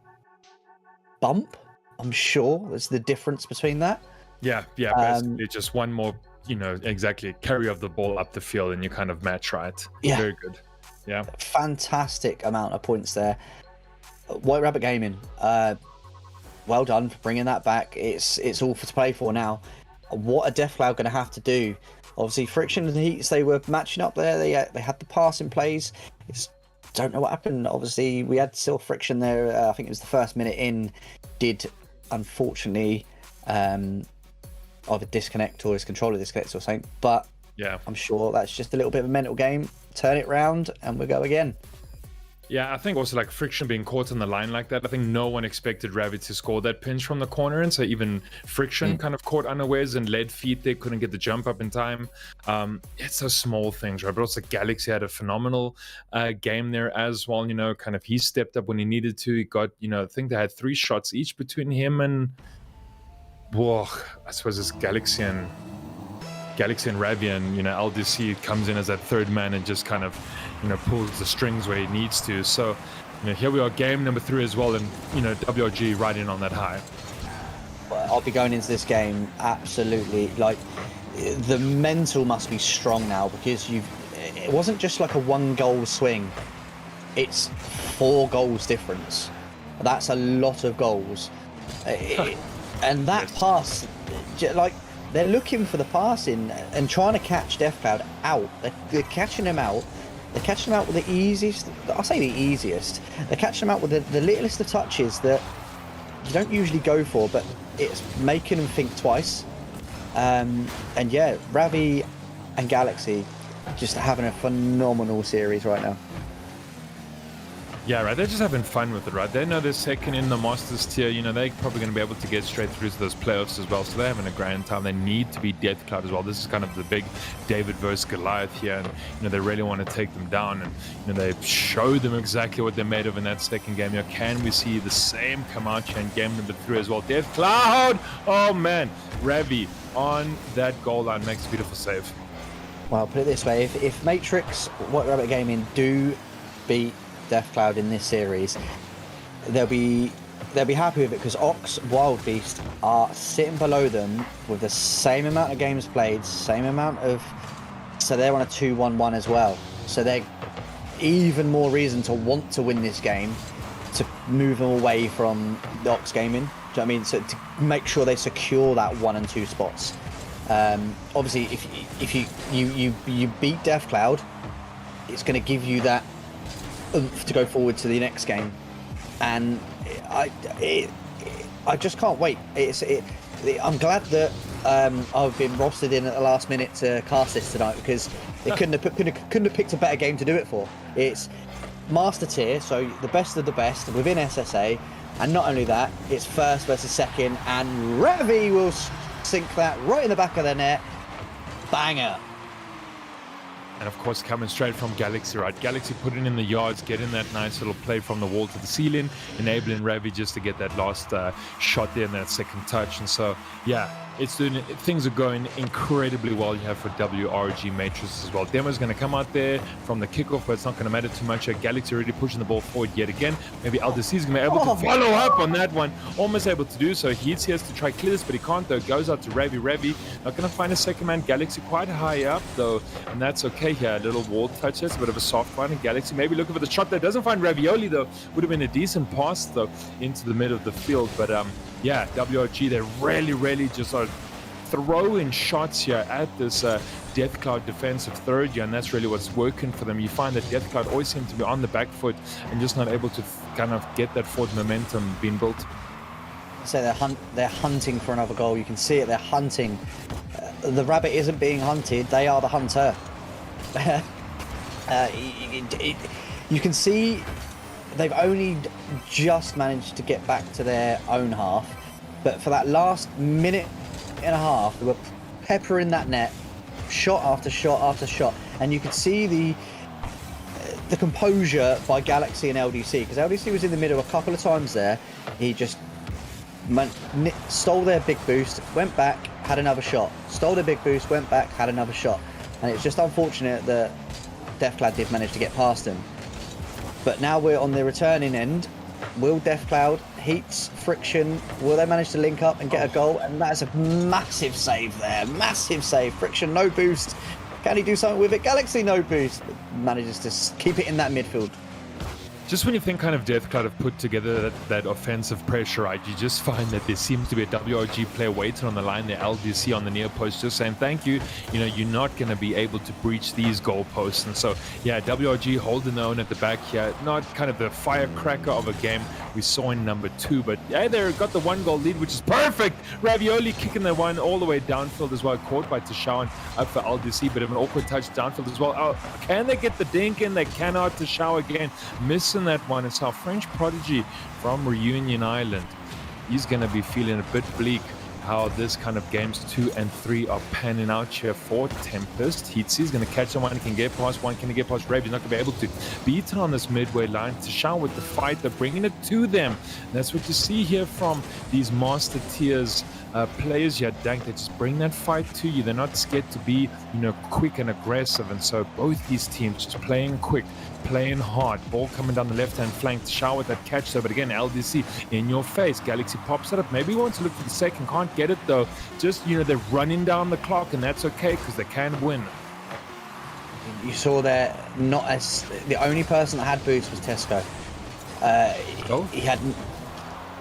bump. I'm sure that's the difference between that. Yeah, basically just one more, exactly, carry of the ball up the field and you kind of match right. Yeah. Very good. Yeah. Fantastic amount of points there. White Rabbit Gaming, well done for bringing that back. It's all to play for now. What are Deathcloud going to have to do? Obviously, Friction and Heats, they were matching up there. They had the passing plays. Don't know what happened. Obviously, we had still Friction there. I think it was the first minute in, did unfortunately either disconnect or his controller disconnects or something, but yeah, I'm sure that's just a little bit of a mental game. Turn it round and we'll go again. Yeah, I think also like Friction being caught on the line like that, I think no one expected Ravi to score that pinch from the corner, and so even Friction kind of caught unawares and led feet. They couldn't get the jump up in time. It's those small things, right? But also Galaxy had a phenomenal game there as well. Kind of he stepped up when he needed to. He got, I think they had 3 shots each between him and, I suppose it's Galaxy and Ravi, and LDC comes in as that third man and just kind of pulls the strings where he needs to. So here we are, game number 3 as well, and WRG right in on that high. I'll be going into this game absolutely like the mental must be strong now, because it wasn't just like a 1 goal swing, it's 4 goals difference. That's a lot of goals. And that pass, like, they're looking for the passing and trying to catch Deathcloud out. They're catching him out. They're catching him out with the easiest. I'll say the easiest. They're catching him out with the littlest of touches that you don't usually go for, but it's making them think twice. And yeah, Ravi and Galaxy just having a phenomenal series right now. Yeah, right. They're just having fun with it, right? They know they're second in the Masters tier. They're probably going to be able to get straight through to those playoffs as well. So they're having a grand time. They need to beat Deathcloud as well. This is kind of the big David versus Goliath here. And, they really want to take them down. And, they showed them exactly what they're made of in that second game. Can we see the same come out here in game number 3 as well? Deathcloud! Oh, man. Ravi on that goal line makes a beautiful save. Well, put it this way. If Matrix, White Rabbit Gaming do beat Deathcloud in this series, they'll be happy with it, because Ox, Wild Beast are sitting below them with the same amount of games played, same amount of, so they're on a 2-1-1 as well. So they're even more reason to want to win this game, to move them away from the Ox Gaming. Do you know what I mean? So to make sure they secure that 1 and 2 spots. Obviously, if you beat Deathcloud, it's going to give you that oomph to go forward to the next game, and I just can't wait. I'm glad that I've been rostered in at the last minute to cast this tonight, because they couldn't have picked a better game to do it for. It's master tier, so the best of the best within SSA, and not only that, it's first versus second, and Ravi will sink that right in the back of the net. Banger. And of course, coming straight from Galaxy, right? Galaxy putting in the yards, getting that nice little play from the wall to the ceiling, enabling Ravi just to get that last shot there in that second touch. And so, yeah, things are going incredibly well. You have for WRG Matrix as well. Demo's going to come out there from the kickoff, but it's not going to matter too much. Galaxy already pushing the ball forward yet again. Maybe LDC is going to be able to follow up on that one. Almost able to do so. He has to try clear this, but he can't though. Goes out to Ravi. Ravi not going to find a second man. Galaxy quite high up though, and that's okay here. A little wall touch. That's a bit of a soft one. And Galaxy maybe looking for the shot that doesn't find Ravioli though. Would have been a decent pass though into the middle of the field, but yeah, WRG, they really just are throwing shots here at this Death Cloud defensive third year, and that's really what's working for them. You find that Death Cloud always seem to be on the back foot and just not able to kind of get that forward momentum being built. So they're hunting for another goal. You can see it. They're hunting. The rabbit isn't being hunted. They are the hunter. You can see they've only just managed to get back to their own half, but for that last minute and a half, they were peppering that net, shot after shot after shot, and you could see the composure by Galaxy and LDC, because LDC was in the middle a couple of times there. He just stole their big boost, went back, had another shot, stole their big boost, went back, had another shot, and it's just unfortunate that Deathcloud did manage to get past him. But now we're on the returning end. Will Deathcloud, Heats, Friction, will they manage to link up and get a goal? And that's a massive save there. Massive save. Friction, no boost. Can he do something with it? Galaxy, no boost. Manages to keep it in that midfield. Just when you think kind of Deathcloud have put together that offensive pressure, right, you just find that there seems to be a WRG player waiting on the line, the LDC on the near post, just saying thank you. You know, you're not going to be able to breach these goalposts. And so, yeah, WRG holding their own at the back here. Not kind of the firecracker of a game we saw in number 2, but yeah, they got the 1-goal lead, which is perfect. Ravioli kicking the one all the way downfield as well, caught by Tashawan up for LDC, bit of an awkward touch downfield as well. Oh, can they get the dink in? They cannot. Tashaw again missing that one. It's our French prodigy from Reunion Island. He's going to be feeling a bit bleak how this kind of games 2 and 3 are panning out here for Tempest. Heatsy's going to catch someone, he can get past one, can he get past Rave? He's not going to be able to beat on this midway line. Tashaw with the fight, they're bringing it to them. And that's what you see here from these master tiers players here, Dank. They just bring that fight to you. They're not scared to be, you know, quick and aggressive. And so both these teams just playing quick, playing hard. Ball coming down the left-hand flank. Tashaw with that catch though, but again, LDC in your face. Galaxy pops it up. Maybe wants to look for the second, can't get it though. Just, you know, they're running down the clock, and that's okay because they can win. You saw there, not as the only person that had boost was Tesco. He had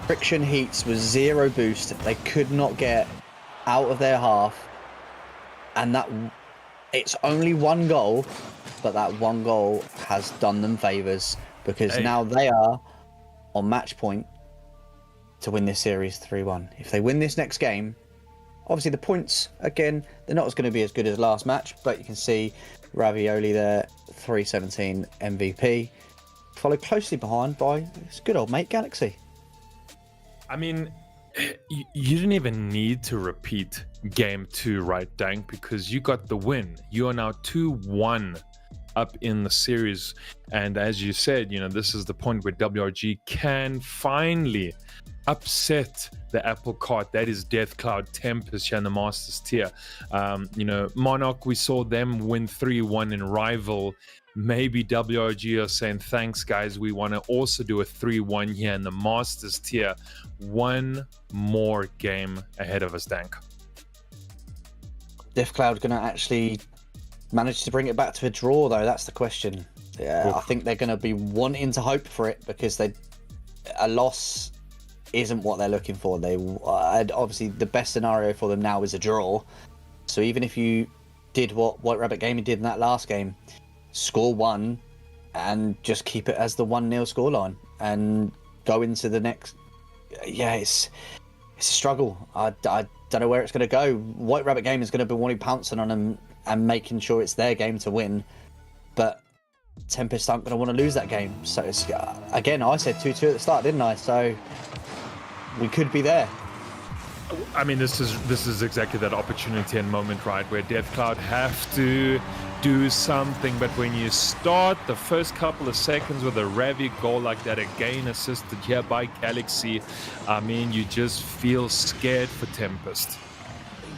Friction Heats was 0 boost. They could not get out of their half, and that it's only 1 goal, but that 1 goal has done them favors because now they are on match point to win this series 3-1. If they win this next game, obviously the points again, they're not going to be as good as last match, but you can see Ravioli there, 317 MVP, followed closely behind by his good old mate Galaxy. I mean, you didn't even need to repeat game 2, right, Dank? Because you got the win. You are now 2-1 up in the series. And as you said, you know, this is the point where WRG can finally upset the apple cart that is Deathcloud Tempest here in the Masters tier. You know, Monarch, we saw them win 3-1 in Rival. Maybe WRG are saying, thanks guys, we want to also do a 3-1 here in the Masters tier. 1 more game ahead of us, Dank. Deathcloud going to actually manage to bring it back to a draw, though? That's the question. Yeah, I think they're going to be wanting to hope for it because a loss isn't what they're looking for. Obviously the best scenario for them now is a draw. So even if you did what White Rabbit Gaming did in that last game, score 1 and just keep it as the 1-0 scoreline and go into the next. Yeah, it's a struggle. I don't know where it's going to go. White Rabbit Gaming is going to be wanting pouncing on them and making sure it's their game to win, but Tempest aren't going to want to lose that game. So it's, again, I said 2-2 at the start, didn't I? So we could be there. I mean, this is exactly that opportunity and moment, right, where Deathcloud have to do something. But when you start the first couple of seconds with a Ravi goal like that, again assisted here by Galaxy, I mean, you just feel scared for Tempest.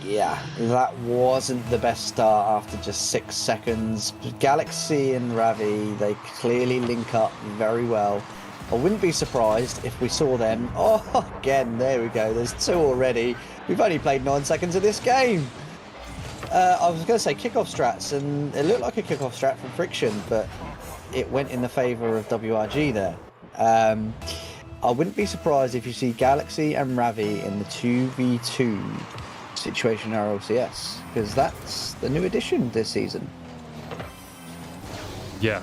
Yeah, that wasn't the best start after just 6 seconds. Galaxy and Ravi, they clearly link up very well. I wouldn't be surprised if we saw them. Oh, again, there we go. There's 2 already. We've only played 9 seconds of this game. I was going to say kickoff strats, and it looked like a kickoff strat from Friction, but it went in the favour of WRG there. I wouldn't be surprised if you see Galaxy and Ravi in the 2v2 situation in RLCS, because that's the new addition this season. Yeah.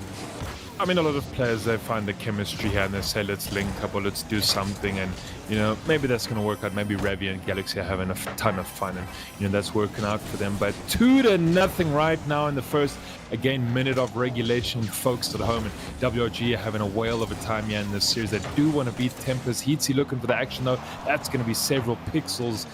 I mean, a lot of players, they find the chemistry here and they say, let's link up or let's do something. And, you know, maybe that's going to work out. Maybe Ravi and Galaxy are having a ton of fun and, you know, that's working out for them. But 2-0 right now in the first, again, minute of regulation, folks at home. And WRG are having a whale of a time here in this series. They do want to beat Tempest. Heatsy looking for the action, though. That's going to be several pixels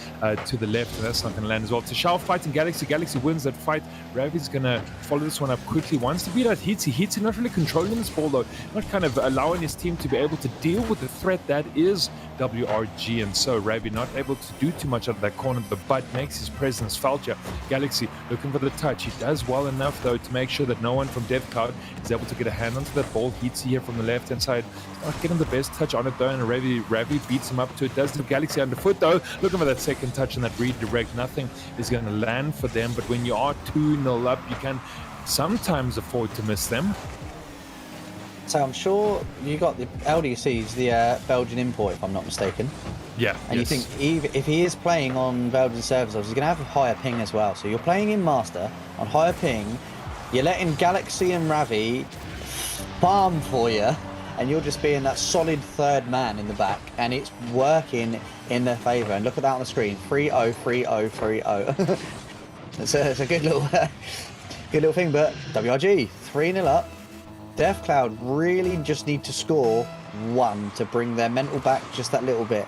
to the left, and that's not going to land as well. Tashao fighting Galaxy. Galaxy wins that fight. Ravi's going to follow this one up quickly. Wants to beat out Heatsy. Heatsy not really controlling this ball, though. Not kind of allowing his team to be able to deal with the threat that is WRG, and so Ravi not able to do too much out of that corner, but makes his presence felt here. Galaxy looking for the touch. He does well enough, though, to make sure that no one from DevCloud is able to get a hand onto that ball. Heatsy here from the left-hand side. Not getting the best touch on it, though, and Ravi beats him up to it. Does the Galaxy underfoot, though. Looking for that second touch and that redirect. Nothing is going to land for them, but when you are 2-0 up, you can sometimes afford to miss them. So I'm sure you got the LDC's the Belgian import, if I'm not mistaken. Yeah. And you think if he is playing on Belgian servers, he's going to have a higher ping as well. So you're playing in Master on higher ping, you're letting Galaxy and Ravi farm for you, and you're just being that solid third man in the back, and it's working in their favour. And look at that on the screen, 3-0, 3-0, 3-0. It's a good little thing, but WRG, 3-0 up. DevCloud really just need to score 1 to bring their mental back just that little bit.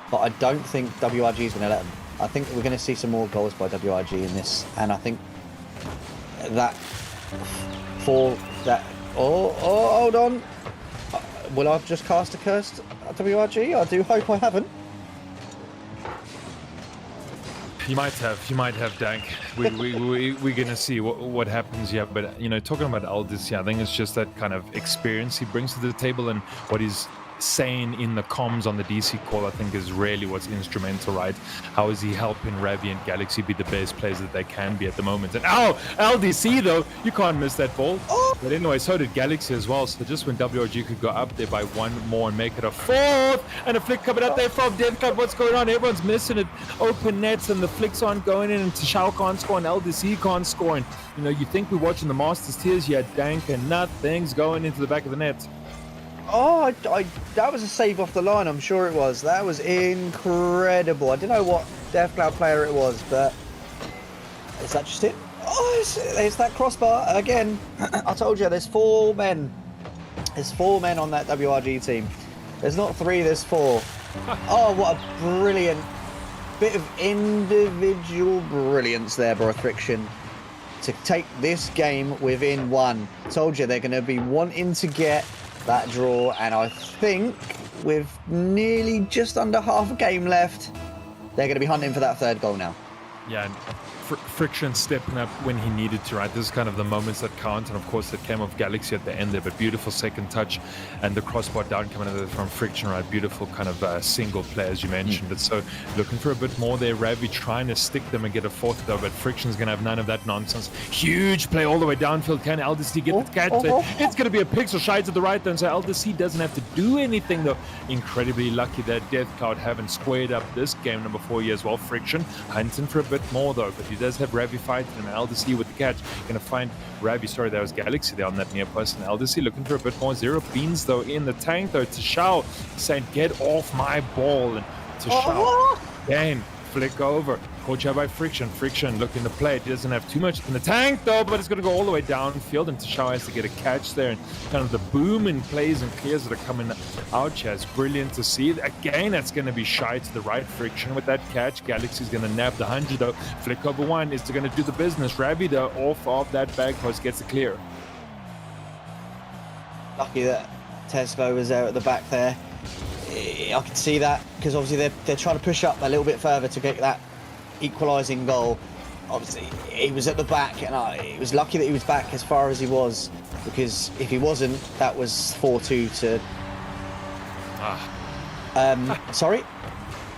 But I don't think WRG is going to let them. I think we're going to see some more goals by WRG in this. And I think that for that... Oh, hold on. Will I just cast a curse at WRG? I do hope I haven't. You might have, Dank. We're gonna see what happens here. But you know, talking about Aldis, I think it's just that kind of experience he brings to the table, and what he's saying in the comms on the DC call, I think, is really what's instrumental, right? How is he helping Ravi and Galaxy be the best players that they can be at the moment? And LDC though, you can't miss that ball. But anyway, so did Galaxy as well. So just when WRG could go up there by 1 more and make it a 4th, and a flick coming up there from DevCloud. What's going on? Everyone's missing it. Open nets, and the flicks aren't going in, and Tashao can't score, and LDC can't score. And you know, you think we're watching the Masters tiers here, Dank, and nothing's going into the back of the net. Oh, that was a save off the line, I'm sure it was. That was incredible. I don't know what DevCloud player it was, but is that just it? Oh, it's that crossbar again. I told you, there's 4 men. There's 4 men on that WRG team. There's not 3, there's 4. Oh, what a brilliant bit of individual brilliance there by Friction to take this game within 1. Told you they're going to be wanting to get that draw, and I think with nearly just under half a game left, they're going to be hunting for that 3rd goal now. Yeah, and Friction stepping up when he needed to, right? This is kind of the moments that count, and of course that came off Galaxy at the end there, but beautiful second touch and the crossbar down coming out from Friction, right? Beautiful kind of single play, as you mentioned it. So looking for a bit more there. Ravi trying to stick them and get a 4th though, but Friction's going to have none of that nonsense. Huge play all the way downfield. Can LDC get the catch? It's going to be a pixel shy to the right then, so LDC doesn't have to do anything though. Incredibly lucky that DevCloud haven't squared up this game number 4 years. Well, Friction hunting for a bit more though, but he does have Ravi fighting and LDC with the catch. Gonna find Ravi, sorry, that was Galaxy there on that near post, and LDC looking for a bit more. 0 beans though in the tank though. Tashao saying, get off my ball, and Tashao again flick over. Caught out by Friction. Friction looking to play it. He doesn't have too much in the tank though, but it's going to go all the way downfield, and Tashao has to get a catch there, and kind of the boom in plays and clears that are coming out here is brilliant to see. Again, that's going to be shy to the right. Friction with that catch. Galaxy's going to nab the 100 though. Flick over 1 is going to do the business. Ravi though off of that back post gets it clear. Lucky that Tesco was there at the back there. I can see that, because obviously they're trying to push up a little bit further to get that equalising goal. Obviously, he was at the back, and it was lucky that he was back as far as he was, because if he wasn't, that was 4-2 to. Sorry,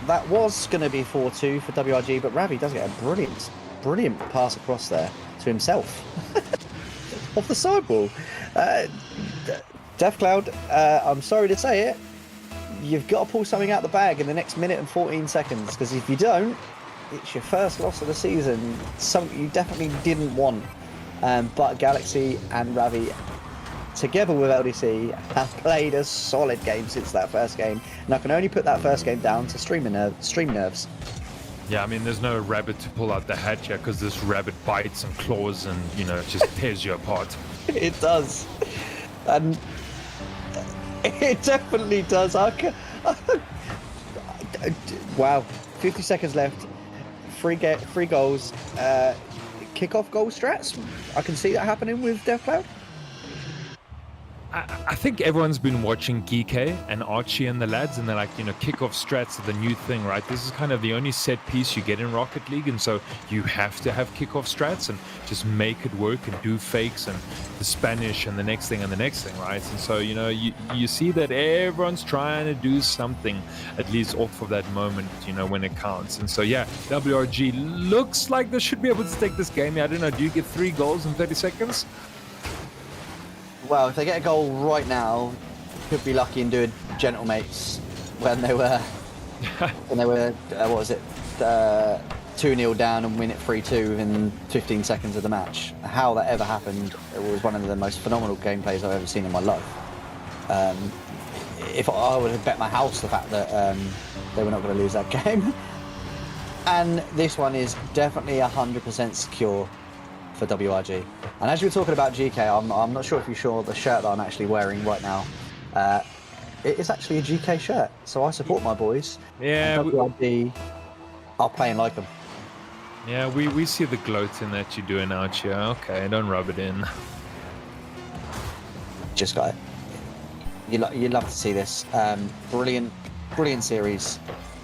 that was going to be 4-2 for WRG, but Ravi does get a brilliant pass across there to himself off the sideball. DeathCloud, I'm sorry to say it, you've got to pull something out the bag in the next minute and 14 seconds, because if you don't, it's your first loss of the season, something you definitely didn't want. But Galaxy and Ravi, together with LDC, have played a solid game since that first game, and I can only put that first game down to stream nerves. Yeah, I mean, there's no rabbit to pull out the hat here, because this rabbit bites and claws and, you know, just tears you apart. It does. And it definitely does. Wow, 50 seconds left. Free goals. Kickoff goal strats. I can see that happening with DeathCloud. I think everyone's been watching Geeke and Archie and the lads, and they're like, you know, kickoff strats are the new thing, right? This is kind of the only set piece you get in Rocket League, and so you have to have kickoff strats and just make it work and do fakes and the Spanish and the next thing and the next thing, right? And so, you know, you see that everyone's trying to do something, at least off of that moment, you know, when it counts. And so, yeah, WRG looks like they should be able to take this game. I don't know, do you get 3 goals in 30 seconds? Well, if they get a goal right now, could be lucky and do a gentlemates when they were what was it, 2-0 down and win it 3-2 within 15 seconds of the match. How that ever happened, it was one of the most phenomenal gameplays I've ever seen in my life. If I would have bet my house the fact that they were not going to lose that game. And this one is definitely 100% secure for WRG. And as you were talking about GK, I'm not sure if you saw the shirt that I'm actually wearing right now. It is actually a GK shirt, so I support my boys. Yeah, WRG are playing like them. Yeah, we see the gloating that you're doing out here. Okay, don't rub it in. Just got it. You love to see this. Brilliant series.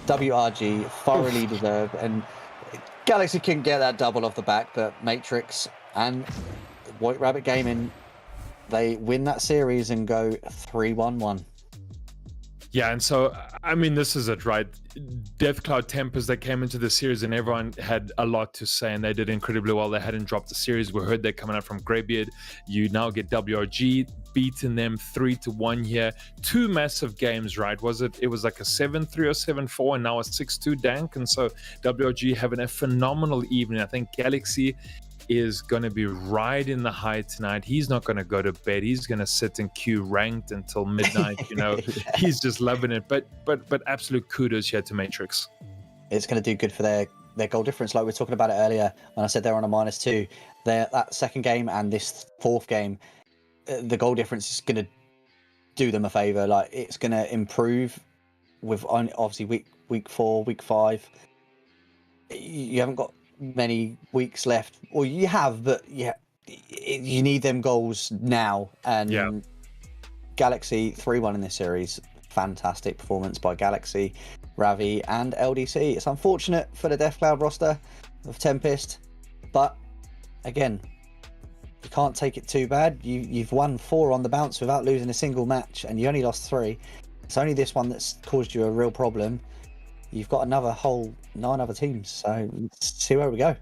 WRG thoroughly deserved, and Galaxy couldn't get that double off the back, but Matrix and White Rabbit Gaming, they win that series and go 3-1-1. Yeah, and so, I mean, this is it, right? DeathCloud Tempers, they came into the series and everyone had a lot to say, and they did incredibly well. They hadn't dropped the series. We heard they're coming out from Greybeard. You now get WRG beating them 3-1 here. 2 massive games, right? It was like a 7-3 or 7-4, and now a 6-2 dank. And so WRG having a phenomenal evening. I think Galaxy is going to be riding the high tonight. He's not going to go to bed. He's going to sit in queue ranked until midnight. You know, yeah. He's just loving it. But absolute kudos here to Matrix. It's going to do good for their goal difference. Like we were talking about it earlier when I said they're on a -2. That second game and this fourth game, the goal difference is going to do them a favor. Like, it's going to improve with obviously week 4, week 5. You haven't got many weeks left, or you have, but yeah, you need them goals now. And yeah. Galaxy 3-1 in this series. Fantastic performance by Galaxy, Ravi and LDC. It's unfortunate for the DeathCloud roster of Tempest, but again, you can't take it too bad. You've won 4 on the bounce without losing a single match, and you only lost 3. It's only this one that's caused you a real problem. You've got another whole 9 other teams, so let's see where we go.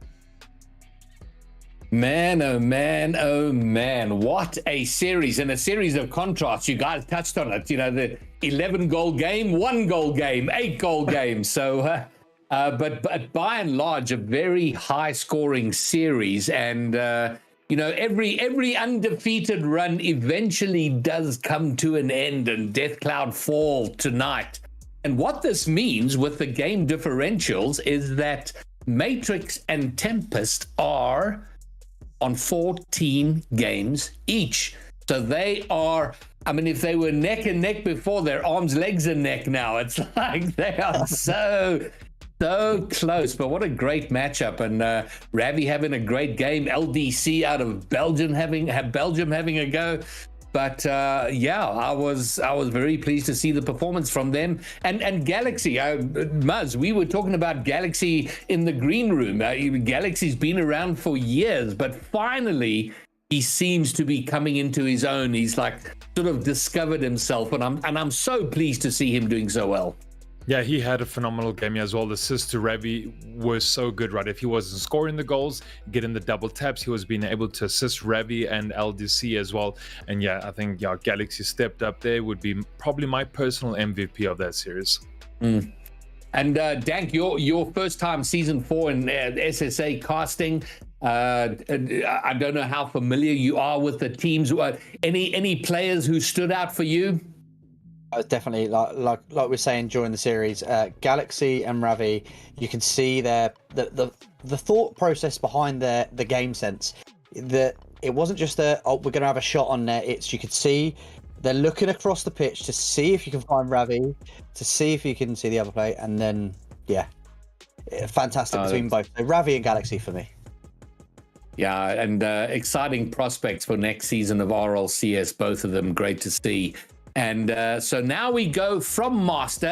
Man, oh man, oh man. What a series, and a series of contrasts. You guys touched on it. You know, the 11-goal game, 1-goal game, 8-goal game. So, but by and large, a very high-scoring series. And, you know, every undefeated run eventually does come to an end, and DeathCloud fall tonight. And what this means with the game differentials is that Matrix and Tempest are on 14 games each. So they are, I mean, if they were neck and neck before, they're arms, legs, and neck now. It's like they are so close. But what a great matchup. And Ravi having a great game. LDC out of Belgium having a go. But yeah, I was very pleased to see the performance from them and Galaxy. Muzz, we were talking about Galaxy in the green room. Galaxy's been around for years, but finally he seems to be coming into his own. He's like sort of discovered himself, and I'm so pleased to see him doing so well. Yeah, he had a phenomenal game as well. The assist to Ravi was so good, right? If he wasn't scoring the goals, getting the double taps, he was being able to assist Ravi and LDC as well. And yeah, I think Galaxy stepped up there, would be probably my personal MVP of that series. And Dank, your first time season 4 in SSA casting. I don't know how familiar you are with the teams. Any players who stood out for you? Definitely, like we're saying during the series, Galaxy and Ravi, you can see the thought process behind the game sense. That it wasn't just we're going to have a shot on net. It's, you could see they're looking across the pitch to see if you can find Ravi, to see if you can see the other play, and then fantastic between both. So Ravi and Galaxy for me. Yeah, and exciting prospects for next season of RLCS, both of them great to see. And so now we go from Master,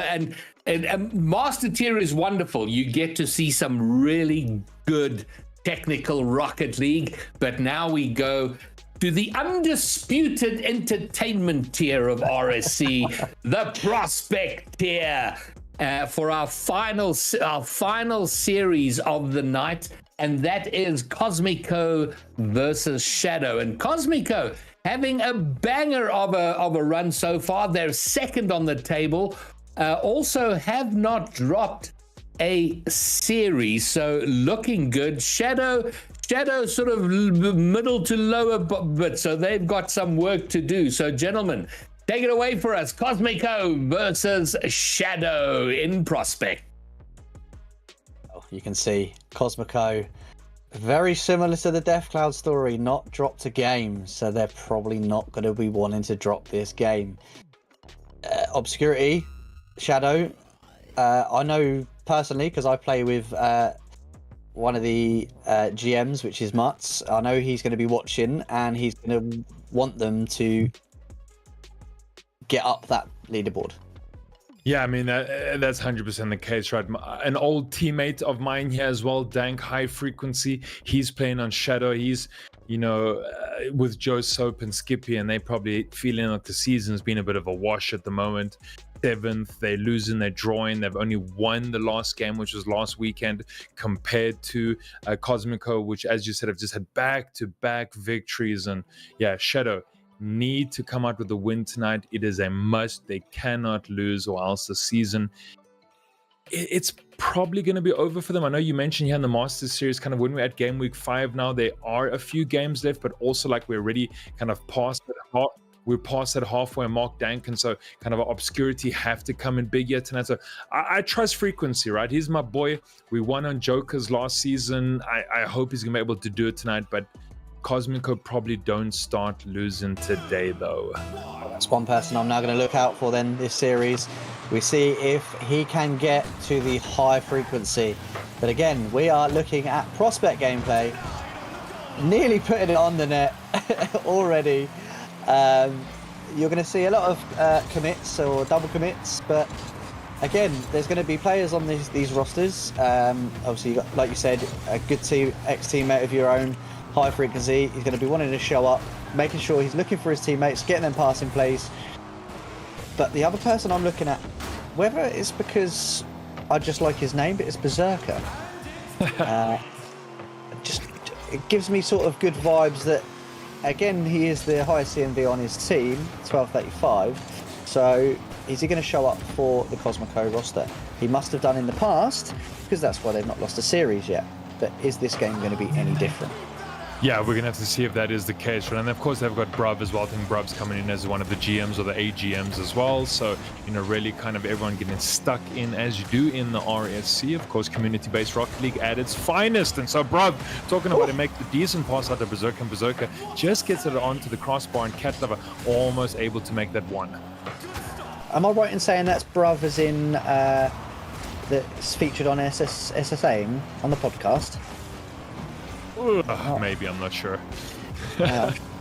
and Master tier is wonderful. You get to see some really good technical Rocket League, but now we go to the undisputed entertainment tier of RSC, the prospect tier, for our final series of the night, and that is Cosmico versus Shadow. And Cosmico having a banger of a run so far. They're second on the table. Also have not dropped a series, so looking good. Shadow sort of middle to lower, but so they've got some work to do. So gentlemen, take it away for us. Cosmico versus Shadow in Prospect. You can see Cosmico, very similar to the Death Cloud story, not dropped a game, so they're probably not going to be wanting to drop this game. Obscurity, Shadow, I know personally because I play with one of the GMs, which is Mutz. I know he's going to be watching, and he's going to want them to get up that leaderboard. Yeah, I mean, that's 100% the case, right? An old teammate of mine here as well, Dank High Frequency, he's playing on Shadow. He's, with Joe Soap and Skippy, and they probably feeling like the season's been a bit of a wash at the moment. 7th, they're losing, they're drawing. They've only won the last game, which was last weekend, compared to Cosmico, which, as you said, have just had back-to-back victories. And yeah, Shadow need to come out with a win tonight. It is a must. They cannot lose, or else the season, it's probably going to be over for them. I know you mentioned here in the Masters series, kind of when we're at game week 5 now, there are a few games left, but also like we're already kind of past it. We're past that halfway mark, Dank, and so kind of our Obscurity have to come in big yet tonight. So I trust Frequency, right? He's my boy. We won on Jokers last season. I hope he's going to be able to do it tonight, but Cosmico probably don't start losing today, though. That's one person I'm now going to look out for then this series. We see if he can get to the high frequency. But again, we are looking at prospect gameplay. Nearly putting it on the net already. You're going to see a lot of commits or double commits, but again, there's going to be players on these rosters. Obviously, you got, like you said, a good ex-teammate of your own, High Frequency. He's going to be wanting to show up, making sure he's looking for his teammates, getting them passing plays. But the other person I'm looking at, whether it's because I just like his name, but it's Berserker. It gives me sort of good vibes that, again, he is the highest CMV on his team, 1235. So is he going to show up for the Cosmico roster? He must have done in the past, because that's why they've not lost a series yet. But is this game going to be any different? Yeah, we're going to have to see if that is the case. Right? And of course, they've got Bruv as well. I think Bruv's coming in as one of the GMs or the AGMs as well. So, really kind of everyone getting stuck in as you do in the RSC. Of course, community-based Rocket League at its finest. And so Bruv, talking about it, make the decent pass out to Berserker, and Berserker just gets it onto the crossbar, and Cat Lover almost able to make that one. Am I right in saying that's Bruv as in that's featured on SSA on the podcast? Maybe, I'm not sure.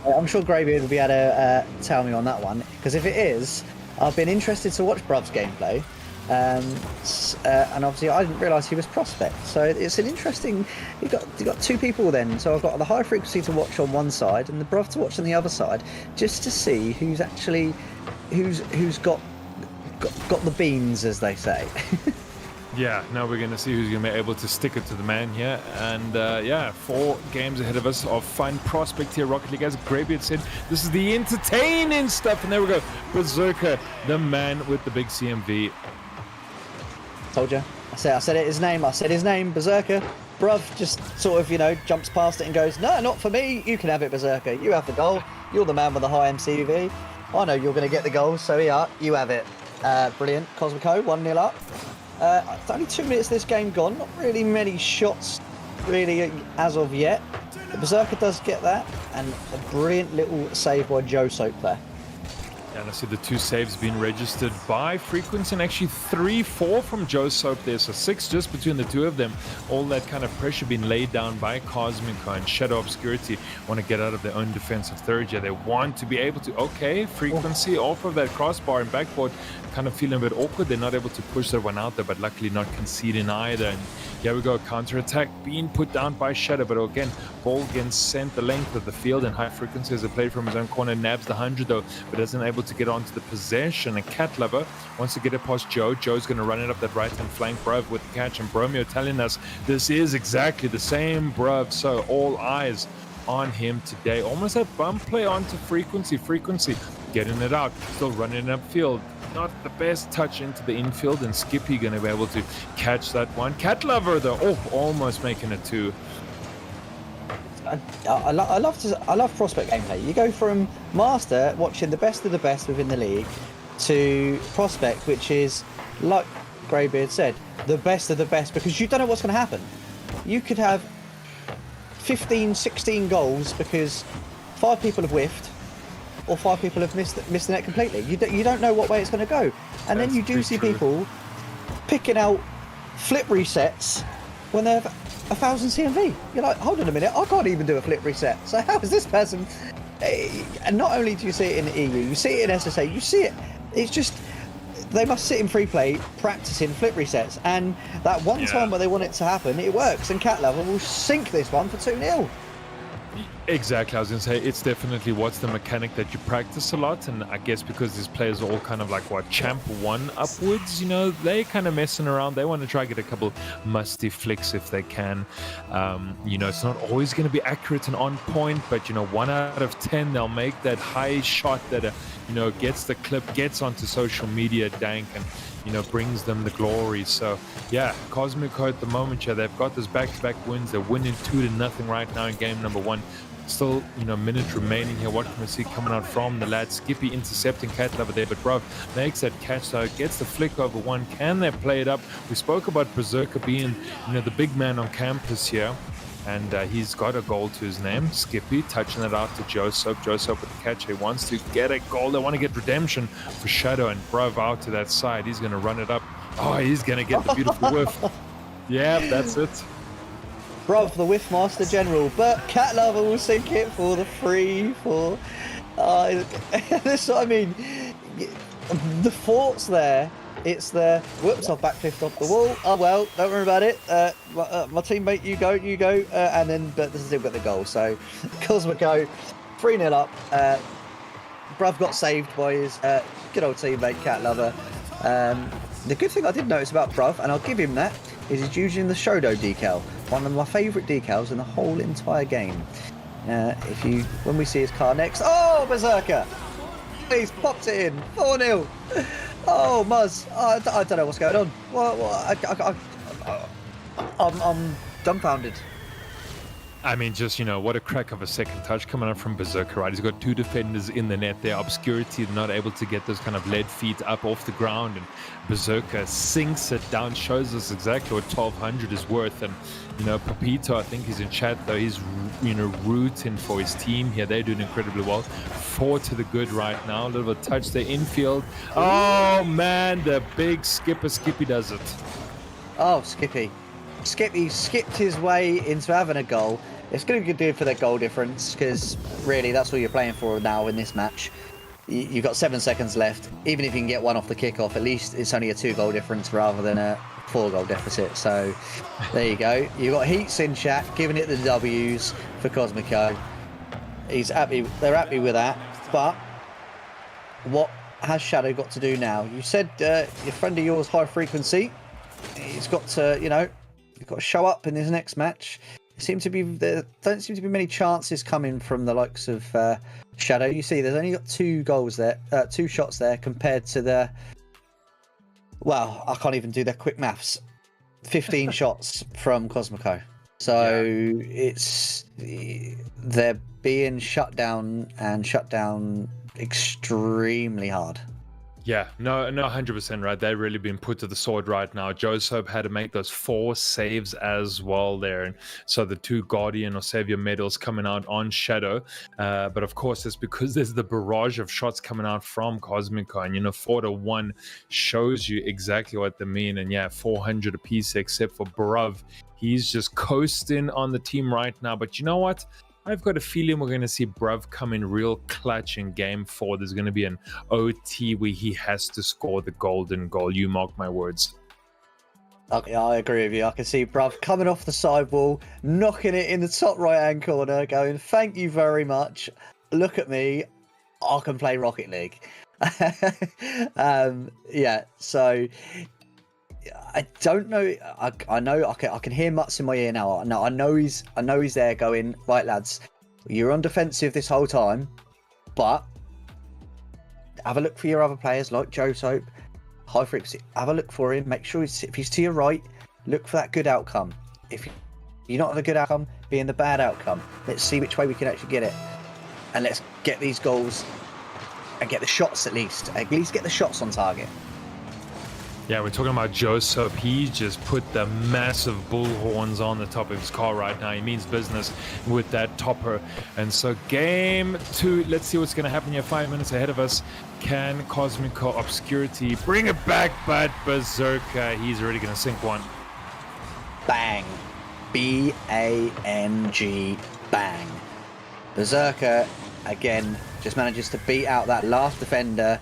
I'm sure Greybeard will be able to tell me on that one, because if it is, I've been interested to watch Bruv's gameplay, and obviously I didn't realise he was prospect. So it's an interesting. You got two people then. So I've got the high frequency to watch on one side and the Bruv to watch on the other side, just to see who's actually who's got the beans, as they say. Yeah, now we're going to see who's going to be able to stick it to the man here. And yeah, 4 games ahead of us of fun prospect here. Rocket League, as Greybeard said, this is the entertaining stuff. And there we go. Berserker, the man with the big CMV. Told you. I said it. His name. I said his name. Berserker. Bruv just sort of, jumps past it and goes, "No, not for me. You can have it, Berserker. You have the goal. You're the man with the high MCV. I know you're going to get the goal, so here, you have it." Brilliant. Cosmico, 1-0 up. It's only 2 minutes of this game gone. Not really many shots, really, as of yet. The Berserker does get that, and a brilliant little save by Joe Soap there. And I see the 2 saves being registered by Frequency, and actually 3-4 from Joe Soap there. So 6 just between the 2 of them. All that kind of pressure being laid down by Cosmico and Shadow Obscurity. Want to get out of their own defensive third. Yeah, they want to be able to, okay, Frequency off of that crossbar and backboard. Kind of feeling a bit awkward. They're not able to push that one out there, but luckily not conceding either. And here we go, counter-attack being put down by Shadow, but again, ball gets sent the length of the field, and High Frequency as a play from his own corner nabs the 100 though, but isn't able to get onto the possession. And Cat Lover wants to get it past Joe. Joe's going to run it up that right-hand flank. Bruv with the catch, and Bromeo telling us this is exactly the same Bruv, so all eyes on him today. Almost a bump play onto Frequency. Frequency getting it out, still running it upfield. Not the best touch into the infield, and Skippy going to be able to catch that one. Cat Lover though, almost making it 2. I love prospect gameplay. You go from master, watching the best of the best within the league, to prospect, which is, like Greybeard said, the best of the best, because you don't know what's going to happen. You could have 15, 16 goals because 5 people have whiffed, or 5 people have missed the net completely. You don't know what way it's going to go, and then you do see people picking out flip resets when they have 1,000 CMV. You're like, hold on a minute, I can't even do a flip reset. So how is this person? And not only do you see it in the EU, you see it in SSA, you see it. It's just they must sit in free play practicing flip resets, and that one time where they want it to happen, it works. And Cat Lover will sink this one for 2-0. Exactly, I was going to say, it's definitely what's the mechanic that you practice a lot, and I guess because these players are all kind of like, Champ 1 upwards, they kind of messing around. They want to try to get a couple musty flicks if they can. It's not always going to be accurate and on point, but, 1 out of 10, they'll make that high shot that, gets the clip, gets onto social media, dank, and brings them the glory. So yeah, Cosmico at the moment, they've got this back-to-back wins. They're winning 2-0 right now in game number 1. Still, minute remaining here. What can we see coming out from the lads? Skippy intercepting Cat Lover there, but Bruv makes that catch, so gets the flick over one. Can they play it up? We spoke about Berserker being, the big man on campus here. And he's got a goal to his name. Skippy touching it out to Joe Soap. Joe Soap with the catch. He wants to get a goal. They want to get redemption for Shadow, and Bruv out to that side. He's going to run it up. Oh, he's going to get the beautiful whiff. Yeah, that's it. Bruv, the whiff master general. But Cat Lover will sink it for the 3-4. That's what I mean. The thoughts there. It's the whoops, I've backflipped off the wall. Oh well, don't worry about it. My teammate, you go, and then but this is still got the goal. So Cosmico, 3-0 up. Bruv got saved by his good old teammate Cat Lover. The good thing I did notice about Bruv, and I'll give him that, is he's using the Shodo decal, one of my favourite decals in the whole entire game. When we see his car next, oh Berserker, he's popped it in, 4-0. Oh, Muzz, I don't know what's going on. I'm dumbfounded. I mean, just, what a crack of a second touch coming up from Berserker, right? He's got 2 defenders in the net there. Obscurity not able to get those kind of lead feet up off the ground, and Berserker sinks it down, shows us exactly what 1200 is worth. And, Papito, I think he's in chat, though. He's, rooting for his team here. They're doing incredibly well. 4 to the good right now. A little bit of touch there infield. Oh, man, the big Skippy does it. Oh, Skippy. Skippy skipped his way into having a goal. It's going to be good for their goal difference, because really that's what you're playing for now in this match. You've got 7 seconds left. Even if you can get one off the kickoff, at least it's only a 2-goal difference rather than a 4-goal deficit. So there you go. You've got Heats in chat giving it the W's for Cosmico. He's happy. They're happy with that. But what has Shadow got to do now? You said your friend of yours, High Frequency, he's got to, you know, he's got to show up in his next match. There don't seem to be many chances coming from the likes of Shadow. You see, there's only got 2 goals there, 2 shots there compared to the. Well, I can't even do the quick maths. 15 shots from Cosmico. So it's they're being shut down extremely hard. Yeah, no, 100% right. They've really been put to the sword right now. Joseph had to make those 4 saves as well there. And so the 2 Guardian or Savior medals coming out on Shadow. But of course, it's because there's the barrage of shots coming out from Cosmico. And, 4-1 shows you exactly what they mean. And yeah, 400 apiece except for Bruv. He's just coasting on the team right now. But you know what? I've got a feeling we're going to see Bruv come in real clutch in game 4. There's going to be an OT where he has to score the golden goal. You mark my words. Okay, I agree with you. I can see Bruv coming off the sidewall, knocking it in the top right-hand corner, going, "Thank you very much. Look at me. I can play Rocket League." Yeah, so I don't know. I know I can hear Mutts in my ear now. I know he's there going, "Right, lads, you're on defensive this whole time, but have a look for your other players like Joe Soap, High Frequency. Have a look for him. Make sure if he's to your right, look for that good outcome. If you're not on the good outcome, be in the bad outcome. Let's see which way we can actually get it, and let's get these goals and get the shots at least. At least get the shots on target." Yeah, we're talking about Joseph. He just put the massive bullhorns on the top of his car right now. He means business with that topper. And so game 2, let's see what's going to happen here. 5 minutes ahead of us. Can Cosmico Obscurity bring it back? But Berserker, he's already going to sink one. Bang. B-A-N-G. Bang. Berserker, again, just manages to beat out that last defender.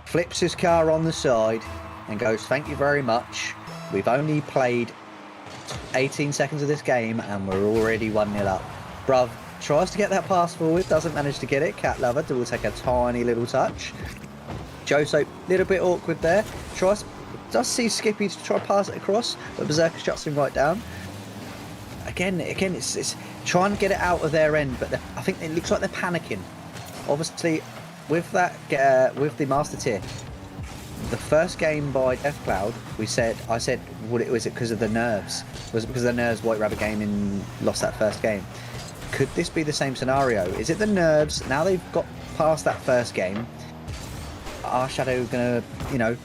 Flips his car on the side and goes, "Thank you very much. We've only played 18 seconds of this game and we're already 1-0 up." Bruv tries to get that pass forward, doesn't manage to get it. Cat Lover will take a tiny little touch. Joe Soap, little bit awkward there. Does see Skippy to try to pass it across, but Berserker shuts him right down. Again, it's trying to get it out of their end, but I think it looks like they're panicking. Obviously, with that, with the Master Tier, the first game by Deathcloud, I said, was it because of the nerves? Was it because of the nerves White Rabbit Gaming lost that first game? Could this be the same scenario? Is it the nerves? Now they've got past that first game, are Shadow going to,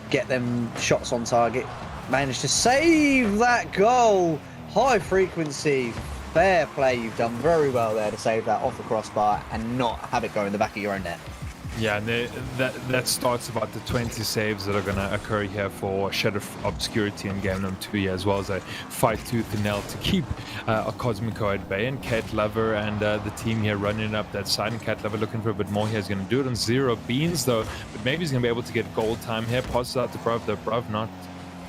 get them shots on target? Managed to save that goal. High Frequency. Fair play. You've done very well there to save that off the crossbar and not have it go in the back of your own net. Yeah, and that starts about the 20 saves that are going to occur here for Shadow Obscurity in game number 2, as well as a fight tooth and nail to keep a Cosmico at bay. And Cat Lover and the team here running up that side, and Cat Lover looking for a bit more here. He's going to do it on 0 beans though, but maybe he's going to be able to get goal time here. Passes out to Bruv, though Bruv not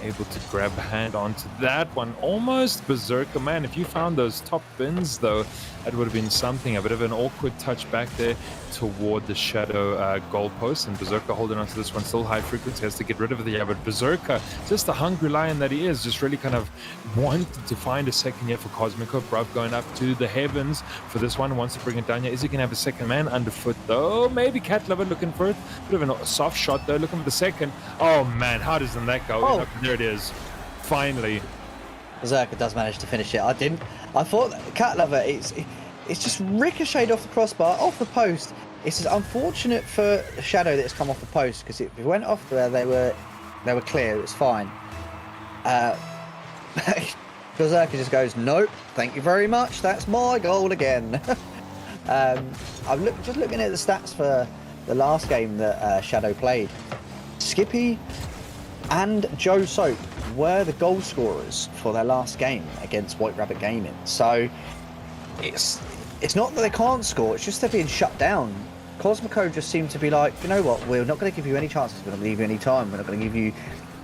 able to grab a hand onto that one. Almost Berserker, man. If you found those top bins though, that would have been something. A bit of an awkward touch back there toward the Shadow goalpost, and Berserker holding onto this one. Still High Frequency has to get rid of it. Yeah, but Berserker, just the hungry lion that he is, just really kind of wanted to find a second here for Cosmico. Bruv going up to the heavens for this one, wants to bring it down here. Is he gonna have a second man underfoot though? Maybe Cat Lover looking for it. Bit of a soft shot though, looking for the second. Oh man, how doesn't that go? Oh. There it is. Finally. Berserker does manage to finish it. I thought Cat Lover, it's just ricocheted off the crossbar, off the post. It's unfortunate for Shadow that it's come off the post, because if it went off where they were clear, it was fine. Berserker just goes, "Nope, thank you very much. That's my goal again." I'm just looking at the stats for the last game that Shadow played. Skippy and Joe Soap were the goal scorers for their last game against White Rabbit Gaming. So it's not that they can't score, it's just they're being shut down. Cosmico just seem to be like, you know what, we're not going to give you any chances, we're not going to give you any time, we're not going to give you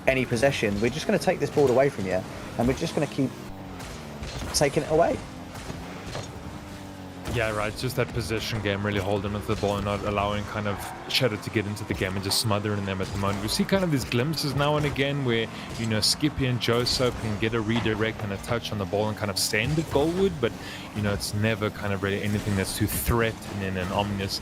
any possession, we're just going to take this ball away from you, and we're just going to keep taking it away. Yeah, right. Just that possession game, really holding onto the ball and not allowing kind of Shadow to get into the game and just smothering them at the moment. We see kind of these glimpses now and again where, you know, Skippy and Joseph can get a redirect and a touch on the ball and kind of send it goalward, but, you know, it's never kind of really anything that's too threatening and ominous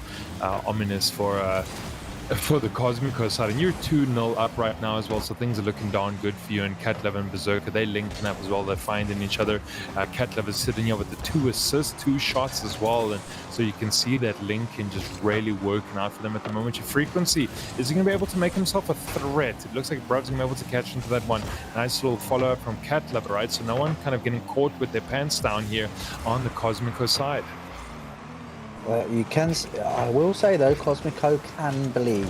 for the Cosmico side. And you're 2-0 up right now as well, so things are looking darn good for you. And Catlev and Berserker, they linking up as well, they're finding each other. Catlev is sitting here with the 2 assists, 2 shots as well, and so you can see that linking just really working out for them at the moment. Your Frequency, is he going to be able to make himself a threat? It looks like Bruv's going to be able to catch into that one. Nice little follow-up from Catlev, right? So no one kind of getting caught with their pants down here on the Cosmico side. Well, I will say though, Cosmico can bleed.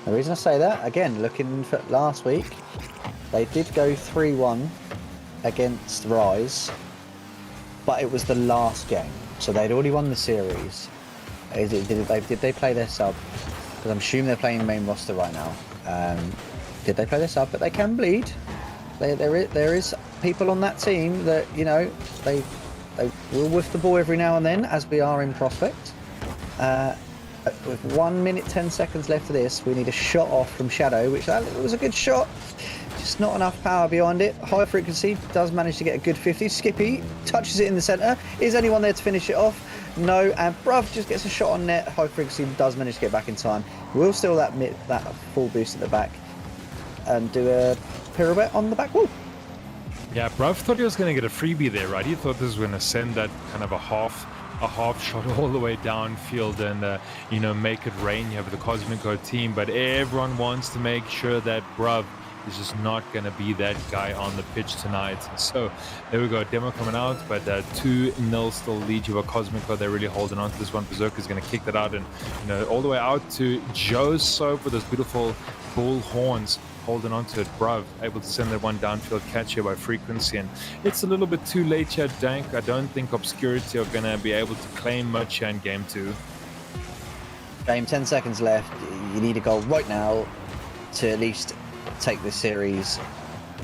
The reason I say that, again, looking for last week, they did go 3-1 against Rise, but it was the last game, so they'd already won the series. Did they play their sub? Because I'm assuming they're playing the main roster right now. Did they play their sub? But they can bleed. There is people on that team that, you know, they will whiff the ball every now and then, as we are in Prospect. With 1 minute 10 seconds left of this, we need a shot off from Shadow, which that was a good shot, just not enough power behind it. High Frequency does manage to get a good 50. Skippy touches it in the centre. Is anyone there to finish it off? No, and Bruv just gets a shot on net. High Frequency does manage to get back in time. We'll steal that full boost at the back and do a pirouette on the back wall. Yeah, Bruv thought he was going to get a freebie there, right? He thought this was going to send that kind of a half shot all the way downfield and, you know, make it rain. You have the Cosmico team, but everyone wants to make sure that Bruv is just not going to be that guy on the pitch tonight. And so there we go, demo coming out, but 2-0 still lead you. Cosmico, they're really holding on to this one. Berserker is going to kick that out and, you know, all the way out to Joe's Soap with those beautiful bull horns. Holding on to it, Bruv, able to send that one downfield catch here by Frequency, and it's a little bit too late here, Dank. I don't think Obscurity are going to be able to claim much here in Game 2. Game 10 seconds left. You need a goal right now to at least take this series,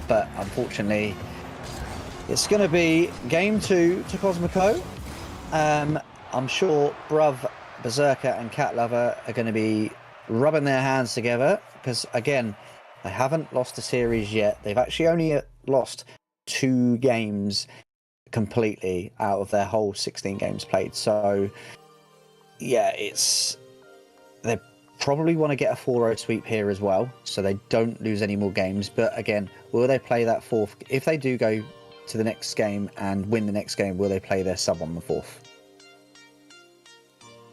but unfortunately, it's going to be Game 2 to Cosmico. I'm sure Bruv, Berserker, and Cat Lover are going to be rubbing their hands together because, again, they haven't lost a series yet. They've actually only lost 2 games completely out of their whole 16 games played. So, yeah, they probably want to get a 4-0 sweep here as well, so they don't lose any more games. But again, will they play that 4th? If they do go to the next game and win the next game, will they play their sub on the 4th?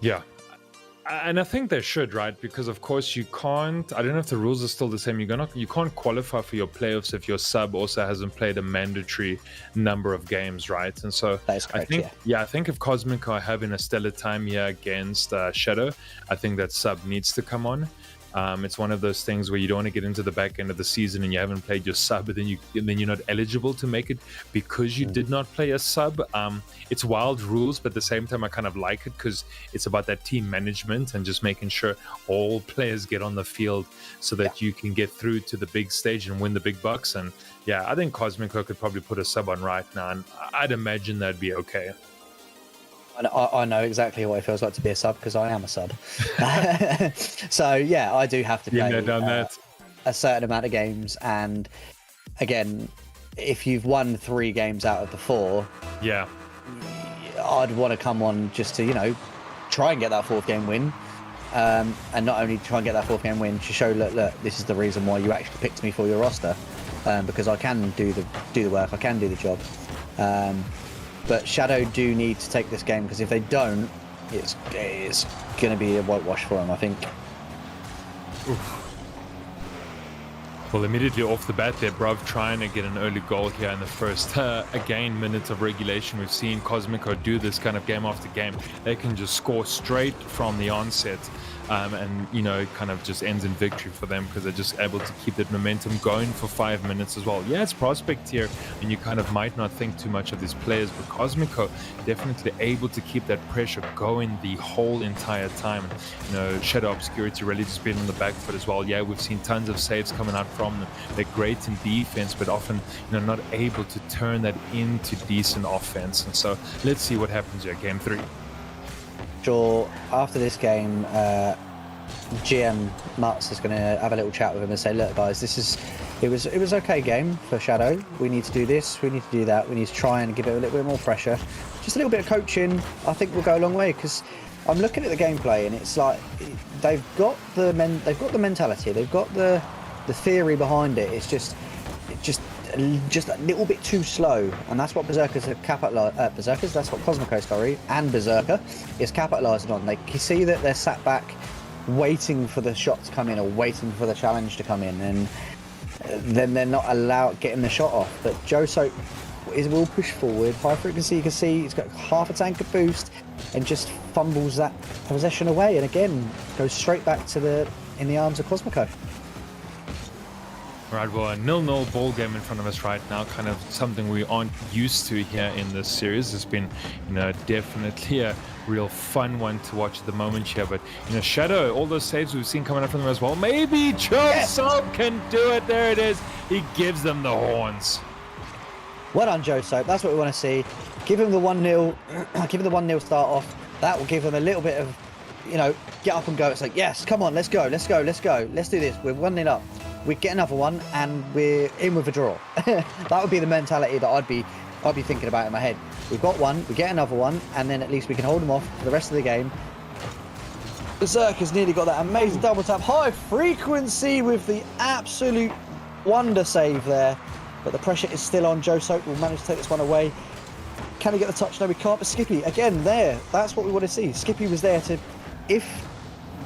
Yeah. And I think they should, right? Because of course you can't. I don't know if the rules are still the same. You can't qualify for your playoffs if your sub also hasn't played a mandatory number of games, right? And so that is correct, I think if Cosmic are having a stellar time here against Shadow, I think that sub needs to come on. It's one of those things where you don't want to get into the back end of the season and you haven't played your sub, but then you're not eligible to make it because you did not play a sub. It's wild rules, but at the same time, I kind of like it because it's about that team management and just making sure all players get on the field so that you can get through to the big stage and win the big bucks. And yeah, I think Cosmico could probably put a sub on right now, and I'd imagine that'd be okay. I know exactly what it feels like to be a sub because I am a sub. So yeah, I do have to play a certain amount of games. And again, if you've won 3 games out of the 4, yeah, I'd want to come on just to, you know, try and get that 4th game win. And not only try and get that 4th game win, to show, look, this is the reason why you actually picked me for your roster, because I can do the work, I can do the job. But Shadow do need to take this game because if they don't, it's going to be a whitewash for them, I think. Oof. Well, immediately off the bat there, Bruv trying to get an early goal here in the first, again, minutes of regulation. We've seen Cosmico do this kind of game after game. They can just score straight from the onset. and it kind of just ends in victory for them because they're just able to keep that momentum going for 5 minutes as well. Yeah, it's prospect here, and you kind of might not think too much of these players, but Cosmico definitely able to keep that pressure going the whole entire time. And, Shadow Obscurity really just been on the back foot as well. Yeah, we've seen tons of saves coming out from them. They're great in defense, but often not able to turn that into decent offense. And so let's see what happens here, game 3. Sure, after this game, GM Mutz is going to have a little chat with him and say, look guys, it was okay game for Shadow. We need to do this, we need to do that, we need to try and give it a little bit more pressure. Just a little bit of coaching, I think will go a long way, because I'm looking at the gameplay and it's like they've got the mentality, they've got the theory behind it. It's just a little bit too slow, and that's what Berserkers are Berserkers. That's what Cosmico, and Berserker is capitalising on. They can see that they're sat back, waiting for the shot to come in or waiting for the challenge to come in, and then they're not allowed getting the shot off. But Joe Soap will push forward, high frequency. You can see he's got half a tank of boost, and just fumbles that possession away, and again goes straight back to in the arms of Cosmico. Right, well, a 0-0 ball game in front of us right now, kind of something we aren't used to here in this series. It's been, definitely a real fun one to watch at the moment here. But, Shadow, all those saves we've seen coming up from them as well. Maybe Joe Soap can do it. There it is. He gives them the horns. Well done, Joe Soap. That's what we want to see. Give him the 1-0. Give him the 1-0 start off. That will give them a little bit of, get up and go. It's like, yes, come on, let's go. Let's do this. We're 1-0 up. We get another one and we're in with a draw. That would be the mentality that I'd be thinking about in my head. We've got one, we get another one, and then at least we can hold them off for the rest of the game. Berserk has nearly got that amazing double tap. High frequency with the absolute wonder save there. But the pressure is still on. Joe Soap will manage to take this one away. Can he get the touch? No, we can't. But Skippy, again, there. That's what we want to see. Skippy was there to... If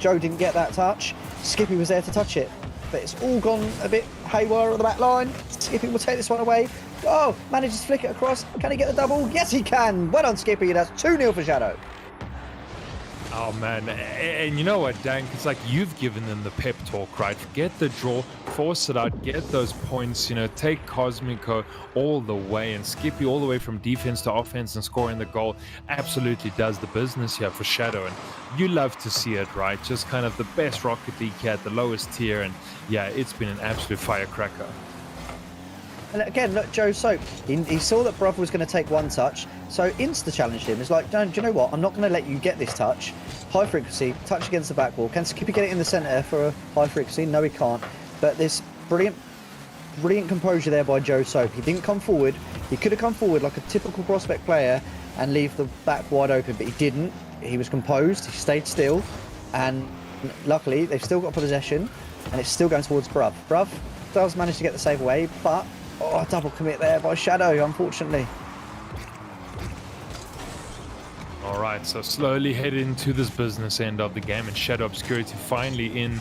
Joe didn't get that touch, Skippy was there to touch it. But it's all gone a bit haywire on the back line. Skippy will take this one away. Oh, manages to flick it across. Can he get the double? Yes, he can. Well done, Skippy. That's 2-0 for Shadow. Oh, man. And you know what, Dank? It's like you've given them the pep talk, right? Get the draw, force it out, get those points, take Cosmico all the way, and Skippy all the way from defense to offense and scoring the goal absolutely does the business here for Shadow. And you love to see it, right? Just kind of the best Rocket League here at the lowest tier. And yeah, it's been an absolute firecracker. And again, look, Joe Soap, he saw that Bruv was going to take one touch, so insta-challenged him. It's like, do you know what? I'm not going to let you get this touch. High frequency, touch against the back wall. Can Skippy get it in the centre for a high frequency? No, he can't. But this brilliant composure there by Joe Soap. He didn't come forward. He could have come forward like a typical prospect player and leave the back wide open, but he didn't. He was composed. He stayed still. And luckily, they've still got possession, and it's still going towards Bruv. Bruv does manage to get the save away, but... Oh, double commit there by Shadow, unfortunately. All right, so slowly head into this business end of the game, and Shadow Obscurity finally in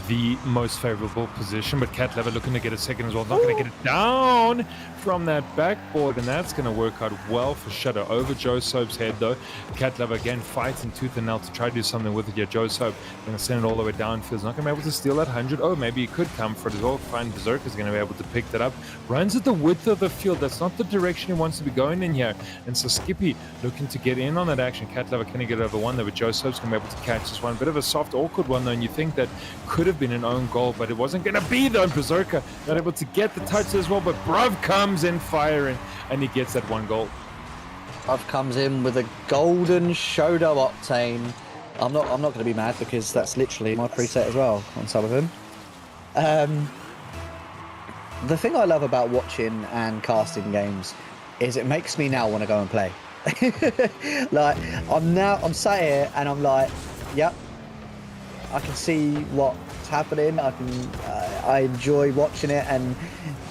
the most favorable position, but Cat Lover looking to get a second as well. Not going to get it down from that backboard, and that's going to work out well for Shadow over Joe Soap's head, though. Cat Lover again fighting tooth and nail to try to do something with it here. Joe Soap going to send it all the way downfield. He's not going to be able to steal that 100. Oh, maybe he could come for it as well. Fine, Berserker is going to be able to pick that up. Runs at the width of the field. That's not the direction he wants to be going in here. And so Skippy looking to get in on that action. Cat Lover, can he get over one there? But Joe Soap's going to be able to catch this one. Bit of a soft, awkward one, though, and you think that could have been an own goal, but it wasn't going to be, though. And Berserker not able to get the touch as well, but Bruv comes in firing, and he gets that one goal. Bruv comes in with a golden Shodo Octane. I'm not going to be mad, because that's literally my preset as well on some of them. The thing I love about watching and casting games is it makes me now want to go and play. Like, I'm sat here and I'm like, yep, I can see what's happening. I enjoy watching it, and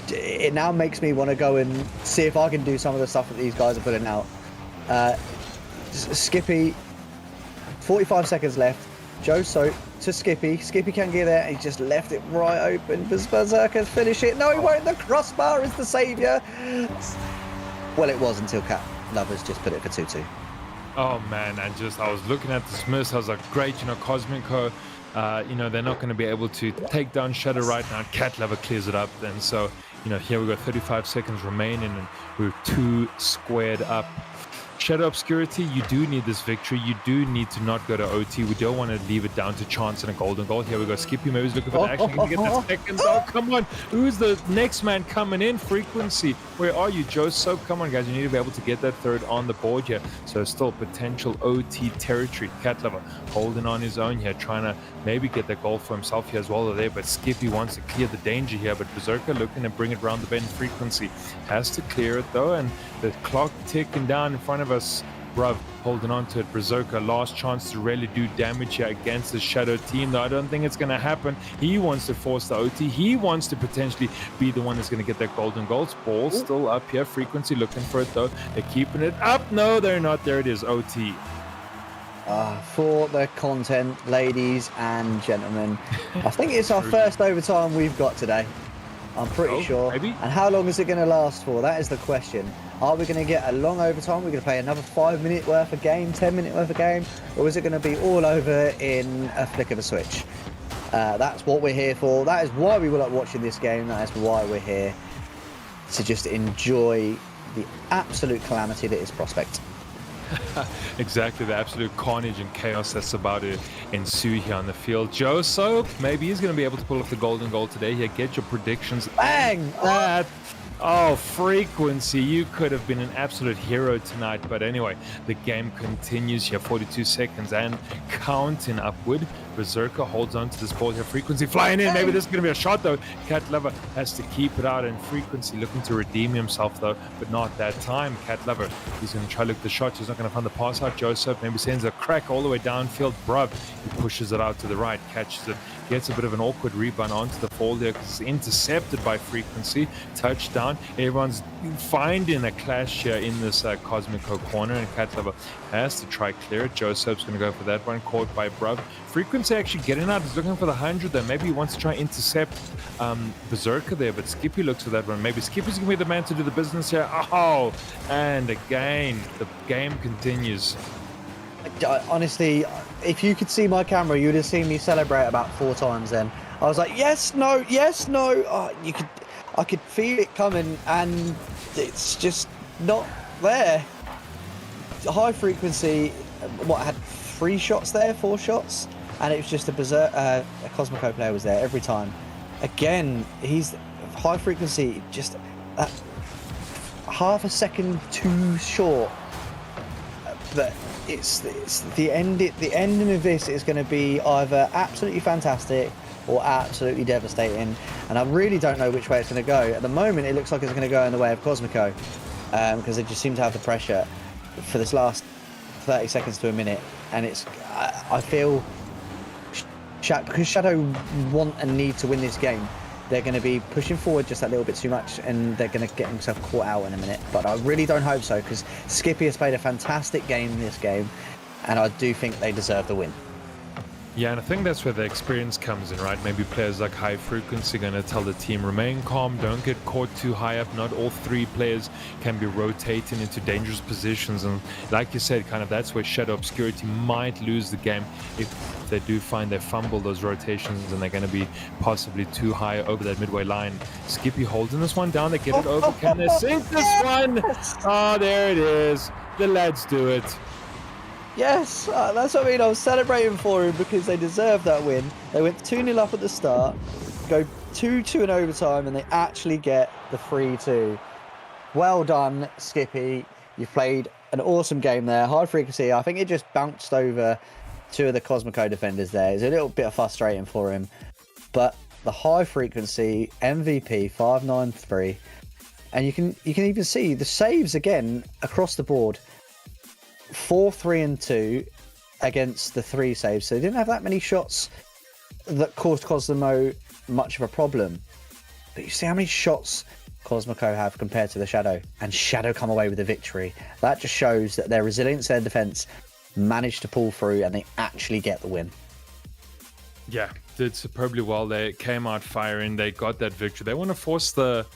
it now makes me want to go and see if I can do some of the stuff that these guys are putting out. Skippy, 45 seconds left. Joe Soap to Skippy. Skippy can't get there. He just left it right open. Berserker's finish it. No, he won't. The crossbar is the saviour. Well, it was until Cat Lovers just put it for 2-2. Oh man, I was looking at this miss. I was like, great, Cosmico they're not going to be able to take down Shadow right now. Cat Lover clears it up. And so, here we got 35 seconds remaining and we're 2 squared up. Shadow Obscurity, you do need this victory. You do need to not go to OT. We don't want to leave it down to chance and a golden goal. Here we go. Skippy maybe he's looking for the action. Can get the second. Oh, come on. Who's the next man coming in? Frequency. Where are you, Joe Soap? Come on, guys. You need to be able to get that third on the board here. So still potential OT territory. Cat Lover holding on his own here, trying to maybe get that goal for himself here as well there. But Skippy wants to clear the danger here. But Berserker looking to bring it round the bend. Frequency has to clear it though. And the clock ticking down in front of us. Bruv holding on to it. Berserker, last chance to really do damage here against the Shadow team, though I don't think it's going to happen. He wants to force the OT. He wants to potentially be the one that's going to get that golden goals. Ball still up here. Frequency looking for it, though. They're keeping it up. No, they're not. There it is. OT. For the content, ladies and gentlemen, I think it's our first overtime we've got today. I'm pretty sure. Maybe. And how long is it going to last for? That is the question. Are we going to get a long overtime? We're going to play another 5-minute worth of game, 10-minute worth of game, or is it going to be all over in a flick of a switch? That's what we're here for. That is why we like watching this game. That is why we're here to just enjoy the absolute calamity that is Prospect. Exactly, the absolute carnage and chaos that's about to ensue here on the field. Joe Soap, maybe he's going to be able to pull off the golden goal today. Here, get your predictions. Bang! That. Oh, Frequency, you could have been an absolute hero tonight. But anyway, the game continues here. 42 seconds and counting upward. Berserker holds on to this ball here. Frequency flying in. Maybe this is going to be a shot, though. Cat Lover has to keep it out. And Frequency looking to redeem himself, though. But not that time. Cat Lover, he's going to try to look the shot. He's not going to find the pass out. Joseph maybe sends a crack all the way downfield. Bruv, he pushes it out to the right. Catches it. Gets a bit of an awkward rebound onto the fall there because it's intercepted by Frequency. Touchdown. Everyone's finding a clash here in this Cosmico corner, and Cat Lover has to try clear it. Joseph's going to go for that one. Caught by Bruv. Frequency actually getting out. He's looking for the 100 there. Maybe he wants to try intercept Berserker there, but Skippy looks for that one. Maybe Skippy's going to be the man to do the business here. Oh, and again, the game continues. Honestly, if you could see my camera, you would have seen me celebrate about 4 times then. I was like, yes, no, yes, no. I could feel it coming, and it's just not there. High Frequency, I had 3 shots there, 4 shots, and it was just a Cosmico player was there every time. Again, he's High Frequency, just half a second too short. But it's the ending of this is going to be either absolutely fantastic or absolutely devastating, and I really don't know which way it's going to go. At the moment, it looks like it's going to go in the way of Cosmico, because they just seem to have the pressure for this last 30 seconds to a minute, and I feel because Shadow want and need to win this game. They're going to be pushing forward just that little bit too much, and they're going to get themselves caught out in a minute. But I really don't hope so, because Skippy has played a fantastic game in this game, and I do think they deserve the win. Yeah, and I think that's where the experience comes in, right? Maybe players like High Frequency are going to tell the team, remain calm, don't get caught too high up. Not all 3 players can be rotating into dangerous positions. And like you said, kind of that's where Shadow Obscurity might lose the game if they do find they fumble those rotations and they're going to be possibly too high over that midway line. Skippy holding this one down. They get it over. Can they sink this one? Oh, there it is. The lads do it. Yes, that's what I mean. I was celebrating for him because they deserved that win. They went 2-0 up at the start, go 2-2 in overtime, and they actually get the 3-2. Well done, Skippy. You've played an awesome game there. High Frequency, I think it just bounced over 2 of the Cosmico defenders there. It's a little bit frustrating for him. But the High Frequency MVP, 593. And you can even see the saves again across the board. 4, 3, and 2 against the 3 saves. So they didn't have that many shots that caused Cosmo much of a problem. But you see how many shots Cosmico have compared to the Shadow, and Shadow come away with a victory. That just shows that their resilience, their defense managed to pull through, and they actually get the win. Yeah, did superbly well. They came out firing. They got that victory. They want to force the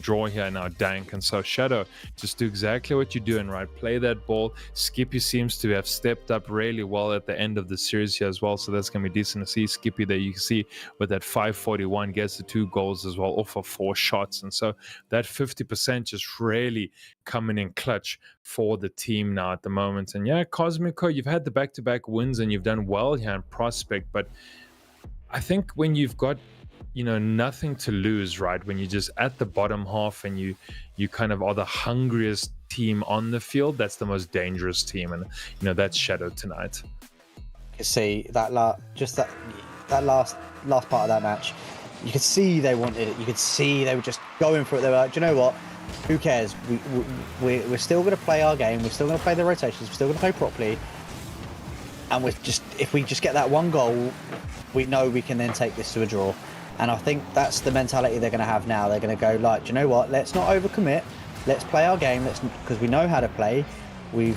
draw here now, Dank. And so Shadow, just do exactly what you're doing, right? Play that ball. Skippy seems to have stepped up really well at the end of the series here as well. So that's going to be decent to see. Skippy there, you can see with that 541 gets the 2 goals as well off of 4 shots. And so that 50% just really coming in clutch for the team now at the moment. And yeah, Cosmico, you've had the back-to-back wins and you've done well here in Prospect, but I think when you've got, nothing to lose, right? When you're just at the bottom half and you kind of are the hungriest team on the field, that's the most dangerous team. And, that's Shadow tonight. You see that last part of that match, you could see they wanted it. You could see they were just going for it. They were like, do you know what? Who cares? We're still going to play our game. We're still going to play the rotations. We're still going to play properly. And if we just get that 1 goal, we know we can then take this to a draw. And I think that's the mentality they're going to have now. They're going to go like, do you know what? Let's not overcommit. Let's play our game. Because we know how to play. We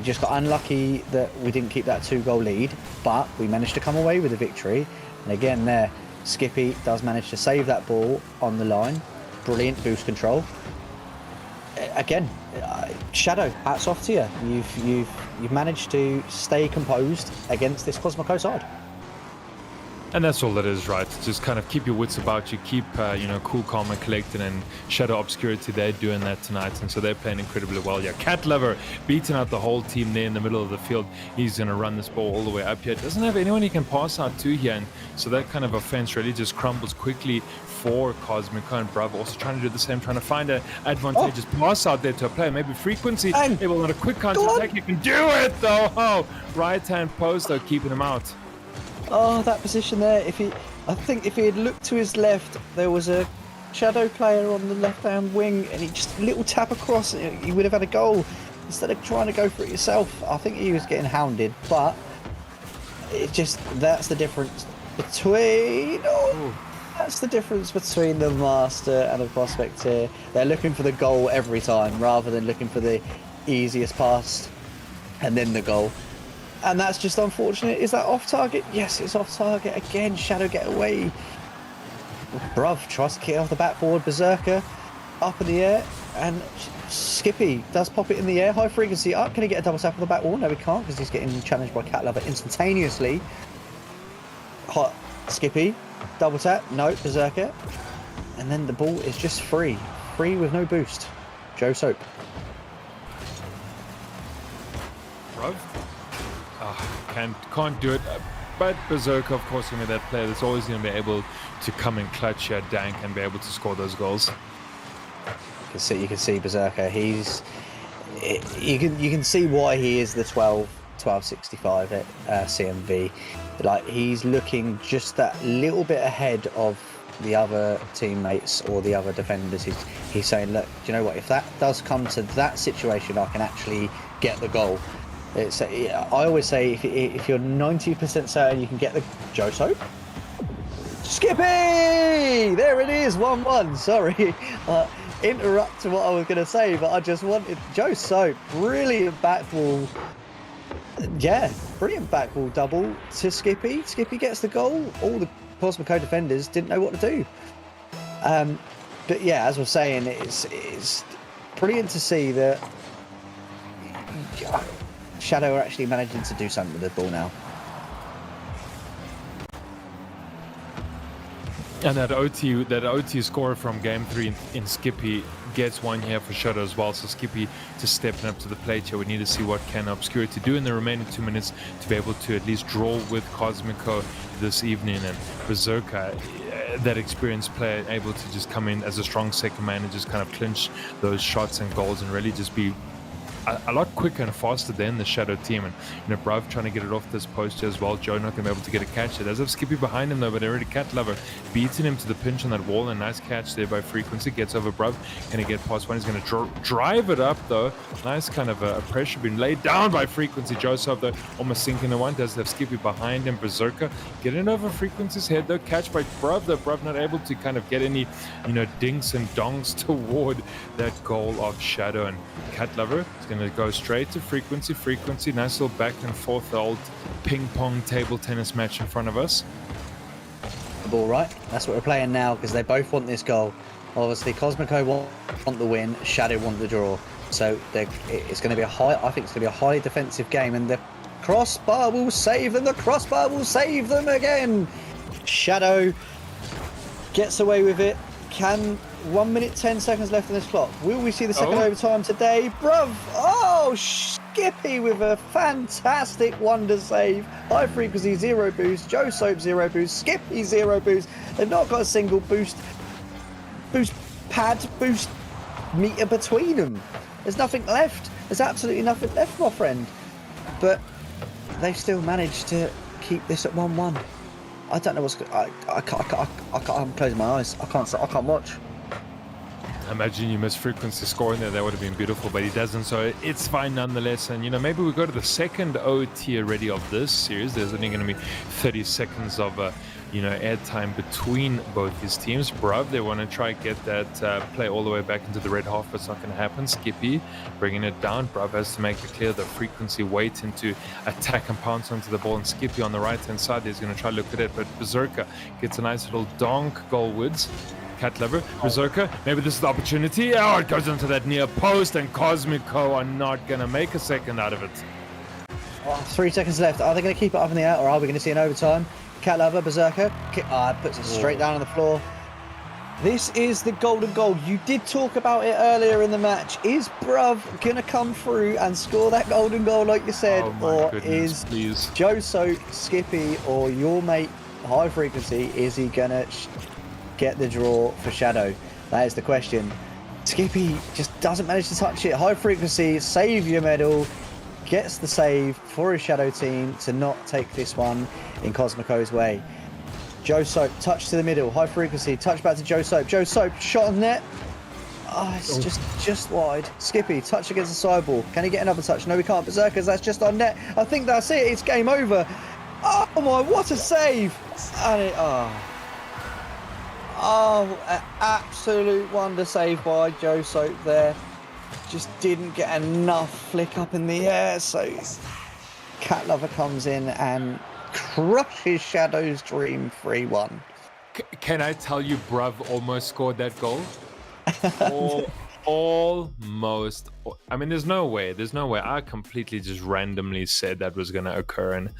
just got unlucky that we didn't keep that 2-goal lead, but we managed to come away with a victory. And again, there, Skippy does manage to save that ball on the line. Brilliant boost control. Again, Shadow, hats off to you. You've managed to stay composed against this Cosmico side. And that's all it is, right? Just kind of keep your wits about you, keep, cool, calm, and collected. And Shadow Obscurity, they're doing that tonight. And so they're playing incredibly well. Yeah, Cat Lover beating out the whole team there in the middle of the field. He's going to run this ball all the way up here. Doesn't have anyone he can pass out to here. And so that kind of offense really just crumbles quickly for Cosmico. And Bravo also trying to do the same, trying to find an advantageous pass out there to a player. Maybe Frequency able on a quick counter attack. You can do it, though. Oh, right-hand post, though, keeping him out. Oh, that position there. I think if he had looked to his left, there was a Shadow player on the left-hand wing, and he just a little tap across, he would have had a goal instead of trying to go for it yourself. I think he was getting hounded, but that's the difference between. That's the difference between the Master and the Prospect here. They're looking for the goal every time, rather than looking for the easiest pass and then the goal. And that's just unfortunate. Is that off target? Yes, it's off target. Again, Shadow get away. Bruv tries to kick off the back forward. Berserker up in the air. And Skippy does pop it in the air. High frequency up. Can he get a double tap on the back wall? No, he can't, because he's getting challenged by Cat Lover instantaneously. Hot Skippy. Double tap. No, Berserker. And then the ball is just free. Free with no boost. Joe Soap. Bruv. Can't do it, but Berserker, of course, going to be that player that's always going to be able to come in clutch here, Dank, and be able to score those goals. You can see Berserker. You can see why he is the 1265 at CMV. Like, he's looking just that little bit ahead of the other teammates or the other defenders. He's saying, look, do you know what? If that does come to that situation, I can actually get the goal. I always say, if you're 90% certain you can get the Joe Soap. Skippy! There it is, 1-1. Sorry, interrupt what I was going to say, but I just wanted Joe Soap. Brilliant backball. Yeah, brilliant backball double to Skippy. Skippy gets the goal. All the Cosmico defenders didn't know what to do. But yeah, as I was saying, it's brilliant to see that Shadow are actually managing to do something with the ball now. And that OT scorer from Game 3 in Skippy gets one here for Shadow as well. So Skippy just stepping up to the plate here. We need to see what can Obscurity do in the remaining 2 minutes to be able to at least draw with Cosmico this evening. And Berserker, that experienced player, able to just come in as a strong second man and just kind of clinch those shots and goals and really just be a lot quicker and faster than the Shadow team. And Brav trying to get it off this poster as well. Joe not going to be able to get a catch. It does have Skippy behind him though, but already Cat Lover beating him to the pinch on that wall. A nice catch there by Frequency. Gets over Brav. Can he get past one? He's going to drive it up though. Nice kind of a pressure being laid down by Frequency. Joseph though almost sinking the one. Does have Skippy behind him. Berserker getting over Frequency's head though. Catch by Brav though. Brav not able to kind of get any, dinks and dongs toward that goal of Shadow. And Cat Lover is going going to go straight to frequency. Frequency, nice little back and forth, the old ping pong table tennis match in front of us. The ball, right? That's what we're playing now because they both want this goal. Obviously, Cosmico want the win, Shadow want the draw. So it's going to be I think it's going to be a highly defensive game, and the crossbar will save them. The crossbar will save them again. Shadow gets away with it. 1 minute 10 seconds left on this clock. Will we see the second overtime today? Bruv! Oh, Skippy with a fantastic wonder save. High frequency 0 boost. Joe Soap 0 boost. Skippy 0 boost. They've not got a single boost meter between them. There's nothing left. There's absolutely nothing left, my friend. But they've still managed to keep this at 1-1. I don't know what's. I'm closing my eyes. I can't watch. Imagine you missed frequency scoring there. That would have been beautiful, but he doesn't, so it's fine nonetheless. And, maybe we go to the second OT already of this series. There's only going to be 30 seconds of, airtime between both his teams. Bruv, they want to try and get that play all the way back into the red half, but it's not going to happen. Skippy bringing it down. Bruv has to make it clear the frequency waiting to attack and pounce onto the ball. And Skippy on the right-hand side is going to try to look at it, but Berserker gets a nice little donk goalwards. Cat Lover, Berserker, maybe this is the opportunity. Oh, it goes into that near post, and Cosmico are not going to make a second out of it. 3 seconds left. Are they going to keep it up in the air, or are we going to see an overtime? Cat Lover, Berserker, puts it straight down on the floor. This is the golden goal. You did talk about it earlier in the match. Is Bruv going to come through and score that golden goal like you said? Or goodness, please. Joe Soap, Skippy, or your mate High Frequency, is he going to get the draw for Shadow? That is the question. Skippy just doesn't manage to touch it. High Frequency, save your medal, gets the save for his Shadow team to not take this one in Cosmico's way. Joe Soap, touch to the middle. High Frequency, touch back to Joe Soap. Joe Soap, shot on net. It's just wide. Skippy, touch against the sideball. Can he get another touch? No, he can't. Berserkers, that's just on net. I think that's it. It's game over. Oh my, what a save. And it, an absolute wonder save by Joe Soap there. Just didn't get enough flick up in the air, so Cat Lover comes in and crushes Shadow's dream 3-1. Can I tell you, Bruv almost scored that goal? Almost. I mean, there's no way. I completely just randomly said that was going to occur, and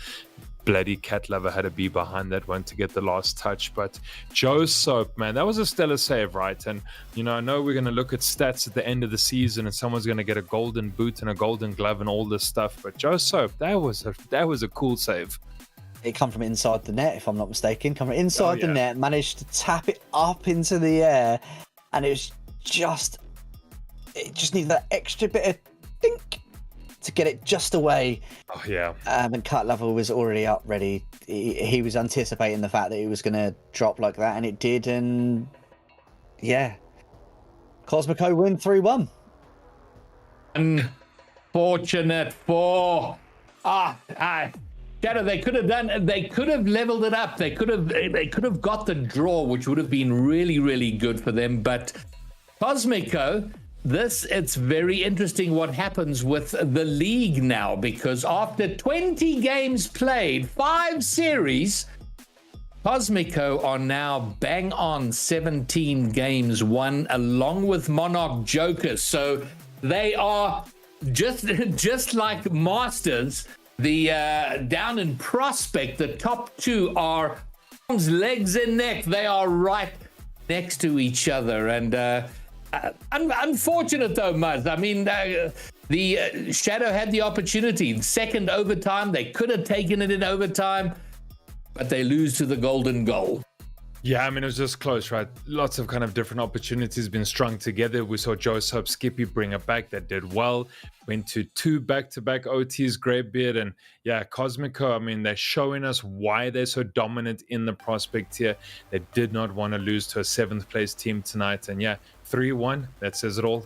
bloody Cat Lover had to be behind that one to get the last touch. But Joe Soap, man, that was a stellar save, right? And I know we're going to look at stats at the end of the season, and someone's going to get a golden boot and a golden glove and all this stuff. But Joe Soap, that was a cool save. It come from inside the net, if I'm not mistaken. Come from inside the net, managed to tap it up into the air, and it just needed that extra bit of dink to get it just away. Oh yeah. And Cat Lover was already up, ready. He was anticipating the fact that it was going to drop like that, and it did. And yeah, Cosmico win 3-1. Unfortunate for Shadow. They could have leveled it up. They could have got the draw, which would have been really, really good for them. But Cosmico, it's very interesting what happens with the league now, because after 20 games played, 5 series, Cosmico are now bang on 17 games won, along with Monarch Jokers. So they are just like Masters. The down in Prospect, the top 2 are arms, legs, and neck. They are right next to each other, and unfortunate though, Muzz. I mean, the Shadow had the opportunity. Second overtime, they could have taken it in overtime, but they lose to the golden goal. Yeah, I mean, it was just close, right? Lots of kind of different opportunities been strung together. We saw Joe Soap, Skippy bring it back. That did well. Went to 2 back-to-back OTs, Greybeard. And yeah, Cosmico, I mean, they're showing us why they're so dominant in the prospect here. They did not want to lose to a 7th place team tonight. And yeah, 3-1, that says it all.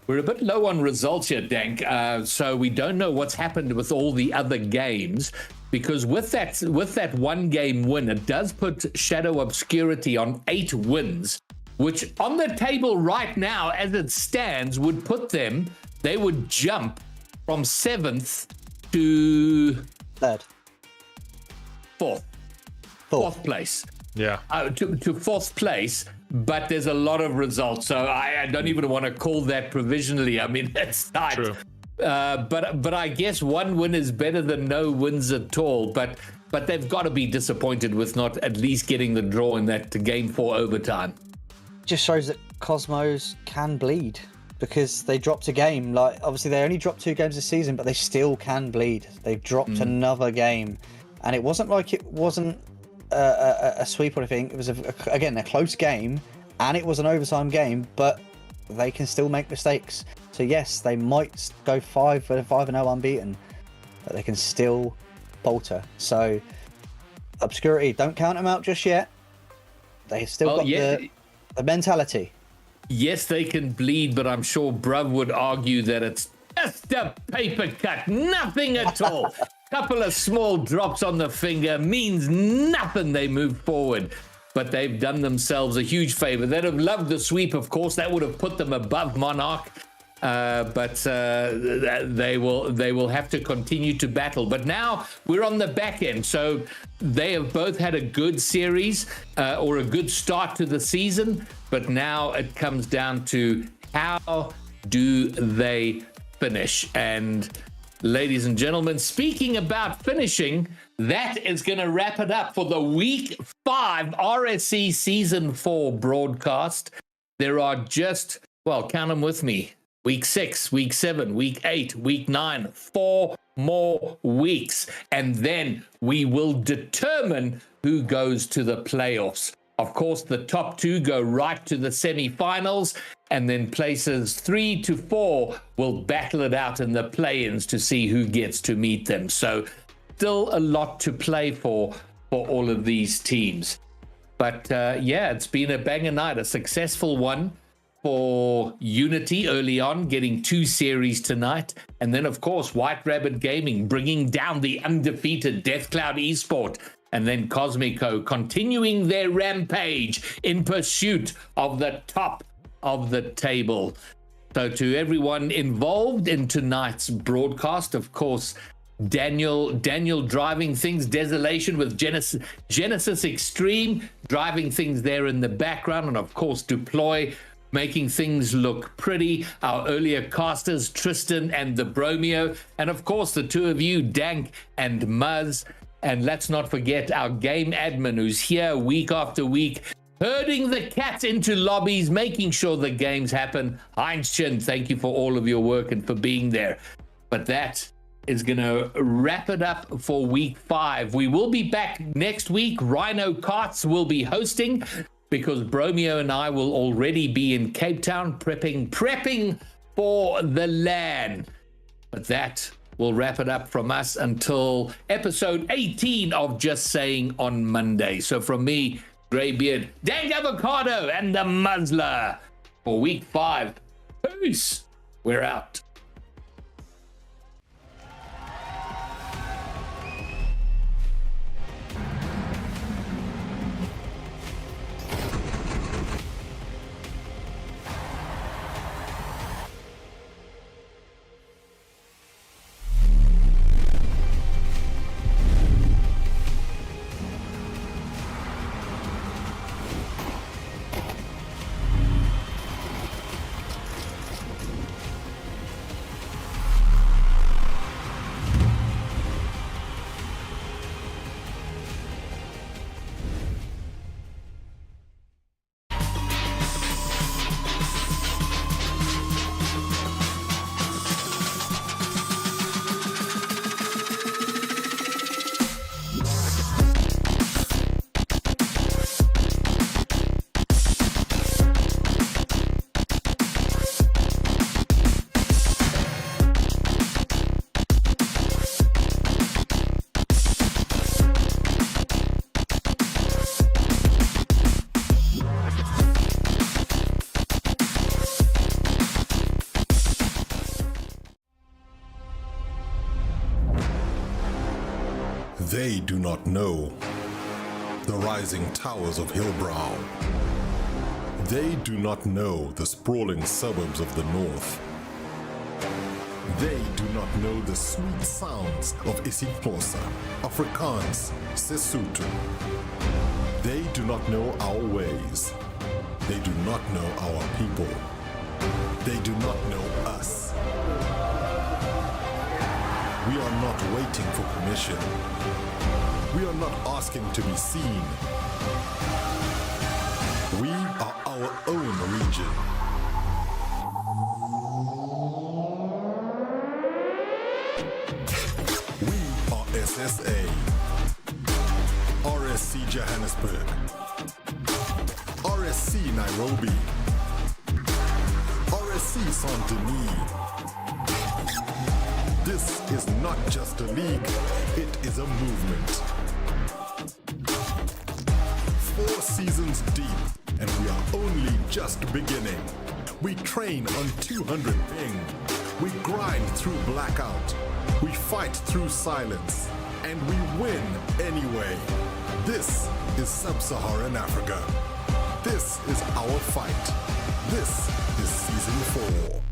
We're a bit low on results here, Dank. So we don't know what's happened with all the other games, because with that 1 game win, it does put Shadow Obscurity on 8 wins, which on the table right now, as it stands, would put them they would jump from 7th to Third. fourth place. Yeah. To fourth place, but there's a lot of results, so I don't even want to call that provisionally. I mean, that's tight. True. But I guess one win is better than no wins at all. But they've got to be disappointed with not at least getting the draw in that game 4 overtime. Just shows that Cosmos can bleed because they dropped a game. Like, obviously they only dropped 2 games this season, but they still can bleed. They've dropped another game, and it wasn't like it wasn't a sweep or anything. It was again a close game, and it was an overtime game, but they can still make mistakes. So yes, they might go 5-0 unbeaten, but they can still falter. So Obscurity, don't count them out just yet. They still got the mentality. Yes, they can bleed, but I'm sure Bruv would argue that it's just a paper cut, nothing at all. Couple of small drops on the finger means nothing. They move forward, but they've done themselves a huge favor. They'd have loved the sweep, of course. That would have put them above Monarch, but they will have to continue to battle. But now we're on the back end, so they have both had a good series or a good start to the season, but now it comes down to how do they finish. And ladies and gentlemen, speaking about finishing, that is going to wrap it up for the Week 5 RSC Season 4 broadcast. There are just, well, count them with me, Week 6, Week 7, Week 8, Week 9, 4 more weeks. And then we will determine who goes to the playoffs. Of course, the top 2 go right to the semifinals, and then places 3 to 4 will battle it out in the play-ins to see who gets to meet them. So still a lot to play for all of these teams. But yeah, it's been a banger night, a successful one for Unity early on, getting 2 series tonight. And then, of course, White Rabbit Gaming bringing down the undefeated Deathcloud Esport. And then Cosmico continuing their rampage in pursuit of the top of the table. So to everyone involved in tonight's broadcast, of course, Daniel driving things, Desolation with Genesis Extreme, driving things there in the background, and of course Deploy making things look pretty. Our earlier casters, Tristan and the Bromeo, and of course the 2 of you, Dank and Muzz. And let's not forget our game admin who's here week after week, herding the cats into lobbies, making sure the games happen. Heinz Chin, thank you for all of your work and for being there. But that is going to wrap it up for Week 5. We will be back next week. Rhino Karts will be hosting because Bromeo and I will already be in Cape Town prepping for the LAN. But that will wrap it up from us until episode 18 of Just Saying on Monday. So from me, Greybeard, Dank Avocado, and the Muzzler for Week 5. Peace. We're out. They do not know the rising towers of Hillbrow. They do not know the sprawling suburbs of the north. They do not know the sweet sounds of isiXhosa, Afrikaans, Sesotho. They do not know our ways. They do not know our people. They do not know us. We are not waiting for permission. We are not asking to be seen. We are our own region. We are SSA, RSC Johannesburg, RSC Nairobi, RSC Saint-Denis. This is not just a league, it is a movement. 4 seasons deep, and we are only just beginning. We train on 200 ping. We grind through blackout. We fight through silence. And we win anyway. This is Sub-Saharan Africa. This is our fight. This is Season 4.